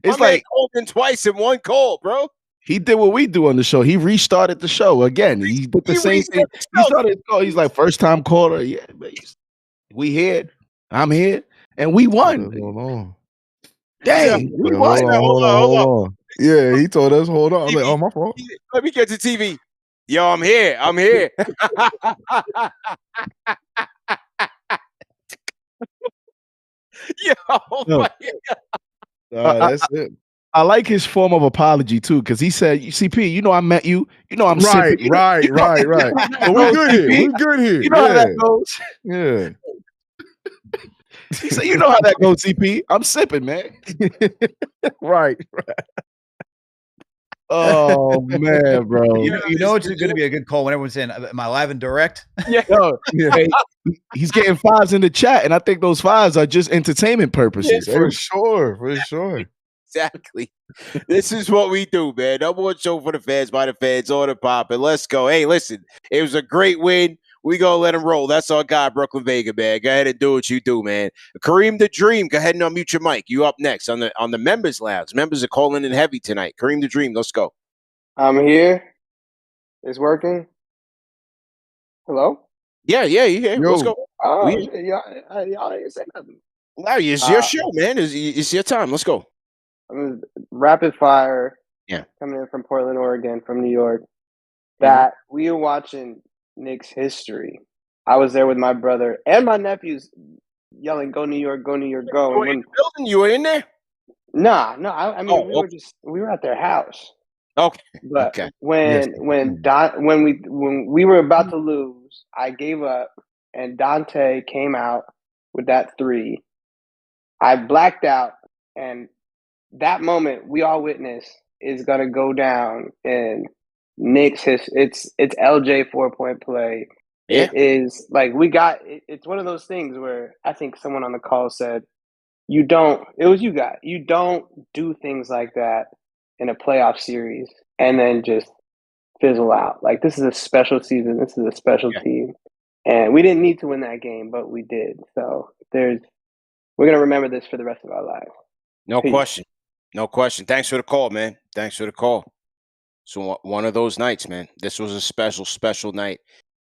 it's like called in twice in one call, bro. He did what we do on the show. He restarted the show again. He did the same thing. He started his call. He's like, first time caller. Yeah, we here. I'm here, and we won. Hold on. Dang, we won. Hold on. Yeah, he told us, hold on. I'm like, oh, my fault. Let me get to TV. Yo, I'm here. Yo, that's it. I like his form of apology too, because he said, "CP, you know I met you. You know I'm right, sipping. right. So we're good here. We're good here. You know how that goes. Yeah. He said, "You know how that goes, CP. I'm sipping, man." Right. Oh man, bro. You know it's going to be a good call when everyone's saying, "Am I live and direct?" Yeah. Hey, he's getting 5s in the chat, and I think those 5s are just entertainment purposes. For sure. Exactly. This is what we do, man. Number one show for the fans, by the fans, on the pop, and let's go. Hey, listen, it was a great win. We gonna let him roll. That's our guy, Brooklyn Vega, man. Go ahead and do what you do, man. Kareem The Dream, go ahead and unmute your mic. You up next on the members lounge. Members are calling in heavy tonight. Kareem The Dream, let's go. I'm here. It's working. Hello? Yeah, you here. Let's go. Oh, y'all ain't say nothing. Larry, it's your show, man. It's your time. Let's go. Rapid fire. Yeah. Coming in from Portland, Oregon, from New York. That we are watching Knicks history. I was there with my brother and my nephews yelling, "Go New York, go New York, go!" You were in the building? You were in there? Nah. I mean, we were at their house. Okay. But when we were about to lose, I gave up, and Dante came out with that 3. I blacked out, and that moment we all witnessed is gonna go down in Knicks history. It's LJ 4-point play. Yeah. It is like it's one of those things where I think someone on the call said, it was you guys. You don't do things like that in a playoff series and then just fizzle out. Like, this is a special season. This is a special team. And we didn't need to win that game, but we did. So we're going to remember this for the rest of our lives. No question. No question. Thanks for the call, man. Thanks for the call. So one of those nights, man. This was a special night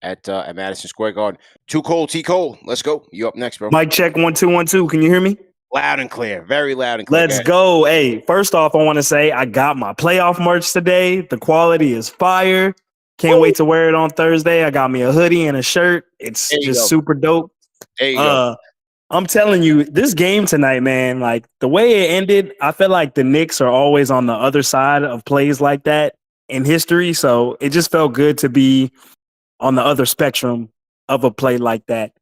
at Madison Square Garden. Too cold, T. Cole. Let's go. You up next, bro. Mic check 1 2 1 2. Can you hear me? Loud and clear. Very loud and clear. Let's go. Hey, first off, I want to say I got my playoff merch today. The quality is fire. Can't wait to wear it on Thursday. I got me a hoodie and a shirt. It's just super dope. There you go. I'm telling you, this game tonight, man, like the way it ended, I feel like the Knicks are always on the other side of plays like that in history. So it just felt good to be on the other spectrum of a play like that.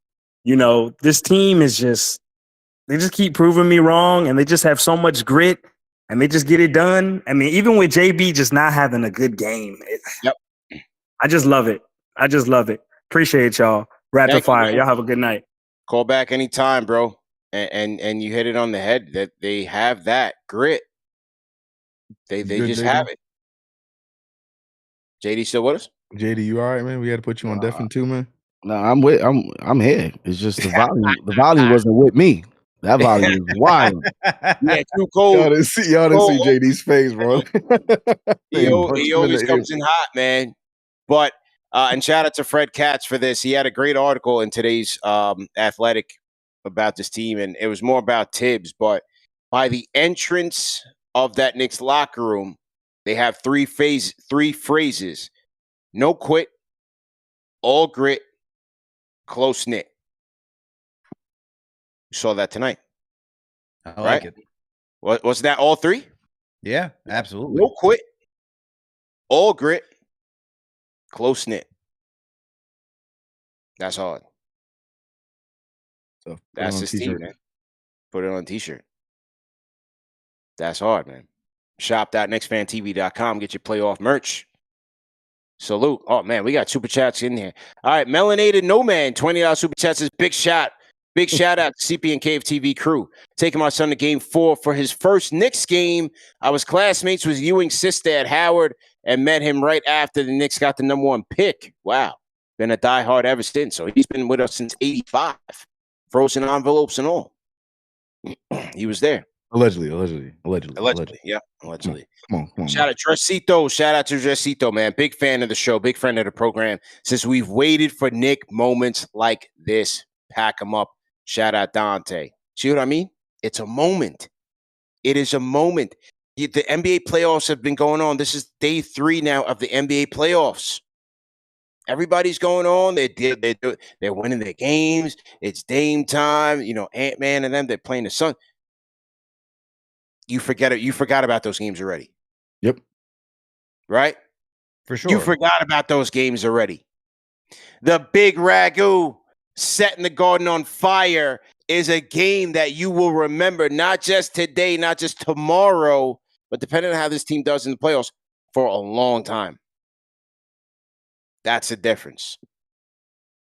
You know, this team is they just keep proving me wrong, and they just have so much grit, and they just get it done. I mean, even with JB just not having a good game. Yep. I just love it. I just love it. Appreciate y'all. Rapid fire. Y'all have a good night. Call back anytime, bro. And you hit it on the head that they have that grit. They just have it. JD still with us? JD, you all right, man? We had to put you on deafened too, man. No, I'm here. It's just the volume. The volume wasn't with me. That volume was wild. Yeah, too cold. Y'all didn't see JD's face, bro. He always comes in hot, man. But and shout out to Fred Katz for this. He had a great article in today's Athletic about this team, and it was more about Tibbs. But by the entrance of that Knicks locker room, they have three phrases: no quit, all grit, close knit. You saw that tonight. I like it. Was that all three? Yeah, absolutely. No quit, all grit, close knit. That's hard. So that's his team, man. Put it on a t-shirt. That's hard, man. Shop.KnicksFanTV.com. Get your playoff merch. Salute. Oh, man, we got Super Chats in there. All right, Melanated No Man, $20 Super Chats is big shot. Big shout out to CP and KFTV crew. Taking my son to game 4 for his first Knicks game. I was classmates with Ewing's sister at Howard and met him right after the Knicks got the #1 pick. Wow. Been a diehard ever since. So he's been with us since 85. Frozen envelopes and all. He was there. Allegedly. Yeah, allegedly. Come on. Shout out Dresito. Shout out to Dresito, man. Big fan of the show. Big friend of the program. Since we've waited for Nick moments like this. Pack them up. Shout out Dante. See what I mean? It's a moment. It is a moment. The NBA playoffs have been going on. This is day 3 now of the NBA playoffs. Everybody's going on. They're winning their games. It's Dame time. You know, Ant-Man and them, they're playing the Sun. You forgot about those games already. Yep. Right? For sure. You forgot about those games already. The Big Ragu setting the Garden on fire is a game that you will remember, not just today, not just tomorrow, but depending on how this team does in the playoffs, for a long time. That's the difference.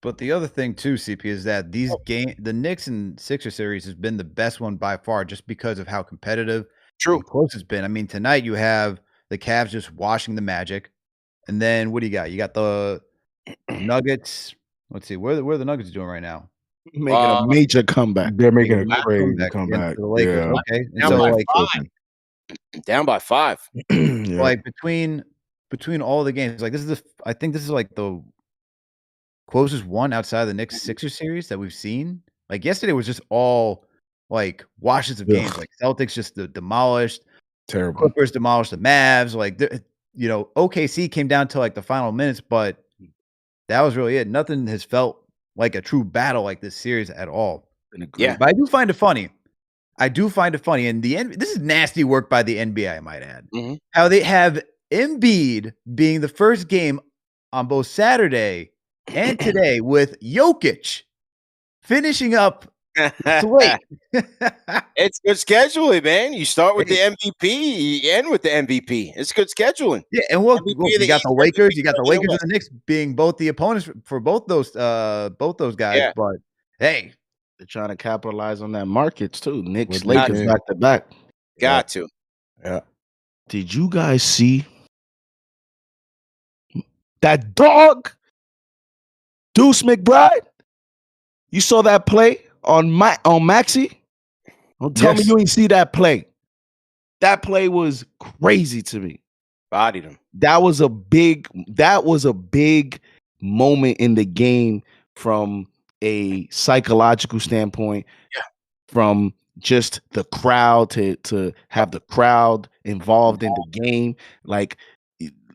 But the other thing too, CP, is that the Knicks and Sixers series has been the best one by far, just because of how competitive and close it's been. I mean, tonight you have the Cavs just washing the Magic, and then what do you got? You got the Nuggets. Let's see, where are the Nuggets doing right now? Making a major comeback. They're making a crazy comeback. The Lakers. Yeah. Okay, and Down so by like 5. Down by 5. Yeah. like between all the games, like I think this is like the closest one outside of the Knicks Sixers series that we've seen. Like yesterday was just all like washes of games. Like Celtics just demolished, terrible. Clippers demolished the Mavs. Like you know, OKC came down to like the final minutes, but that was really it. Nothing has felt like a true battle like this series at all. Yeah, but I do find it funny. And this is nasty work by the NBA, I might add. Mm-hmm. How they have Embiid being the first game on both Saturday and today with Jokic finishing up late. It's good scheduling, man. You start with the MVP, you end with the MVP. It's good scheduling. Yeah, and you got the Lakers, and the Knicks being both the opponents for both those guys. Yeah. But hey, they're trying to capitalize on that markets too. Knicks, With Lakers back to back. Got to. Yeah. Did you guys see that dog, Deuce McBride? You saw that play on Maxey? Don't tell me you ain't see that play. That play was crazy to me. Bodied him. That was a big moment in the game from a psychological standpoint. Yeah. From just the crowd to have the crowd involved in the game. Like,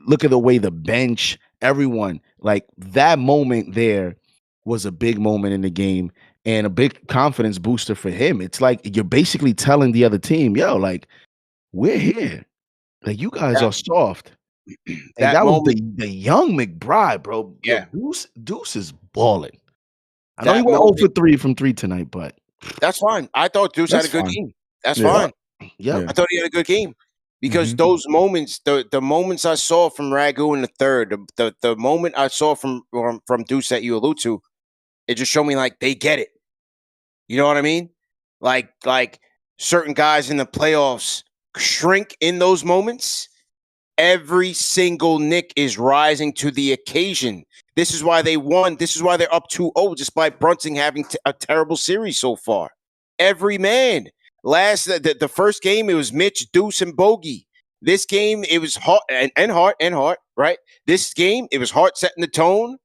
look at the way the bench, everyone, like that moment there was a big moment in the game and a big confidence booster for him. It's like you're basically telling the other team, yo, like, we're here. Like, you guys are soft. And that was moment, the young McBride, bro. Yeah. Yo, Deuce is balling. I know That he went 0 moment- for 3 from 3 tonight, but that's fine. I thought Deuce had a That's good fine. game. That's Yeah. fine. yeah. I thought he had a good game because Mhm. those moments, the moments I saw from Ragu in the third, the moment I saw from Deuce that you allude to, it just showed me like they get it. You know what I mean? Like certain guys in the playoffs shrink in those moments. Every single Knick is rising to the occasion. This is why they won. This is why they're up 2-0, despite Brunson having a terrible series so far. Every man. The first game, it was Mitch, Deuce, and Bogey. This game, it was Hart and Hart, right? This game, it was Hart setting the tone.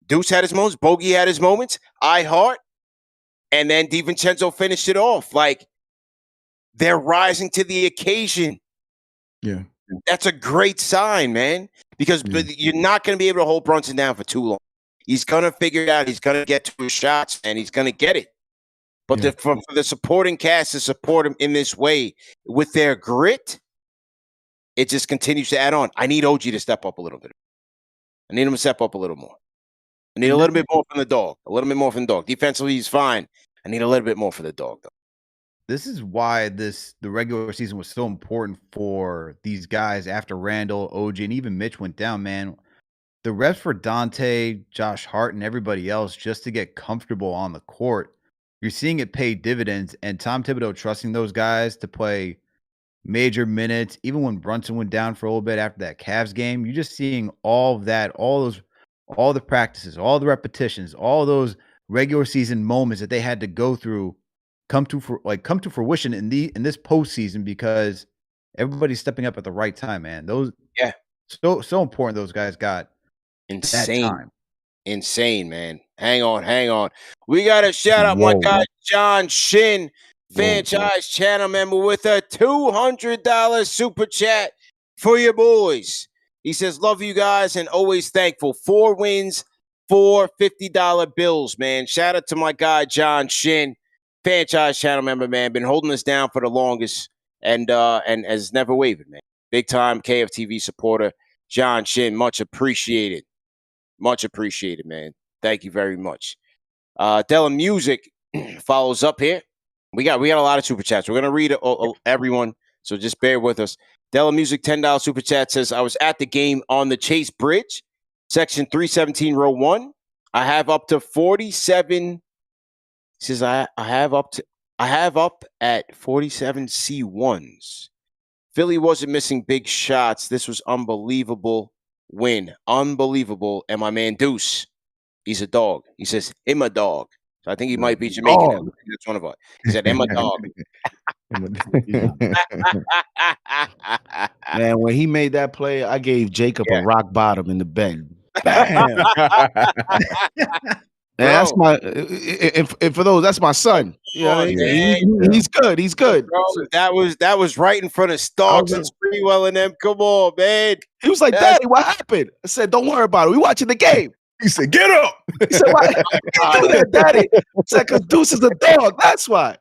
Deuce had his moments. Bogey had his moments. Hart. And then DiVincenzo finished it off. Like, they're rising to the occasion. Yeah. That's a great sign, man, because you're not going to be able to hold Brunson down for too long. He's going to figure it out. He's going to get to his shots, and he's going to get it. But for the supporting cast to support him in this way with their grit, it just continues to add on. I need OG to step up a little bit. I need him to step up a little more. I need a little bit more from the dog. A little bit more from the dog. Defensively, he's fine. I need a little bit more for the dog, though. This is why the regular season was so important for these guys after Randall, OG, and even Mitch went down, man. The reps for Dante, Josh Hart, and everybody else just to get comfortable on the court. You're seeing it pay dividends, and Tom Thibodeau trusting those guys to play major minutes. Even when Brunson went down for a little bit after that Cavs game, you're just seeing all of that, all the practices, all the repetitions, all those regular season moments that they had to go through come to fruition in this postseason because everybody's stepping up at the right time, man. Those so important those guys got insane that time. Insane, man. Hang on. We got to shout out my guy John Shin, Fanchise channel member, with a $200 super chat for your boys. He says, love you guys and always thankful. 4 wins, 4 $50 bills, man. Shout out to my guy John Shin, Fanchise channel member, man. Been holding us down for the longest and has never wavered, man. Big time KFTV supporter, John Shin. Much appreciated. Much appreciated, man. Thank you very much. Della Music follows up here. We got a lot of super chats. We're gonna read everyone, so just bear with us. Della Music $10 super chat says, I was at the game on the Chase Bridge, section 317, row 1. I have up to 47. Says I have up at 47 C1s. Philly wasn't missing big shots. This was unbelievable win. Unbelievable. And my man Deuce, he's a dog. He says, I'm a dog. So I think he might be Jamaican. Now. That's one of us. He said, I'm a dog. Man, when he made that play, I gave Jacob a rock bottom in the bed. Bam. And that's my and for those, that's my son. Yeah, he's good. He's good. Bro, that was right in front of Starks and Sprewell and them. Come on, man. He was like, Daddy, what happened? I said, don't worry about it. We watching the game. He said, get up. He said, why you do that, Daddy? I said, because Deuce is a dog. That's why.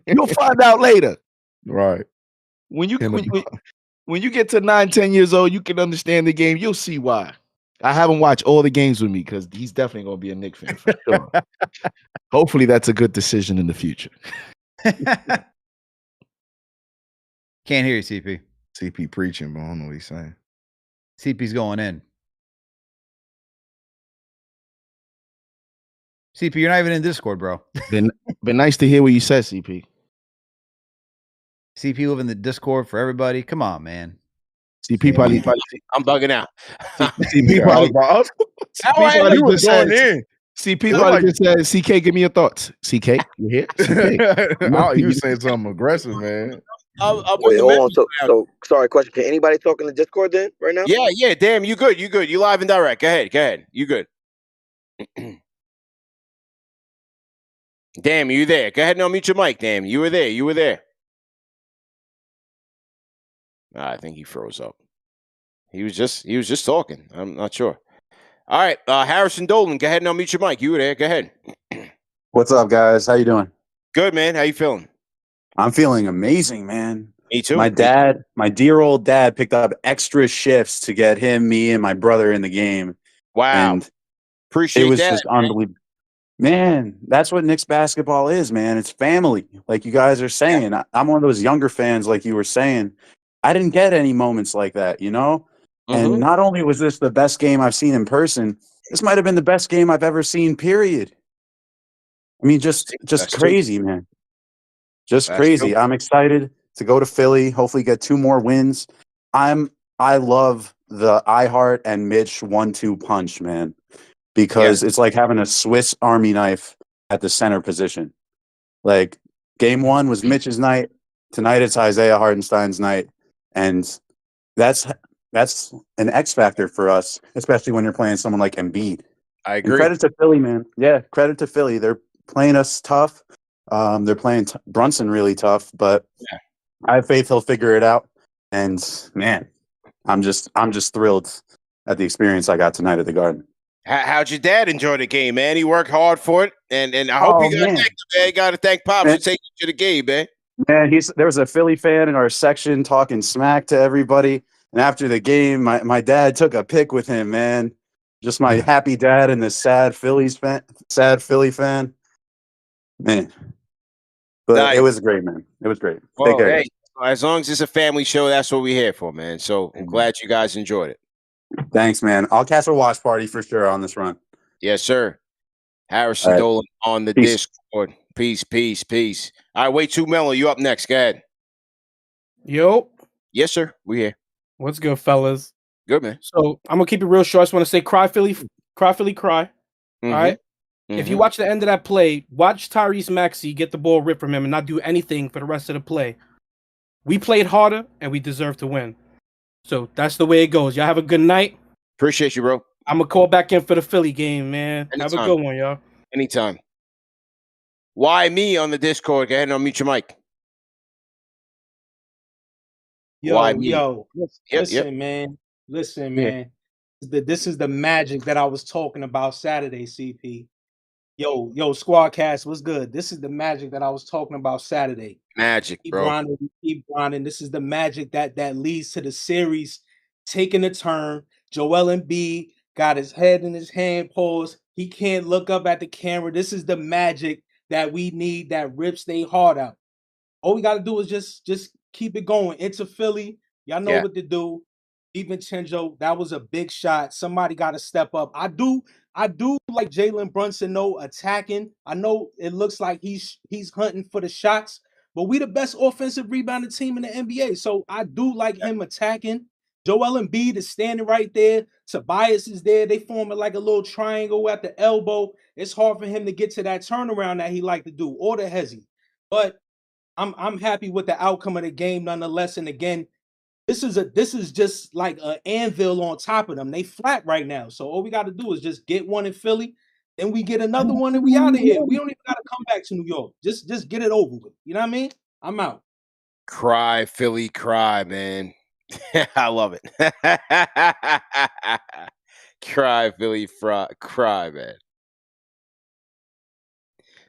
You'll find out later. Right. When you get to 9, 10 years old, you can understand the game. You'll see why. I haven't watched all the games with me because he's definitely going to be a Knicks fan for sure. Hopefully that's a good decision in the future. Can't hear you, CP. CP preaching, but I don't know what he's saying. CP's going in. CP, you're not even in Discord, bro. Been nice to hear what you said, CP. CP live in the Discord for everybody. Come on, man. CP probably I'm bugging out. CP probably just said, CK, give me your thoughts. CK, you here? CK. He was saying something aggressive, man. Wait, hold on. So, sorry, question. Can anybody talk in the Discord then right now? Yeah. Damn, you good. You live and direct. Go ahead. You good. Damn, you there. Go ahead and unmute your mic. Damn, you were there. I think he froze up. He was just talking. I'm not sure. All right, Harrison Dolan, go ahead and unmute your mic. You were there. Go ahead. What's up, guys? How you doing? Good, man. How you feeling? I'm feeling amazing, man. Me too. My dad, my dear old dad, picked up extra shifts to get him, me, and my brother in the game. Wow. And Appreciate it was that, just unbelievable. Man, that's what Knicks basketball is, man. It's family, like you guys are saying. I'm one of those younger fans, like you were saying. I didn't get any moments like that, you know? And not only was this the best game I've seen in person, this might have been the best game I've ever seen, period. I mean, just crazy, man. Just crazy. I'm excited to go to Philly, hopefully get 2 more wins. I love the Hart and Mitch 1-2 punch, man, because it's like having a Swiss Army knife at the center position. Like game 1 was Mitch's night. Tonight it's Isaiah Hartenstein's night. And that's an X factor for us, especially when you're playing someone like Embiid. I And agree. credit to Philly, man. Yeah, credit to Philly. They're playing us tough. They're playing Brunson really tough, but I have faith he'll figure it out. And man, I'm just thrilled at the experience I got tonight at the Garden. How'd your dad enjoy the game, man? He worked hard for it, and I hope you got to thank him, man. You got to thank Pops for taking you to the game, man. Man, there was a Philly fan in our section talking smack to everybody. And after the game, my dad took a pic with him, man. Just my happy dad and the sad Philly fan. Man. But it was great, man. It was great. Well, Take care. hey, as long as it's a family show, that's what we're here for, man. So I'm glad you guys enjoyed it. Thanks, man. I'll catch a watch party for sure on this run. Yes, sir. Harrison Dolan on the Discord. Peace. All right, wait, Too Melo, you up next. Go ahead. Yo. Yes, sir. We here. What's good, fellas? Good, man. So I'm gonna keep it real short. I just want to say, cry, Philly, cry. All right. If you watch the end of that play, watch Tyrese Maxey get the ball ripped from him and not do anything for the rest of the play. We played harder and we deserve to win. So that's the way it goes. Y'all have a good night. Appreciate you, bro. I'm gonna call back in for the Philly game, man. Anytime. Have a good one, y'all. Anytime. Why me on the Discord? Go ahead and unmute your mic. Why me? Listen, man. Listen, man. This is the magic that I was talking about Saturday, CP. Yo, Squadcast, what's good? This is the magic that I was talking about Saturday. Magic, bro. Keep grinding. This is the magic that leads to the series taking a turn. Joel Embiid got his head in his hand, pause. He can't look up at the camera. This is the magic that we need that rips their heart out. All we got to do is just keep it going. Into Philly. Y'all know what to do. DiVincenzo, that was a big shot. Somebody got to step up. I do like Jalen Brunson, attacking. I know it looks like he's hunting for the shots, but we the best offensive rebounding team in the NBA. So I do like him attacking. Joel Embiid is standing right there. Tobias is there. They forming like a little triangle at the elbow. It's hard for him to get to that turnaround that he like to do, or the hezzy. But I'm happy with the outcome of the game nonetheless. And again, this is just like an anvil on top of them. They flat right now. So all we got to do is just get one in Philly, then we get another one, and we out of here. We don't even got to come back to New York. Just get it over with. You know what I mean? I'm out. Cry, Philly, cry, man. I love it. Cry, Philly, cry, man.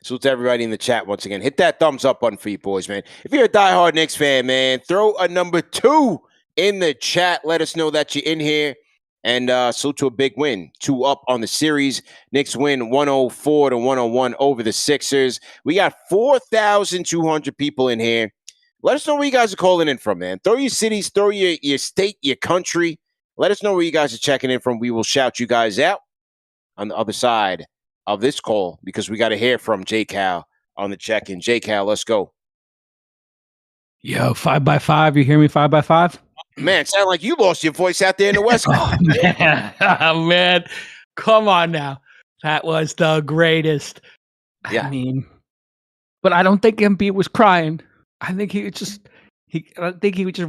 So to everybody in the chat once again, hit that thumbs up button for you boys, man. If you're a diehard Knicks fan, man, throw a number 2 in the chat. Let us know that you're in here. And salute to a big win. 2 up on the series. Knicks win 104-101 over the Sixers. We got 4,200 people in here. Let us know where you guys are calling in from, man. Throw your cities, throw your state, your country. Let us know where you guys are checking in from. We will shout you guys out on the other side of this call, because we got to hear from J Cal on the check-in. J Cal, let's go. Yo, 5x5. You hear me? 5x5. Man, sound like you lost your voice out there in the West Coast. Man, come on now. That was the greatest. Yeah. I mean, but I don't think Embiid was crying. I think he just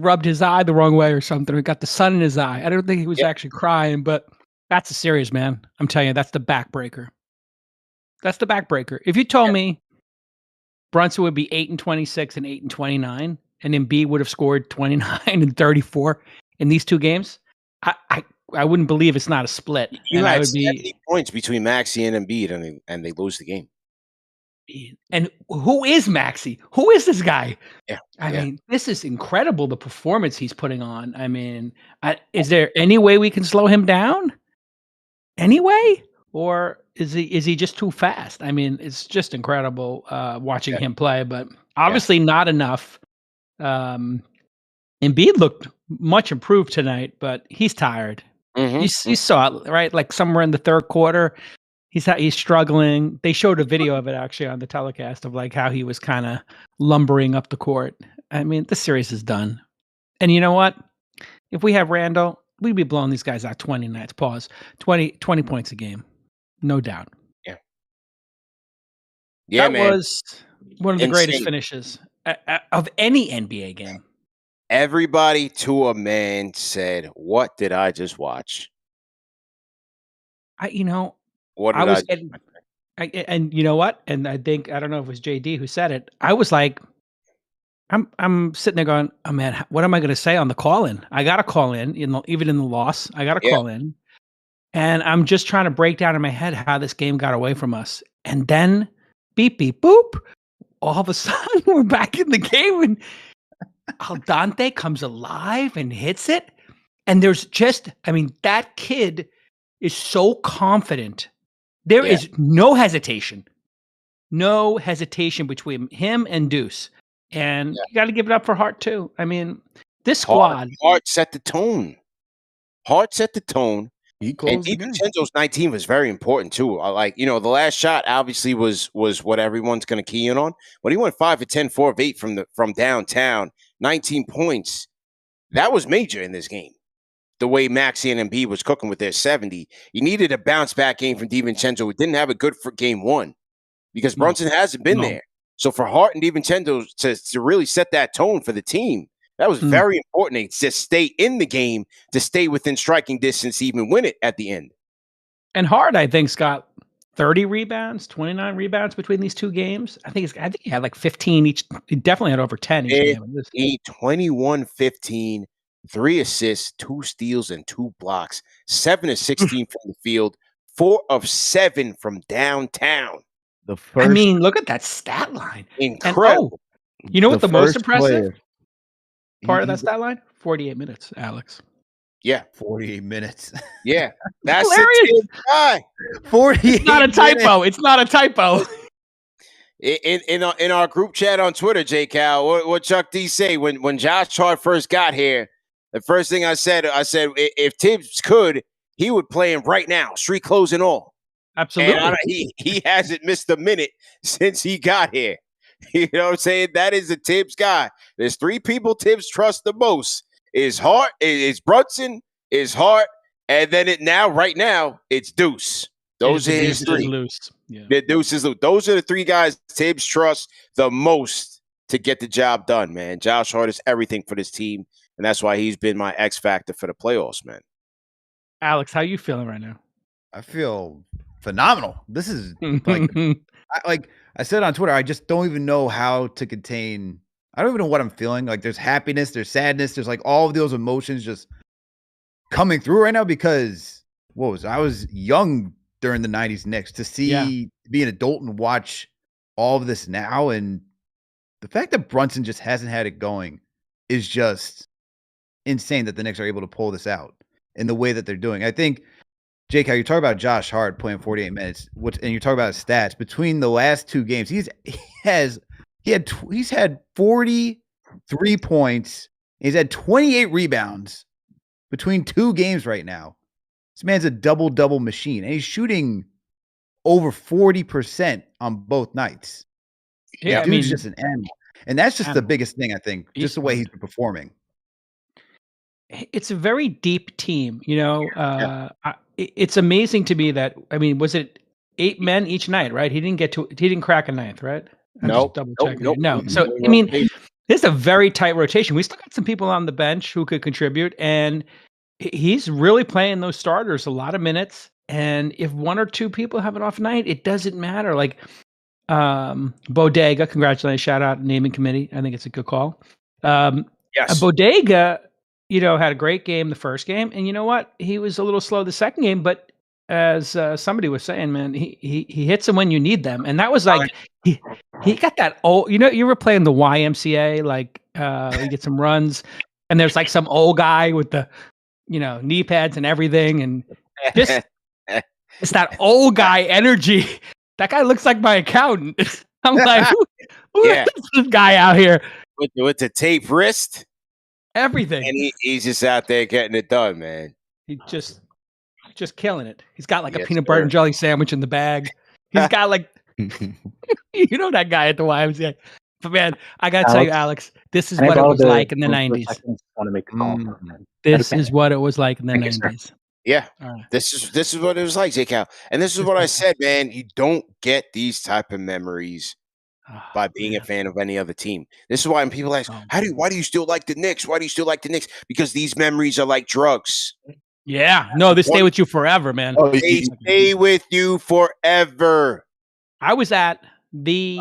rubbed his eye the wrong way or something. He got the sun in his eye. I don't think he was actually crying, but that's a series, man. I'm telling you, that's the backbreaker. That's the backbreaker. If you told me Brunson would be 8-26 and 8-29, and Embiid would have scored 29 and 34 in these 2 games, I wouldn't believe it's not a split. You had 70 points between Maxey and Embiid, and they lose the game. And who is Maxey? Who is this guy? Yeah, I mean, this is incredible, the performance he's putting on. I mean, is there any way we can slow him down? Anyway? Or is he just too fast? I mean, it's just incredible watching him play, but obviously not enough. Embiid looked much improved tonight, but he's tired. You saw it, right? Like somewhere in the third quarter, he's struggling. They showed a video of it actually on the telecast of like how he was kind of lumbering up the court. I mean, the series is done. And you know what? If we have Randall, we'd be blowing these guys out 20 nights. Pause. 20 points a game. No doubt. Yeah. That man. was one of the greatest finishes of any NBA game. Everybody to a man said, "What did I just watch?" What did I getting, and you know what? And I think, I don't know if it was JD who said it. I was like, I'm sitting there going, oh man, what am I going to say on the call in? I got to call in, even in the loss, I got to call in. And I'm just trying to break down in my head how this game got away from us. And then beep, beep, boop. All of a sudden we're back in the game and Aldante comes alive and hits it. And there's that kid is so confident. There is no hesitation. No hesitation between him and Deuce. And you got to give it up for Hart too. I mean, this squad. Hart set the tone. Hart set the tone. He closed and DiVincenzo's 19 was very important too. The last shot obviously was what everyone's going to key in on. But he went 5 of 10, 4 of 8 from downtown, 19 points. That was major in this game. The way Maxey and Embiid was cooking with their 70, you needed a bounce back game from DiVincenzo, who didn't have a good for game one because Brunson hasn't been there. So for Hart and DiVincenzo to really set that tone for the team, that was very important. To just stay in the game, to stay within striking distance, to even win it at the end. And Hart, I think, got 30 rebounds, 29 rebounds between these two games. I think he had like 15 each. He definitely had over 10 each game. 21, 15, 3 assists, 2 steals, and 2 blocks. 7 of 16 from the field, 4 of 7 from downtown. I mean, look at that stat line. Incredible. And, you know what the most impressive part of that stat line? 48 minutes, Alex. Yeah. 48 minutes. Yeah. That's hilarious. 48 It's not a typo. It's not a typo. In our group chat on Twitter, J. Cal, what Chuck D say when Josh Hart first got here? The first thing I said, if Tibbs could, he would play him right now, street clothes and all. Absolutely. And he hasn't missed a minute since he got here. You know what I'm saying? That is a Tibbs guy. There's 3 people Tibbs trusts the most. Is Hart, is Brunson, is Hart, and then right now, it's Deuce. Those are his 3. The Deuce is those are the 3 guys Tibbs trusts the most to get the job done, man. Josh Hart is everything for this team, and that's why he's been my X factor for the playoffs, man. Alex, how you feeling right now? I feel phenomenal. This is like I said on Twitter, I just don't even know how to contain. I don't even know what I'm feeling. Like there's happiness, there's sadness, there's like all of those emotions just coming through right now because I was young during the 90s Knicks to be an adult and watch all of this now. And the fact that Brunson just hasn't had it going is just insane that the Knicks are able to pull this out in the way that they're doing. I think, Jake, how you talk about Josh Hart playing 48 minutes, and you talk about his stats between the last 2 games, he's had 43 points. He's had 28 rebounds between 2 games right now. This man's a double-double machine, and he's shooting over 40% on both nights. Yeah, Dude's just an animal. And that's just the biggest thing, I think, just the way he's been performing. It's a very deep team, it's amazing to me that, was it 8 men each night, right? He didn't crack a ninth, right? Nope. Double checking. No. So, this is a very tight rotation. We still got some people on the bench who could contribute, and he's really playing those starters a lot of minutes. And if 1 or 2 people have an off night, it doesn't matter. Like Bodega, congratulations, shout out naming committee. I think it's a good call. Yes. Bodega, had a great game the first game, and you know what? He was a little slow the second game, but as somebody was saying, man, he hits them when you need them, and that was like he got that old. You know, you were playing the YMCA, like you get some runs, and there's like some old guy with the knee pads and everything, and just it's that old guy energy. That guy looks like my accountant. I'm like, who is this guy out here with the tape wrist, everything, and he's just out there getting it done, man. He just killing it. He's got like a peanut butter and jelly sandwich in the bag. He's got like, that guy at the YMCA. But man, I gotta tell you, Alex, this is what it was like in the 90s. Want to make a call. This is what it was like in the 90s. Yeah, this is what it was like, J. Cal. And this is what I said, man. You don't get these type of memories by being a fan of any other team. This is why when people ask, why do you still like the Knicks? Why do you still like the Knicks? Because these memories are like drugs. Yeah, no, they stay with you forever, man. They stay with you forever. I was at the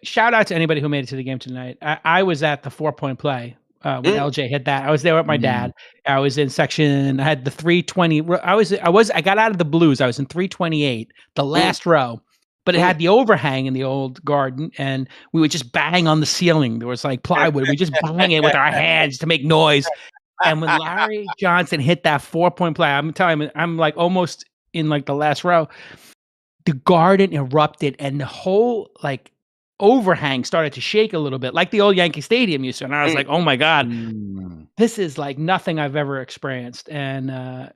shout out to anybody who made it to the game tonight. I was at the 4-point play when LJ hit that. I was there with my dad. I was in section. I had the 320. I got out of the Blues. I was in 328, the last row. But it had the overhang in the old garden, and we would just bang on the ceiling. There was like plywood. We just bang it with our hands to make noise. And when Larry Johnson hit that 4-point play, I'm telling you, I'm like almost in like the last row. The garden erupted, and the whole like overhang started to shake a little bit, like the old Yankee Stadium used to. And I was like, "Oh my god, this is like nothing I've ever experienced." And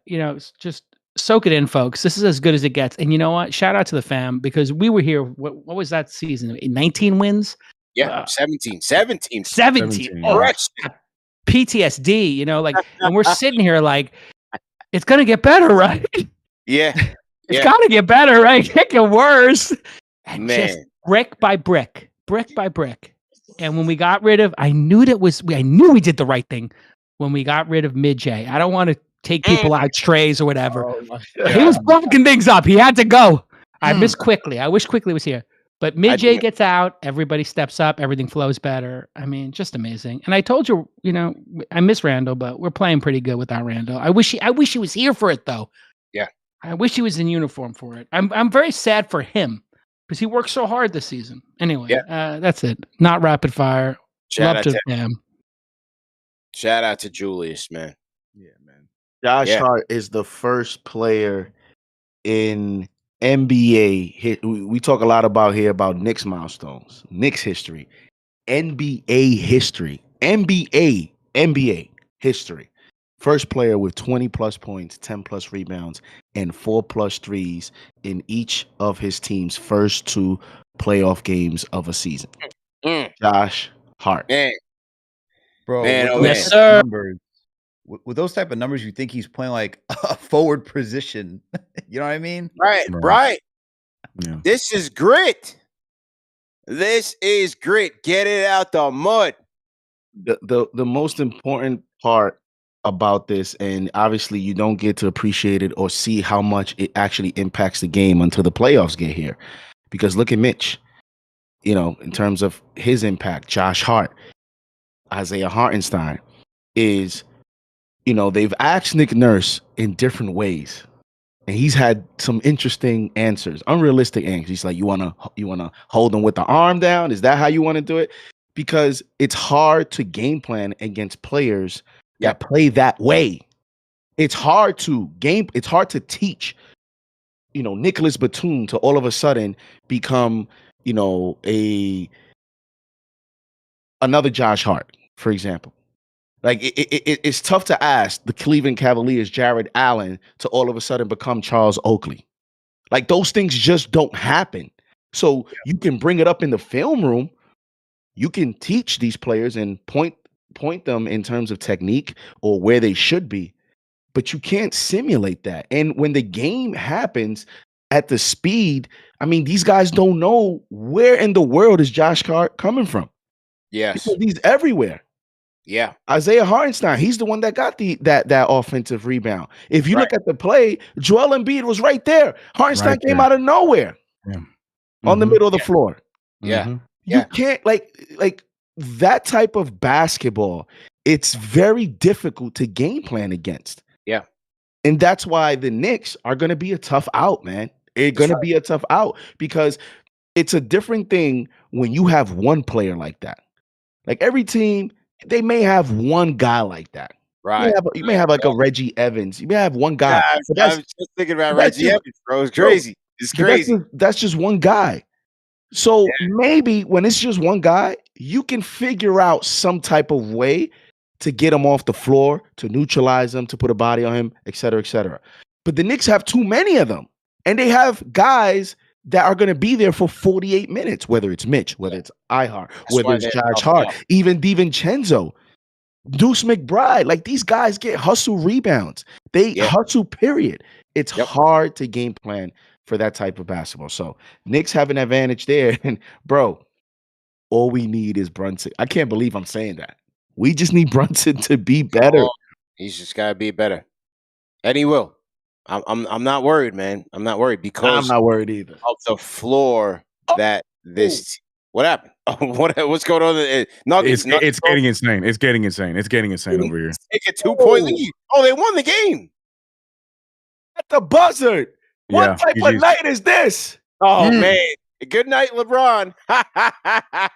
just soak it in, folks. This is as good as it gets. And you know what? Shout out to the fam, because we were here. What was that season? 19 wins? Yeah, 17. 17. Oh, PTSD, and we're sitting here like, it's going to get better, right? Yeah. It's got to get better, right? It can't get worse. And Man. just brick by brick. And when we got rid of, I knew we did the right thing when we got rid of Mid-J. I don't want to take people out strays or whatever. He was blocking things up. He had to go. I miss Quickly. I wish Quickly was here. But Mid-J gets out, everybody steps up, everything flows better. I mean, just amazing. And I told you, I miss Randall, but we're playing pretty good without Randall. I wish he was here for it, though. Yeah. I wish he was in uniform for it. I'm very sad for him because he worked so hard this season. Anyway, that's it. Not rapid fire. Shout Love out to to him. Shout out to Julius, man. Yeah, man. Josh Hart is the first player in NBA. We talk a lot about Knicks milestones, Knicks history, NBA history, NBA history. First player with 20 plus points, 10 plus rebounds, and 4 plus threes in each of his team's first 2 playoff games of a season. Josh Hart. Man. Bro, Man, with oh, those man. Yes, sir. numbers, with those type of numbers, you think he's playing like a forward position. You know what I mean? Right. Yeah. This is grit. This is grit. Get it out the mud. The most important part about this, and obviously you don't get to appreciate it or see how much it actually impacts the game until the playoffs get here. Because look at Mitch, in terms of his impact, Josh Hart, Isaiah Hartenstein is, they've asked Nick Nurse in different ways. And he's had some interesting answers, unrealistic answers. He's like, you wanna hold them with the arm down? Is that how you want to do it? Because it's hard to game plan against players that play that way. It's hard to teach, Nicholas Batum to all of a sudden become, another Josh Hart, for example. Like it's tough to ask the Cleveland Cavaliers, Jared Allen, to all of a sudden become Charles Oakley. Like those things just don't happen. So you can bring it up in the film room. You can teach these players and point them in terms of technique or where they should be, but you can't simulate that. And when the game happens at the speed, I mean, these guys don't know where in the world is Josh Hart coming from. Yes, because he's everywhere. Yeah. Isaiah Hartenstein, he's the one that got that offensive rebound. If you look at the play, Joel Embiid was right there. Hartenstein came out of nowhere on the middle of the floor. Yeah. You can't like that type of basketball. It's very difficult to game plan against. Yeah. And that's why the Knicks are going to be a tough out, man. It's going to be a tough out because it's a different thing when you have one player like that. Like every team, they may have one guy like that. Right. You may have like a Reggie Evans. You may have one guy. Yeah, But I was just thinking about that's Reggie just- Evans, bro. It's bro, crazy. It's but crazy. That's just one guy. So maybe when it's just one guy, you can figure out some type of way to get him off the floor, to neutralize him, to put a body on him, et cetera, et cetera. But the Knicks have too many of them. And they have guys that are going to be there for 48 minutes, whether it's Mitch, whether it's Ihart, whether why it's they're Josh tough Hart, out. even DiVincenzo, Deuce McBride. Like these guys get hustle rebounds. They hustle, period. It's hard to game plan for that type of basketball. So Knicks have an advantage there. And bro, all we need is Brunson. I can't believe I'm saying that. We just need Brunson to be better. Oh, he's just gotta be better. And he will. I'm not worried, man. I'm not worried because I'm not worried either. of the floor that this what happened? What's going on? Nuggets. It's getting insane. It's getting insane. It's getting insane over here. Take a 2-point lead. Oh, they won the game. At the buzzard. What Yeah, type of GG's. night is this? Oh man. Good night, LeBron.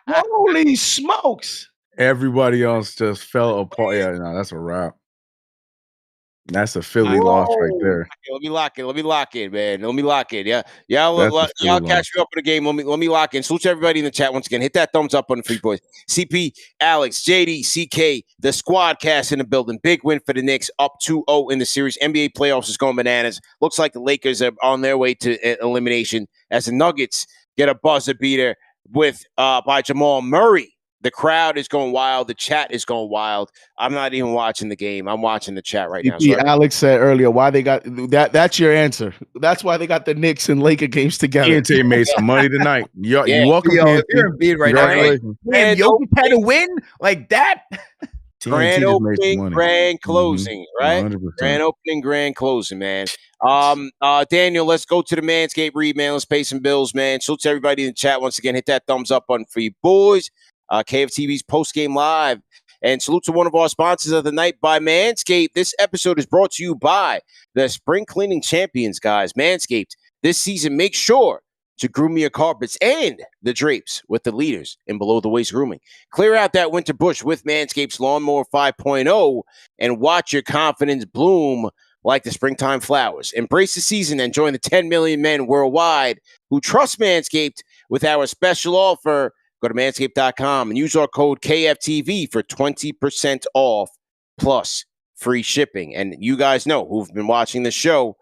Holy smokes. Everybody else just fell apart. Yeah, no, that's a wrap. That's a Philly loss right there. Let me lock in. Let me lock in, man. Let me lock in. Yeah. Y'all That's a Philly y'all loss. catch me up in the game. Let me lock in. Salute to everybody in the chat once again. Hit that thumbs up on the free boys. CP, Alex, JD, CK, the squad cast in the building. Big win for the Knicks, up 2-0 in the series. NBA playoffs is going bananas. Looks like the Lakers are on their way to elimination as the Nuggets get a buzzer beater with by Jamal Murray. The crowd is going wild. The chat is going wild. I'm not even watching the game. I'm watching the chat right now. So Alex said earlier why they got that. That's your answer. That's why they got the Knicks and Laker games together. TNT made some money tonight. You're welcome, Yo, if TNT. you're Embiid right now, hey, Congratulations. man, Jokic had to win like that. grand TNT just made some opening, money. grand closing, right? 100%. Grand opening, grand closing, man. Daniel, let's go to the Manscaped read, man. Let's pay some bills, man. Salute to everybody in the chat once again. Hit that thumbs up button for you boys. KFTV's Postgame Live. And salute to one of our sponsors of the night by Manscaped. This episode is brought to you by the spring cleaning champions, guys. Manscaped. This season, make sure to groom your carpets and the drapes with the leaders in below-the-waist grooming. Clear out that winter bush with Manscaped's Lawnmower 5.0 and watch your confidence bloom like the springtime flowers. Embrace the season and join the 10 million men worldwide who trust Manscaped with our special offer. Go to manscaped.com and use our code KFTV for 20% off plus free shipping. And you guys know who've been watching the show,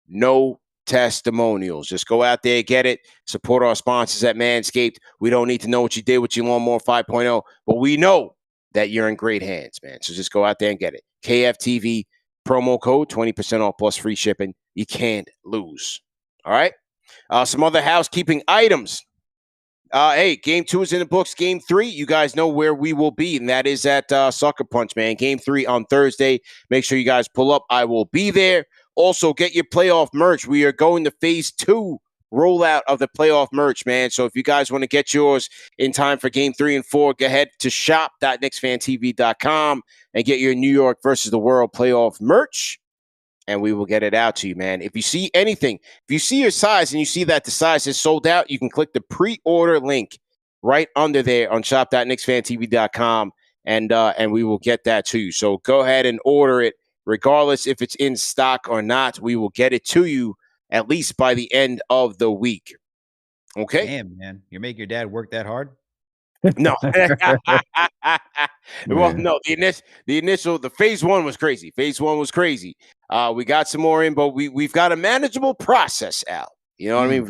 no testimonials. Just go out there, get it, support our sponsors at Manscaped. We don't need to know what you did with your Lawnmower 5.0, but we know that you're in great hands, man. So just go out there and get it. KFTV promo code, 20% off plus free shipping. You can't lose. All right? Some other housekeeping items. Hey, game 2 is in the books. Game 3, you guys know where we will be, and that is at Sucker Punch, man. Game 3 on Thursday. Make sure you guys pull up. I will be there. Also, get your playoff merch. We are going to phase 2 rollout of the playoff merch, man. So if you guys want to get yours in time for game 3 and 4, go ahead to shop.KnicksFanTV.com and get your New York versus the World playoff merch. And we will get it out to you, man. If you see anything, if you see your size and you see that the size is sold out, you can click the pre-order link right under there on shop.KnicksFanTV.com, and we will get that to you. So go ahead and order it, regardless if it's in stock or not. We will get it to you at least by the end of the week. Okay? Damn, man, you make your dad work that hard? No. Well, no, the phase 1 was crazy. Phase 1 was crazy. We got some more in, but we've got a manageable process, Al. You know what I mean?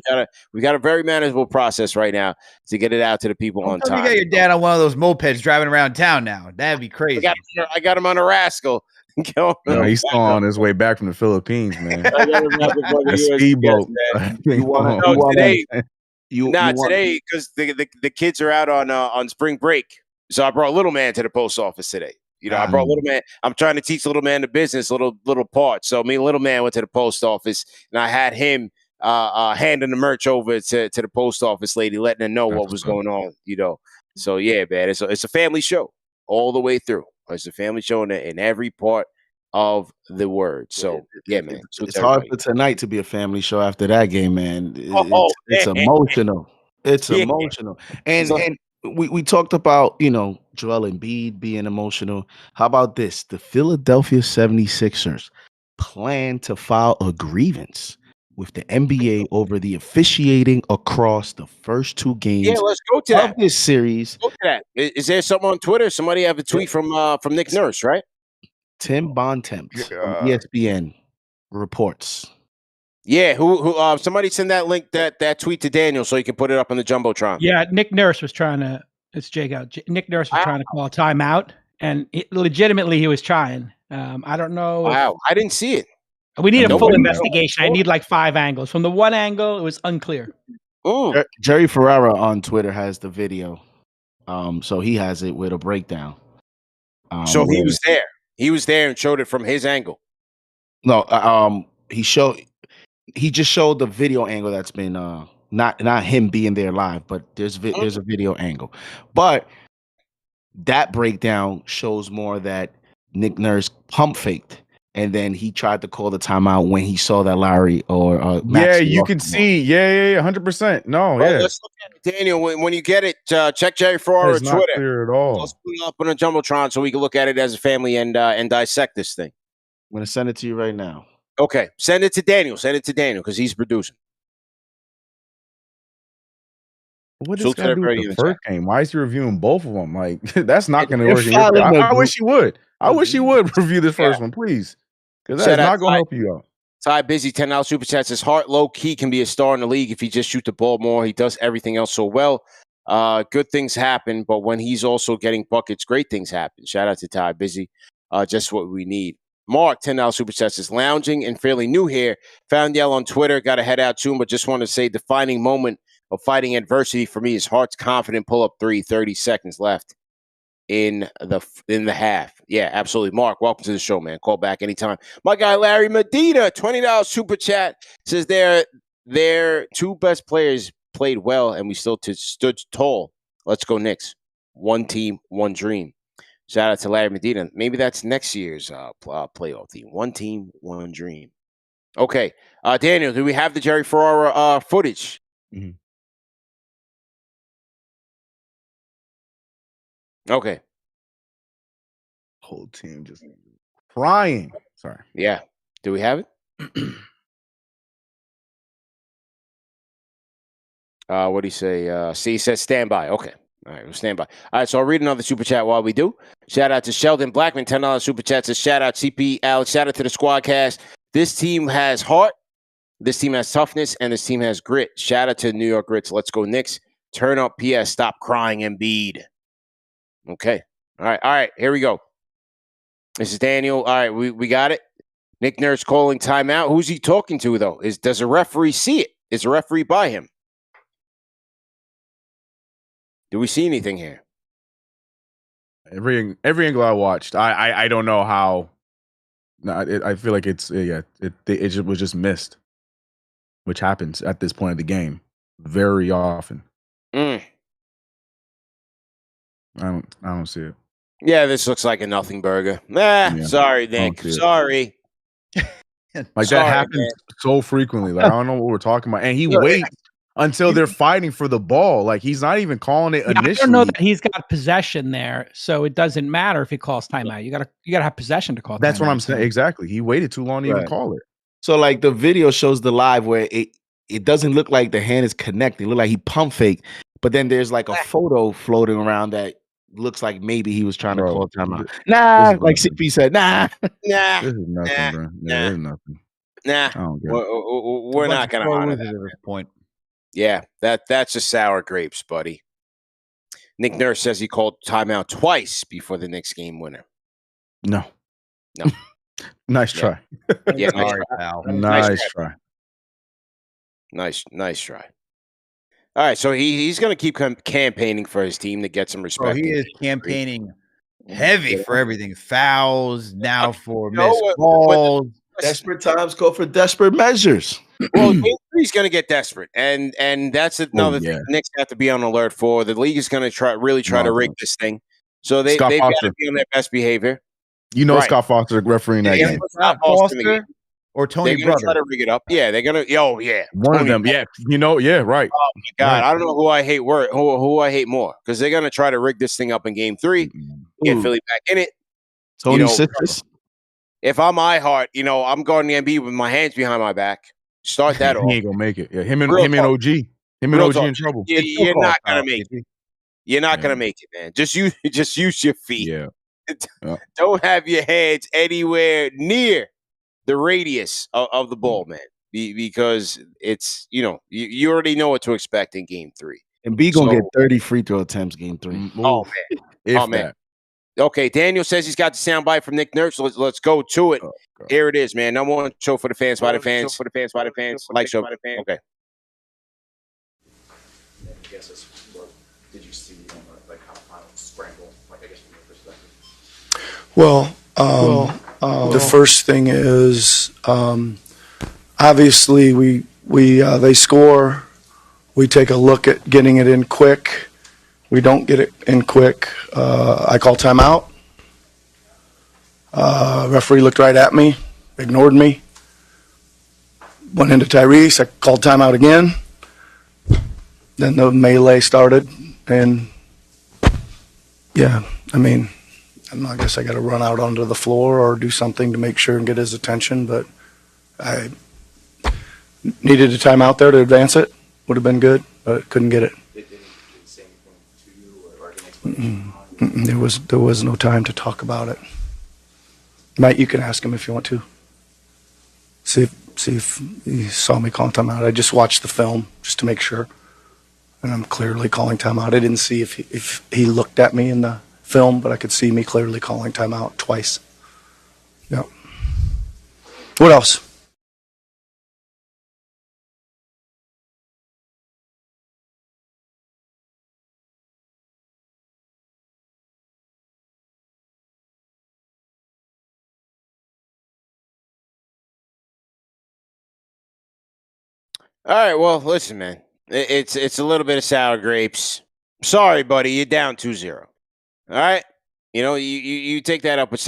We got a very manageable process right now to get it out to the people on Tell me time. you got your dad on one of those mopeds driving around town now. That'd be crazy. I got him on a rascal. No, he's still on his way back from the Philippines, man. I got him on A the speedboat. Today, because the kids are out on spring break. So I brought little man to the post office today. You know, I brought little man. I'm trying to teach little man the business, little part. So me and little man went to the post office, and I had him handing the merch over to the post office lady, letting her know what was going on. You know, so yeah, man, it's a family show all the way through. It's a family show in every part of the word. So yeah, man. So It's hard for tonight to be a family show after that game, man. Oh, It's man. emotional. It's Yeah. emotional. And So- and we talked about, Joel Embiid being emotional. How about this? The Philadelphia 76ers plan to file a grievance with the NBA over the officiating across the first two games Yeah, let's go to of that. this series. Go to that. Is there something on Twitter? Somebody have a tweet from Nick Nurse, right? Tim Bontemps from ESPN reports. Yeah, who somebody send that link, that tweet to Daniel so he can put it up on the Jumbotron. Yeah, Nick Nurse was trying to. It's Jake out. Nick Nurse was trying to call a timeout, and legitimately he was trying. I don't know. Wow, I didn't see it. We need a full Nobody- investigation. I need like 5 angles. From the one angle, it was unclear. Jerry Ferrara on Twitter has the video. So he has it with a breakdown. So he was there. He was there and showed it from his angle. No, he just showed the video angle that's been not him being there live, but there's a video angle. But that breakdown shows more that Nick Nurse pump faked, and then he tried to call the timeout when he saw that Lowry or Yeah, Maxey you off can the ball. see. Yeah, 100%. No, Well, yeah. let's look at it, Daniel. When you get it, check Jerry Ferrara It's not Twitter. clear at all. Let's put it up on a Jumbotron so we can look at it as a family and dissect this thing. I'm gonna send it to you right now. Okay, send it to Daniel. Send it to Daniel because he's producing. What So does got to do everybody with in the the first game? Why is he reviewing both of them? Like that's not going to They're work. In your filing favor. a I wish he would. I wish he would review this Yeah. first one, please, because Shout that's out not going Ty. to help you out. Ty Busy, $10 super chat says Hart low key can be a star in the league if he just shoot the ball more. He does everything else so well. Good things happen, but when he's also getting buckets, great things happen. Shout out to Ty Busy. Just what we need. Mark, $10 super chat says lounging and fairly new here. Found Yell on Twitter. Got to head out soon, but just want to say defining moment of fighting adversity for me is Hart's confident pull up 3, 30 seconds left in the half. Yeah, absolutely. Mark, welcome to the show, man. Call back anytime. My guy Larry Medina, $20 super chat says their two best players played well and we still stood tall. Let's go Knicks. One team, one dream. Shout out to Larry Medina. Maybe that's next year's playoff team. One team, one dream. Okay, Daniel, do we have the Jerry Ferrara footage? Mm-hmm. Okay. Whole team just crying. Sorry. Yeah. Do we have it? What do you say? See, he says stand by. Okay. All right, we'll stand by. All right, so I'll read another super chat while we do. Shout out to Sheldon Blackman, $10 super chat. Says shout out CP Alex. Shout out to the Squadcast. This team has heart. This team has toughness, and this team has grit. Shout out to New York Grits. Let's go Knicks. Turn up. PS. Stop crying, Embiid. Okay. All right. Here we go. This is Daniel. All right, we got it. Nick Nurse calling timeout. Who's he talking to, though? Does a referee see it? Is a referee by him? Do we see anything here? Every angle I watched, I don't know how. No, I feel like it was just missed, which happens at this point of the game very often. Mm. I don't see it. Yeah, this looks like a nothing burger. Sorry, Nick. Sorry. Like Sorry, that happens man. so frequently. Like I don't know what we're talking about. And he Yeah. waits until they're fighting for the ball. Like he's not even calling it Yeah, I initially. don't know that he's got possession there, so it doesn't matter if he calls timeout. You gotta have possession to call. That's what timeout. I'm saying. Exactly. He waited too long to even Right. call it. So like the video shows the live where it doesn't look like the hand is connected. It look like he pump fake, but then there's like a photo floating around that looks like maybe he was trying to call timeout. Nah, like CP said, nah. Nah. This is nothing, bro. Yeah, there's nothing. Nah. I don't get it. We're not going to honor that. At this point. Yeah, that's just sour grapes, buddy. Nick Nurse says he called timeout twice before the Knicks game winner. No. No. Nice try. Yeah, nice Sorry, try. pal. Nice try. Nice try. All right, so he's going to keep campaigning for his team to get some respect. Bro, he is campaigning heavy for everything. Fouls now for You know missed what- balls. Desperate times call for desperate measures. Well, game three's going to get desperate, and that's another thing yeah. the Knicks have to be on alert for. The league is going to try to rig this thing, so they've Scott got Foster. to be on their best behavior. You know Right. Scott Foster refereeing that If game. it's not Boston again, or Tony they're gonna Brother. try to rig it up. Yeah, they're gonna. Oh yeah, One of Tony them, Brother. yeah. You know, yeah, right. Oh my God, Right. I don't know who I hate who I hate more because they're gonna try to rig this thing up in Game 3, get Ooh. Philly back in it. Tony You know, Sisters. if I'm Hart, I'm guarding Embiid with my hands behind my back. Start that off. He ain't gonna make it. Yeah, him and Real OG. talk. Him and Real OG talk. in trouble. You're not gonna make it. You're not Yeah. gonna make it, man. Just use your feet. Yeah. Yeah. Don't have your hands anywhere near the radius of the ball, man. Because it's you already know what to expect in Game 3. And B gonna get 30 free throw attempts Game 3. Oh man. If Oh man. that. Okay, Daniel says he's got the soundbite from Nick Nurse. Let's go to it. Here it is, man. Number one show for the fans, by the fans, like show. Okay. Did you see like how scramble? Like I guess from your perspective. Well, the first thing is obviously they score. We take a look at getting it in quick. We don't get it in quick. I call timeout. Referee looked right at me, ignored me. Went into Tyrese. I called timeout again. Then the melee started, and yeah, I mean, I guess I got to run out onto the floor or do something to make sure and get his attention. But I needed a timeout there to advance it. Would have been good, but couldn't get it. There was no time to talk about it. Mike, you can ask him if you want to. See if he saw me calling timeout. I just watched the film just to make sure, and I'm clearly calling timeout. I didn't see if he looked at me in the film, but I could see me clearly calling timeout twice. Yeah. What else? All right, well, listen, man. It's a little bit of sour grapes. Sorry, buddy, you're down 2-0. All right? You take that up with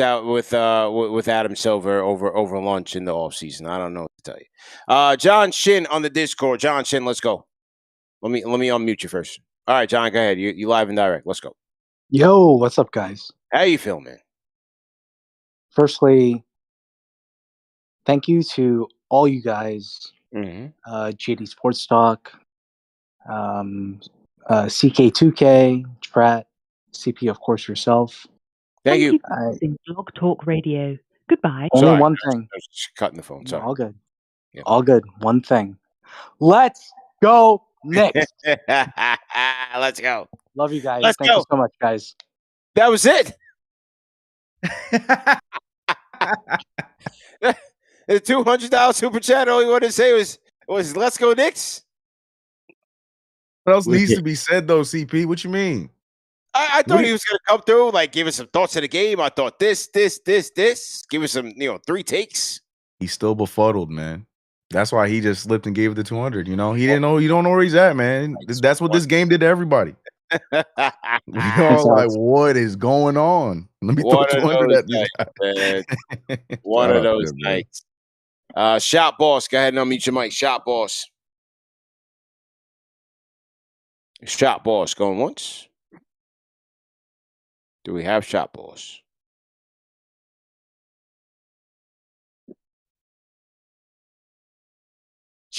Adam Silver over lunch in the offseason. I don't know what to tell you. John Shin on the Discord. John Shin, let's go. Let me unmute you first. All right, John, go ahead. You live and direct. Let's go. Yo, what's up, guys? How you feel, man? Firstly, thank you to all you guys. JD Sports Talk, CK2K, Trat, CP, of course, yourself. Thank you. for using Blog Talk Radio. Goodbye. Only Sorry, one I was thing. cutting the phone. Sorry. All good. Yeah. All good. One thing. Let's go, Knicks. Let's go. Love you guys. Let's Thank go. you so much, guys. That was it. The $200 super chat. All you wanted to say was "Let's go Knicks." What else needs to be said though, CP? What you mean? I thought he was going to come through, like give us some thoughts of the game. I thought this. Give us some, 3 takes. He's still befuddled, man. That's why he just slipped and gave it the 200. He didn't know. You don't know where he's at, man. That's what this game did to everybody. We all like, what is going on? Let me throw One of 200 those at this nights, guy. man. One Shout of out to those him, man. nights. Shot boss, go ahead and unmute your mic. Shot boss. Shot boss going once. Do we have shot boss?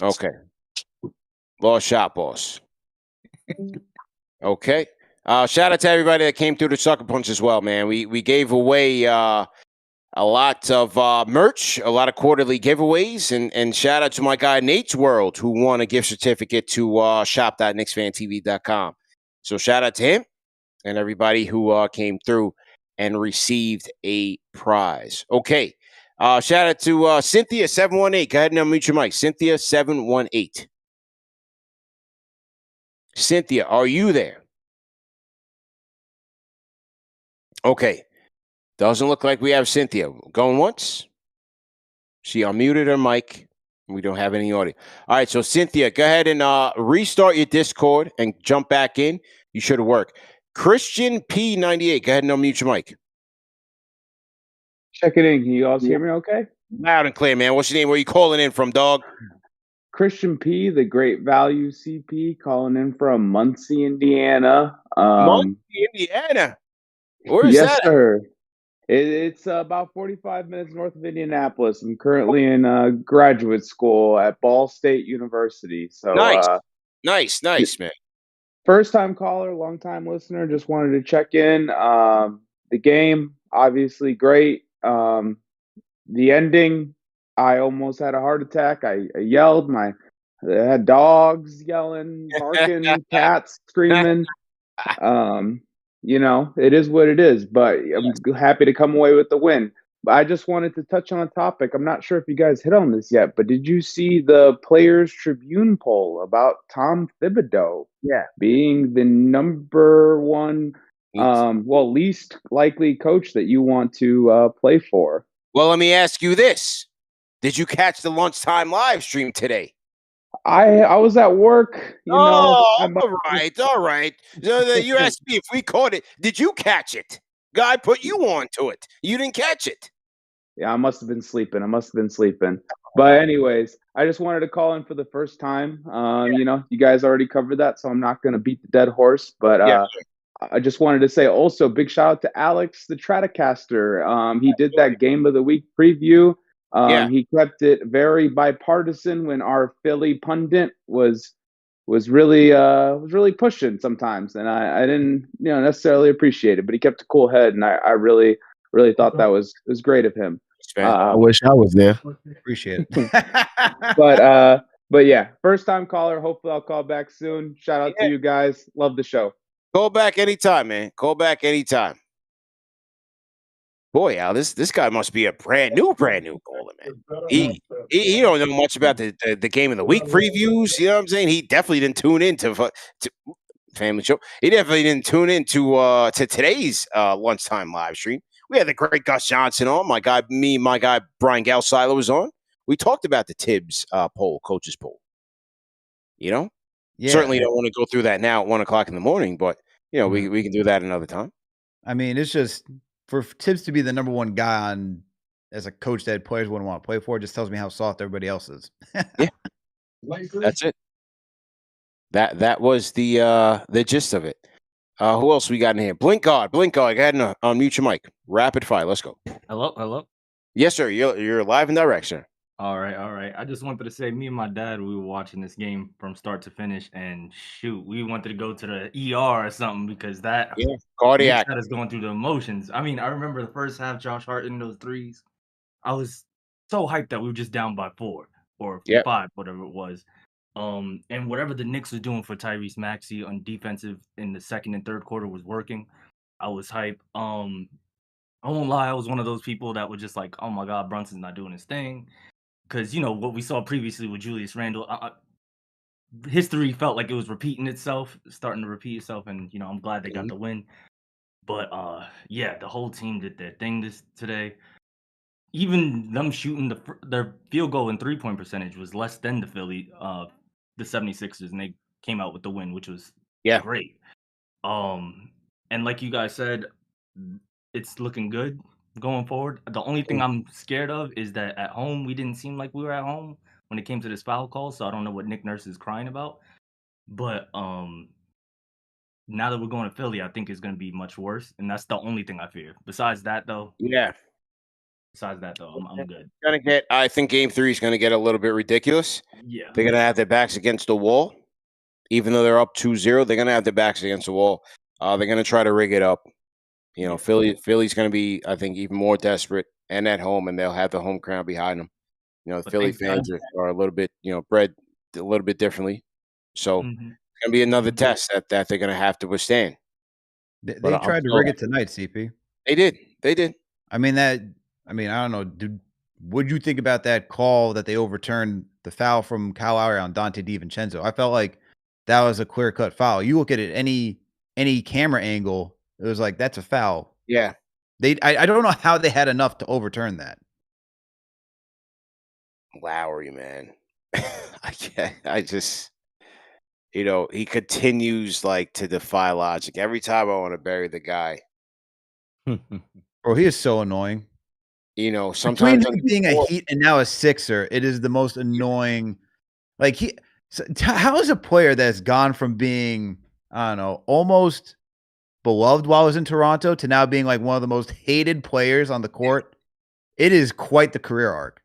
Okay. Lost shot boss. Okay. Shout out to everybody that came through the Sucker Punch as well, man. We gave away a lot of merch, a lot of quarterly giveaways, and shout out to my guy Nate's World, who won a gift certificate to shop.KnicksFanTV.com. So shout out to him and everybody who came through and received a prize. Okay. Shout out to Cynthia718. Go ahead and unmute your mic. Cynthia718. Cynthia, are you there? Okay. Doesn't look like we have Cynthia. Going once? She unmuted her mic. We don't have any audio. All right, so Cynthia, go ahead and restart your Discord and jump back in. You should work. Christian P98, go ahead and unmute your mic. Check it in. Can you guys hear me okay? Loud and clear, man. What's your name? Where you calling in from, dog? Christian P, the Great Value CP, calling in from Muncie, Indiana. Muncie, Indiana. Where is Yes, that? sir. It's about 45 minutes north of Indianapolis. I'm currently in graduate school at Ball State University. So, Nice, man. first time caller, long time listener. Just wanted to check in. The game, obviously great. The ending, I almost had a heart attack. I yelled. I had dogs yelling, barking, cats screaming. It is what it is, but I'm happy to come away with the win. But I just wanted to touch on a topic. I'm not sure if you guys hit on this yet, but did you see the Players Tribune poll about Tom Thibodeau being the number one, least likely coach that you want to play for? Well, let me ask you this. Did you catch the lunchtime live stream today? I was at work, all right. So you asked me if we caught it. Did you catch it? Guy put you on to it. You didn't catch it. Yeah, I must have been sleeping. But anyways, I just wanted to call in for the first time. You guys already covered that, so I'm not going to beat the dead horse. But I just wanted to say also big shout out to Alex, the Tratacaster. He did that game of the week preview. He kept it very bipartisan when our Philly pundit was really pushing sometimes, and I didn't necessarily appreciate it, but he kept a cool head, and I really thought that was great of him. I wish I was there. Appreciate it. But yeah, first time caller. Hopefully I'll call back soon. Shout out to you guys. Love the show. Call back anytime, man. Call back anytime. Boy, Al, this guy must be a brand new caller, man. He don't know much about the game of the week previews. You know what I'm saying? He definitely didn't tune in to Family Show. He definitely didn't tune in to today's lunchtime live stream. We had the great Gus Johnson on. My guy Brian Galsilo was on. We talked about the Tibbs poll, coaches poll. Certainly don't want to go through that now at 1:00 in the morning, but we can do that another time. I mean, it's just for Tibbs to be the number one guy on as a coach that players wouldn't want to play for. Just tells me how soft everybody else is. That's it. That was the gist of it. Who else we got in here? Blinkar, go ahead and unmute your mic. Rapid fire. Let's go. Hello. Yes, sir. You're live and direct, sir. All right. I just wanted to say, me and my dad, we were watching this game from start to finish, and shoot, we wanted to go to the ER or something because that cardiac had us going through the emotions. I mean, I remember the first half, Josh Hart in those threes. I was so hyped that we were just down by 4 or 5, whatever it was. And whatever the Knicks were doing for Tyrese Maxey on defensive in the second and third quarter was working. I was hyped. I won't lie, I was one of those people that were just like, oh my God, Brunson's not doing his thing. Because, what we saw previously with Julius Randle, history felt like it was starting to repeat itself. And, I'm glad they got the win. But, the whole team did their thing today. Even them shooting their field goal and three-point percentage was less than the 76ers, and they came out with the win, which was great. And like you guys said, it's looking good going forward. The only thing I'm scared of is that at home we didn't seem like we were at home when it came to this foul call, so I don't know what Nick Nurse is crying about. But now that we're going to Philly, I think it's going to be much worse, and that's the only thing I fear. Besides that, though, I'm good. I think Game 3 is going to get a little bit ridiculous. Yeah, they're going to have their backs against the wall, even though they're up 2-0. They're going to have their backs against the wall. They're going to try to rig it up. Philly's going to be, I think, even more desperate and at home, and they'll have the home crowd behind them. The Philly fans are a little bit, bred a little bit differently. So it's going to be another test that they're going to have to withstand. They tried to rig it tonight, CP. They did. I mean, I don't know. What'd you think about that call that they overturned the foul from Kyle Lowry on Dante DiVincenzo? I felt like that was a clear-cut foul. You look at it any camera angle, it was like, that's a foul. Yeah. I don't know how they had enough to overturn that. Lowry, man. I just, he continues to defy logic. Every time I want to bury the guy. Bro, he is so annoying. You know, Between sometimes him being a Heat and now a Sixer, it is the most annoying. Like how is a player that's gone from being, I don't know, almost beloved while I was in Toronto to now being like one of the most hated players on the court? It is quite the career arc.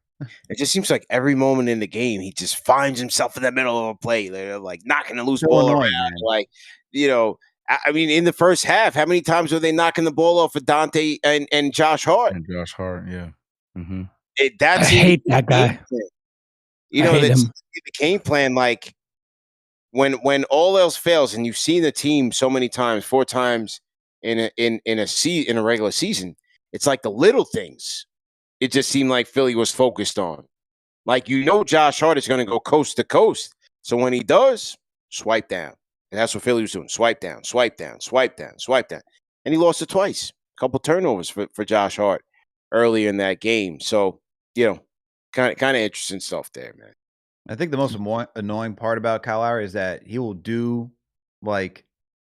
It just seems like every moment in the game, he just finds himself in the middle of a play. They're like knocking the loose So ball annoying, around. man. Like, you know, I mean, in the first half, how many times were they knocking the ball off of Dante and Josh Hart? And Josh Hart, yeah. Mm-hmm. That I seemed hate to be that the game guy. plan. You I know, hate that's him. the game plan. Like when all else fails, and you've seen the team so many times, 4 times in a regular season, it's like the little things. It just seemed like Philly was focused on. Like, you know, Josh Hart is going to go coast to coast. So when he does, swipe down. And that's what Philly was doing. Swipe down, swipe down, swipe down, swipe down. And he lost it twice. A couple turnovers for Josh Hart early in that game. So, you know, kind of interesting stuff there, man. I think the most annoying part about Kyle Lowry is that he will do like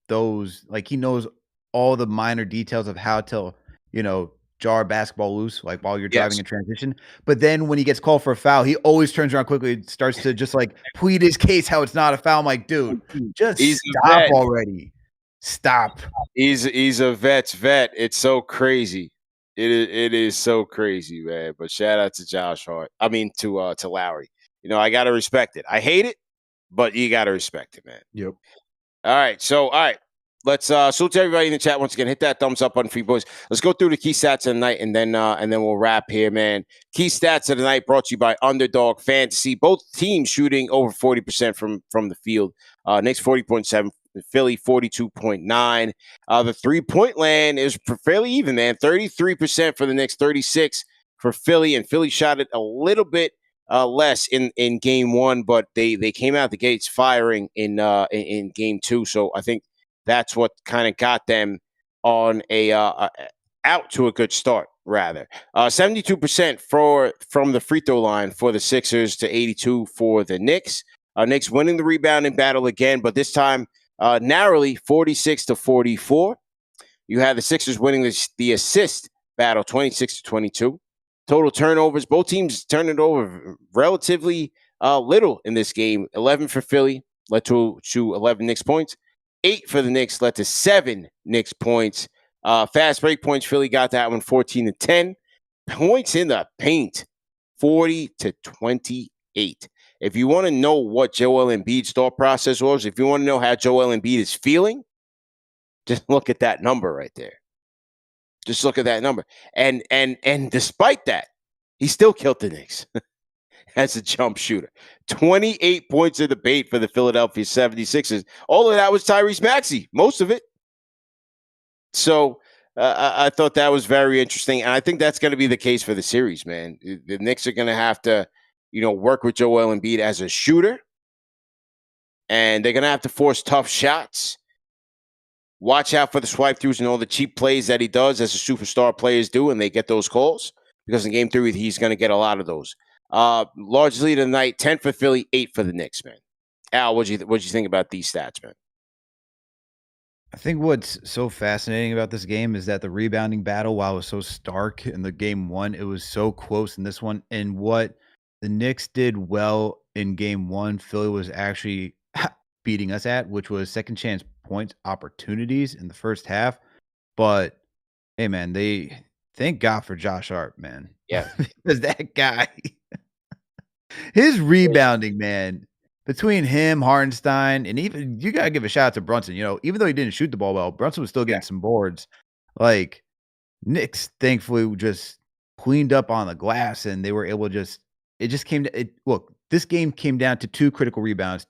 those, like he knows all the minor details of how to, you know, jar basketball loose, like while you're driving in transition. But then when he gets called for a foul, he always turns around quickly and starts to just like plead his case how it's not a foul. I'm like, dude, just He's a stop vet. already. Stop. He's a vet's vet. It's so crazy. It is so crazy, man. But shout out to Josh Hart. I mean to Lowry. You know, I gotta respect it. I hate it, but you gotta respect it, man. Yep. All right. Let's salute to everybody in the chat once again. Hit that thumbs up button for you boys. Let's go through the key stats of the night, and then we'll wrap here, man. Key stats of the night brought to you by Underdog Fantasy. Both teams shooting over 40% from the field. Knicks 40.7, Philly 42.9. The 3-point land is fairly even, man. 33% for the Knicks, 36 for Philly, and Philly shot it a little bit less in game 1, but they came out the gates firing in game 2. So I think that's what kind of got them on out to a good start, rather. 72% from the free throw line for the Sixers to 82 for the Knicks. Knicks winning the rebounding battle again, but this time narrowly, 46-44. You had the Sixers winning the assist battle, 26-22. Total turnovers, both teams turned it over relatively little in this game. 11 for Philly, led to 11 Knicks points. 8 for the Knicks, led to 7 Knicks points. Fast break points, Philly got that one 14-10. Points in the paint, 40-28. If you want to know what Joel Embiid's thought process was, if you want to know how Joel Embiid is feeling, just look at that number right there. Just look at that number. And despite that, he still killed the Knicks as a jump shooter. 28 points in the bait for the Philadelphia 76ers. All of that was Tyrese Maxey, most of it. So I thought that was very interesting. And I think that's going to be the case for the series, man. The Knicks are going to have to, work with Joel Embiid as a shooter. And they're going to have to force tough shots. Watch out for the swipe throughs and all the cheap plays that he does, as the superstar players do, and they get those calls. Because in game 3, he's going to get a lot of those. Large lead of the night, 10 for Philly, 8 for the Knicks, man. Al, what'd you think about these stats, man? I think what's so fascinating about this game is that the rebounding battle, while it was so stark in the game 1, it was so close in this one. And what the Knicks did well in game 1, Philly was actually beating us at, which was second chance point opportunities in the first half. But hey, man, they thank God for Josh Hart, man. Yeah. Because that guy, his rebounding, man, between him, Hartenstein, and even you gotta give a shout out to Brunson. Even though he didn't shoot the ball well, Brunson was still getting some boards. Like, Knicks thankfully just cleaned up on the glass, and they were able to look, this game came down to 3 critical rebounds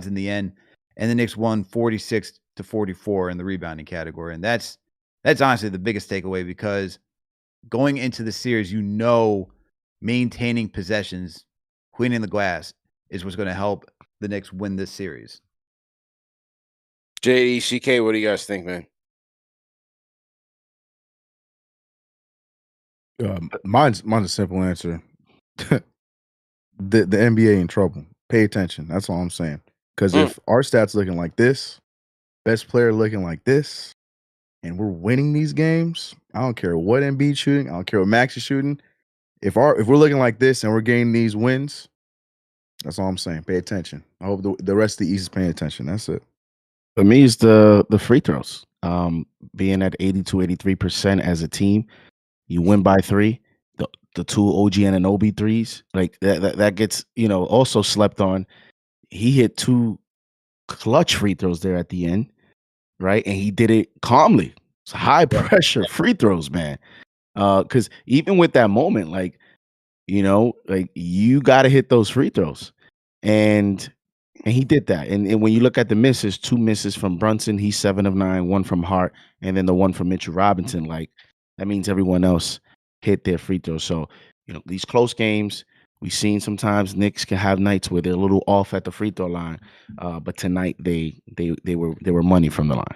in the end, and the Knicks won 46-44 in the rebounding category. And that's honestly the biggest takeaway, because going into the series, maintaining possessions, cleaning the glass is what's going to help the Knicks win this series. JD, CK, what do you guys think, man? Mine's a simple answer. the NBA in trouble. Pay attention. That's all I'm saying. Because if our stats looking like this, best player looking like this, and we're winning these games, I don't care what Embiid shooting. I don't care what Max is shooting. If we're looking like this and we're getting these wins, that's all I'm saying. Pay attention. I hope the rest of the East is paying attention. That's it. For me, it's the free throws. Being at 82, 83% as a team, you win by 3. The 2 OG Anunoby threes, like that gets also slept on. He hit 2 clutch free throws there at the end, right? And he did it calmly. It's high pressure free throws, man. Because even with that moment, like you got to hit those free throws, and he did that. And when you look at the misses, 2 misses from Brunson, he's 7 of 9, 1 from Hart, and then the 1 from Mitchell Robinson. Like that means everyone else hit their free throws. So these close games, we've seen sometimes Knicks can have nights where they're a little off at the free throw line, but tonight they were money from the line.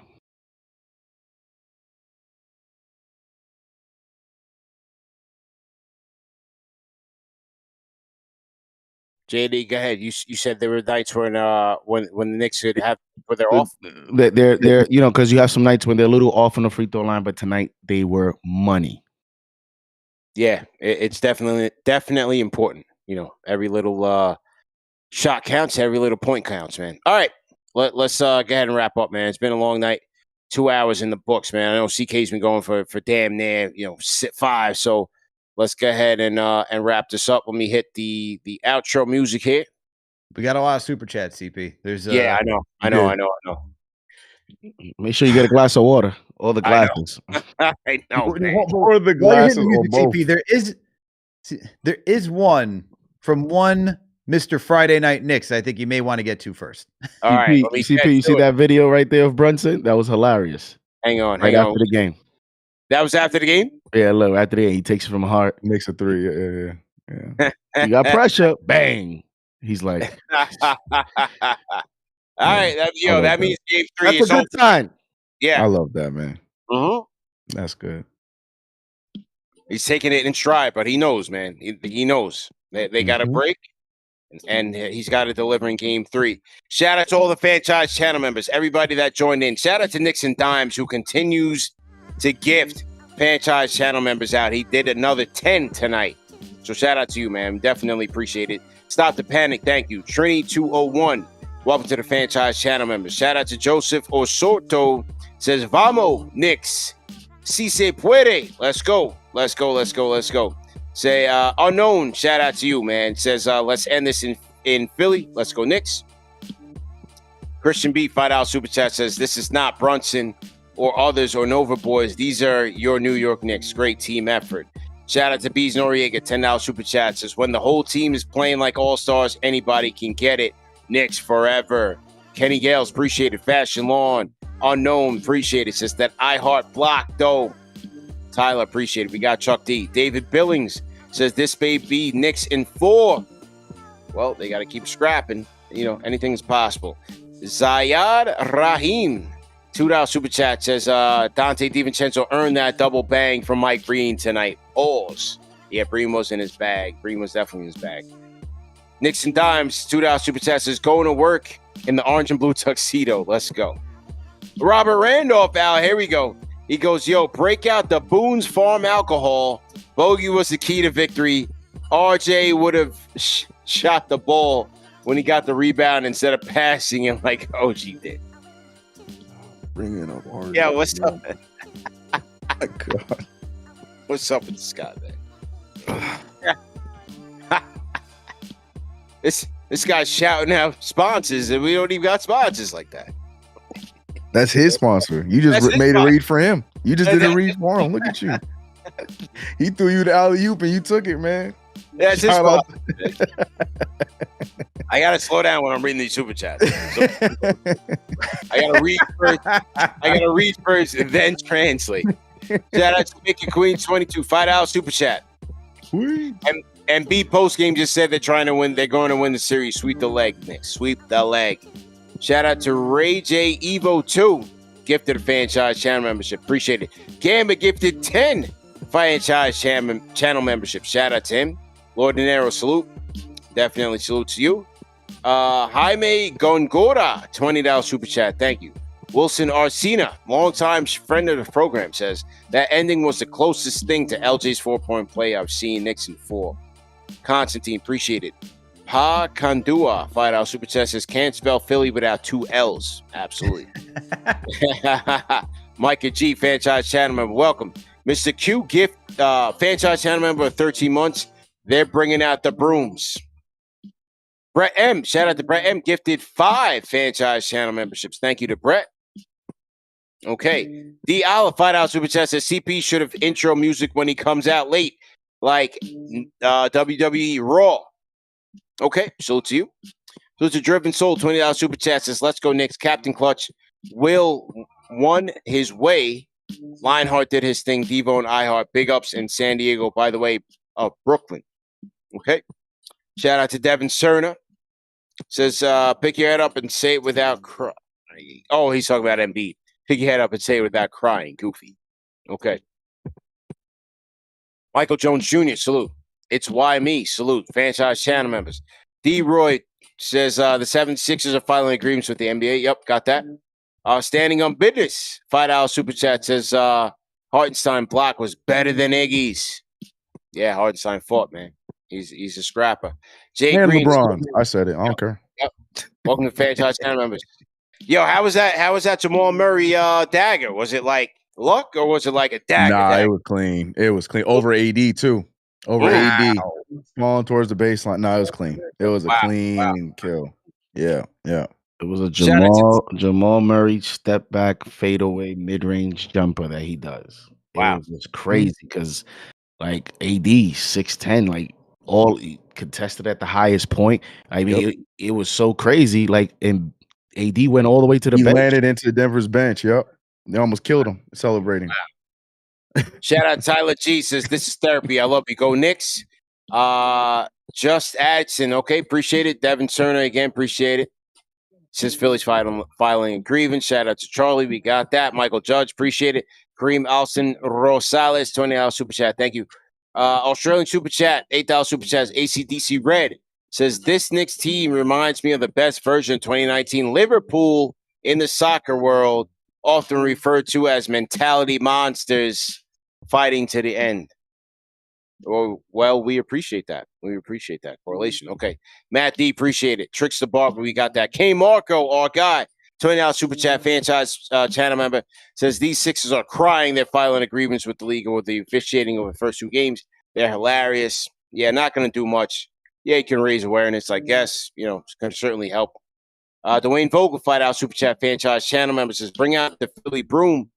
JD, go ahead. You said there were nights when the Knicks would have where they're off. They're because you have some nights when they're a little off on the free throw line, but tonight they were money. Yeah, it's definitely important. Every little shot counts, every little point counts, man. All right, let's go ahead and wrap up, man. It's been a long night. 2 hours in the books, man. I know CK's been going for damn near 5. So let's go ahead and wrap this up. Let me hit the outro music here. We got a lot of super chats, CP. There's I know. Make sure you get a glass of water or the glasses. I know, man. Or the While you're glasses hitting or music, both. CP, there is one from one Mr. Friday Night Knicks I think you may want to get to first. All right, CP, you see that video right there of Brunson? That was hilarious. Hang on. After the game. That was after the game? Yeah, look, after the game, he takes it from Hart. Makes a 3. Yeah. You got pressure. Bang. He's like, all right, that means game 3 that's is a good sign. Yeah. I love that, man. Mm-hmm. That's good. He's taking it in stride, but he knows, man. He knows they got a break, and he's got to deliver in game 3. Shout out to all the Fanchise channel members, everybody that joined in. Shout out to Knicks and Dimes, who continues to gift Fanchise channel members out. He did another 10 tonight. So shout out to you, man. Definitely appreciate it. Stop the panic. Thank you. Trini201. Welcome to the Fanchise channel members. Shout out to Joseph Osorto. Says, Vamos, Knicks. Si se puede. Let's go. Say, Unknown. Shout out to you, man. Says, let's end this in Philly. Let's go, Knicks. Christian B, $5 super chat says, this is not Brunson or others or Nova boys. These are your New York Knicks. Great team effort. Shout out to Bees Noriega, $10 super chat says, when the whole team is playing like all-stars, anybody can get it. Knicks forever. Kenny Gales, appreciate it. Fashion Lawn, Unknown, appreciate it. Says that iHeart block, though. Tyler, appreciate it. We got Chuck D. David Billings says this may be Knicks in 4. Well, they got to keep scrapping. Anything's possible. Zayad Rahim, $2 super chat says Dante DiVincenzo earned that double bang from Mike Breen tonight. Alls. Yeah, Breen was in his bag. Breen was definitely in his bag. Knicks and Dimes, $2 super chat says going to work in the orange and blue tuxedo. Let's go. Robert Randolph, Al, here we go. He goes, yo, break out the Boone's Farm alcohol. Bogey was the key to victory. RJ would have shot the ball when he got the rebound instead of passing it like OG did. Bring it up, RJ. Yeah, what's up? My God. What's up with this guy, man? This guy's shouting out sponsors, and we don't even got sponsors like that. That's his sponsor. You just made a read for him. You just did a read for him. Look at you. He threw you the alley-oop and you took it, man. That's his sponsor. I gotta slow down when I'm reading these super chats. So, I gotta read first and then translate. Shout out to Mickey Queen 22, $5 super chat. And B Postgame just said they're trying to win. They're going to win the series. Sweep the leg, Nick. Sweep the leg. Shout out to Ray J Evo 2, gifted a Fanchise channel membership. Appreciate it. Gambit gifted 10 Fanchise channel membership. Shout out to him. Lord De Niro, salute. Definitely salute to you. Jaime Gongora, $20 super chat. Thank you. Wilson Arcina, longtime friend of the program, says that ending was the closest thing to LJ's 4-point play I've seen Knicks in 4. Constantine, appreciate it. Pa Kandua, $5 super chat, says can't spell Philly without 2 L's. Absolutely. Micah G, franchise channel member, welcome. Mr. Q, gift franchise channel member of 13 months. They're bringing out the brooms. Brett M, shout out to Brett M, gifted 5 franchise channel memberships. Thank you to Brett. Okay. D Olive, $5 super chat, says CP should have intro music when he comes out late, like WWE Raw. Okay, salute to you. Salute to Driven Soul, $20 super chat, says let's go Knicks. Captain Clutch will won his way. Lionheart did his thing. Devo and iHeart, big ups in San Diego, by the way, Brooklyn. Okay. Shout out to Devin Cerna. Says, pick your head up and say it without crying. Oh, he's talking about Embiid. Pick your head up and say it without crying. Goofy. Okay. Michael Jones Jr., salute. It's Why Me, salute. Franchise channel members. D. Roy says, the 76ers are filing agreements with the NBA. Yep, got that. Standing on business. $5 super chat says, Hartenstein block was better than Iggy's. Yeah, Hartenstein fought, man. He's a scrapper. Jay And Green. LeBron. I said it. I don't care. Yep. Welcome to franchise channel members. Yo, how was that? How was that Jamal Murray dagger? Was it like luck or was it like a dagger? Nah, it was clean. It was clean. Over AD too. Over AD. Falling towards the baseline. No, it was clean. It was a clean kill. Yeah, yeah. It was a Jamal Murray step back fadeaway mid range jumper that he does. Wow, it was just crazy because like AD 6'10", like all contested at the highest point. I mean, it was so crazy. Like, and AD went all the way to the He bench. landed into Denver's bench. Yep, they almost killed him celebrating. Shout out Tyler G says this is therapy. I love you. Go Knicks. Just Adson. Okay, appreciate it. Devin Cerna again, appreciate it. Says Philly's filing a grievance. Shout out to Charlie. We got that. Michael Judge, appreciate it. Kareem Alson Rosales, $20 super chat. Thank you. Australian super chat, $8 super chat. ACDC Red says this Knicks team reminds me of the best version of 2019 Liverpool in the soccer world, often referred to as mentality monsters fighting to the end. Oh, well, we appreciate that. We appreciate that correlation. Okay. Matt D, appreciate it. Tricks the Barber, we got that. K Marco, our guy, $20 super chat, franchise channel member, says these Sixers are crying. They're filing agreements with the league with the officiating over the first 2 games. They're hilarious. Yeah, not going to do much. Yeah, you can raise awareness, I guess. You know, it's going to certainly help. Dwayne Vogel, $5 super chat, franchise channel member, says bring out the Philly broom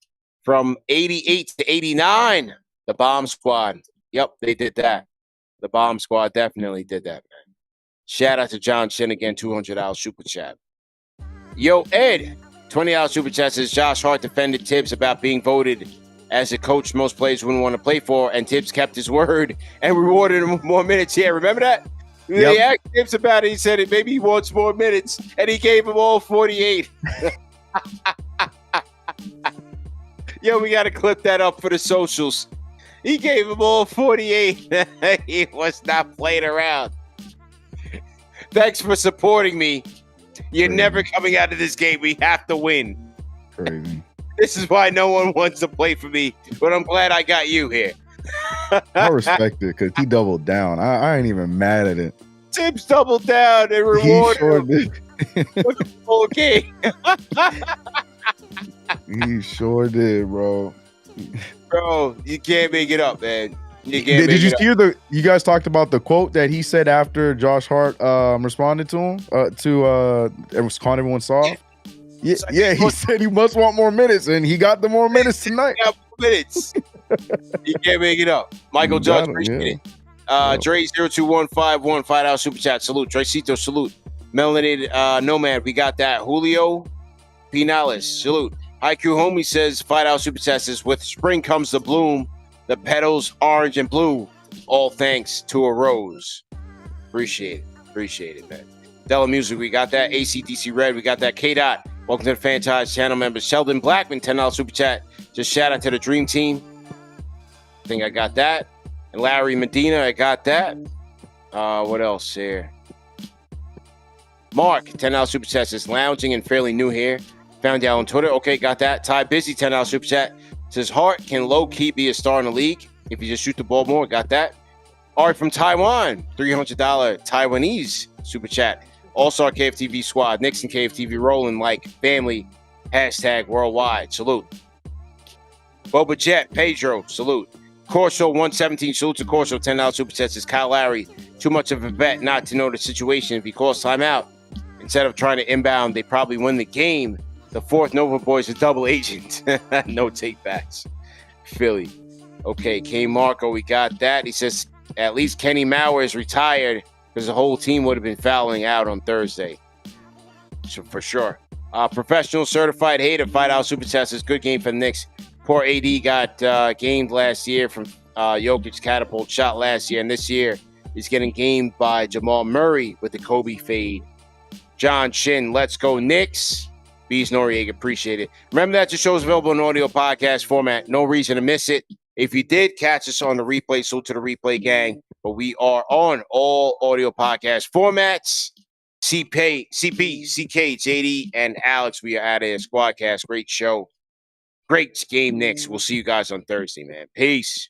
from 88 to 89. The Bomb Squad. Yep, they did that. The Bomb Squad definitely did that, man. Shout out to John Shin again, $200 super chat. Yo, Ed, $20 super chat says Josh Hart defended Tibbs about being voted as a coach most players wouldn't want to play for, and Tibbs kept his word and rewarded him with more minutes. Yeah, remember that? Yep. They asked Tibbs about it. He said maybe he wants more minutes, and he gave him all 48. Yo, we got to clip that up for the socials. He gave him all 48. He was not playing around. Thanks for supporting me. You're never coming out of this game. We have to win. Crazy. This is why no one wants to play for me, but I'm glad I got you here. I respect it because he doubled down. I ain't even mad at it. Tibbs doubled down and rewarded him with the full game. He sure did, bro. Bro, you can't make it up, man. Did you hear you guys talked about the quote that he said after Josh Hart responded to him it was calling everyone soft? Yeah, he said he must want more minutes, and he got the more minutes tonight. Minutes. You can't make it up. Michael Judge, appreciate it. Dre02151, $5 super chat. Salute. Drecito, salute. Melanated Nomad, we got that. Julio Pinales, salute. IQ Homie says $5 super chat says with spring comes the bloom, the petals orange and blue. All thanks to a rose. Appreciate it, man. Della Music, we got that. ACDC Red, we got that. K-Dot, welcome to the Fanchise channel member. Sheldon Blackman, $10 super chat. Just shout out to the Dream Team. I think I got that. And Larry Medina, I got that. What else here? Mark, $10 super chat says lounging and fairly new here. Found you on Twitter. Okay, got that. Ty Busy, $10 super chat. Says Hart can low-key be a star in the league if you just shoot the ball more. Got that. Art from Taiwan, $300 Taiwanese super chat. All-star KFTV squad. Knicks and KFTV rolling like family. Hashtag worldwide. Salute. Boba Jet, Pedro, salute. Corso 117, salute to Corso, $10 super chat. Says Kyle Lowry, too much of a vet not to know the situation. If he calls timeout, instead of trying to inbound, they probably win the game. The fourth Nova boys are double agent. No take backs. Philly. Okay, K Marco, we got that. He says at least Kenny Mauer is retired because the whole team would have been fouling out on Thursday. So for sure. Professional certified hater, $5 super chat says good game for the Knicks. Poor AD got gamed last year from Jokic's catapult shot last year, and this year he's getting gamed by Jamal Murray with the Kobe fade. John Shin, let's go Knicks. Bees Noriega, appreciate it. Remember that the show is available in audio podcast format. No reason to miss it. If you did catch us on the replay, salute to the replay gang. But we are on all audio podcast formats. CP, CK, JD, and Alex, we are at a Squadcast. Great show. Great game, Knicks. We'll see you guys on Thursday, man. Peace.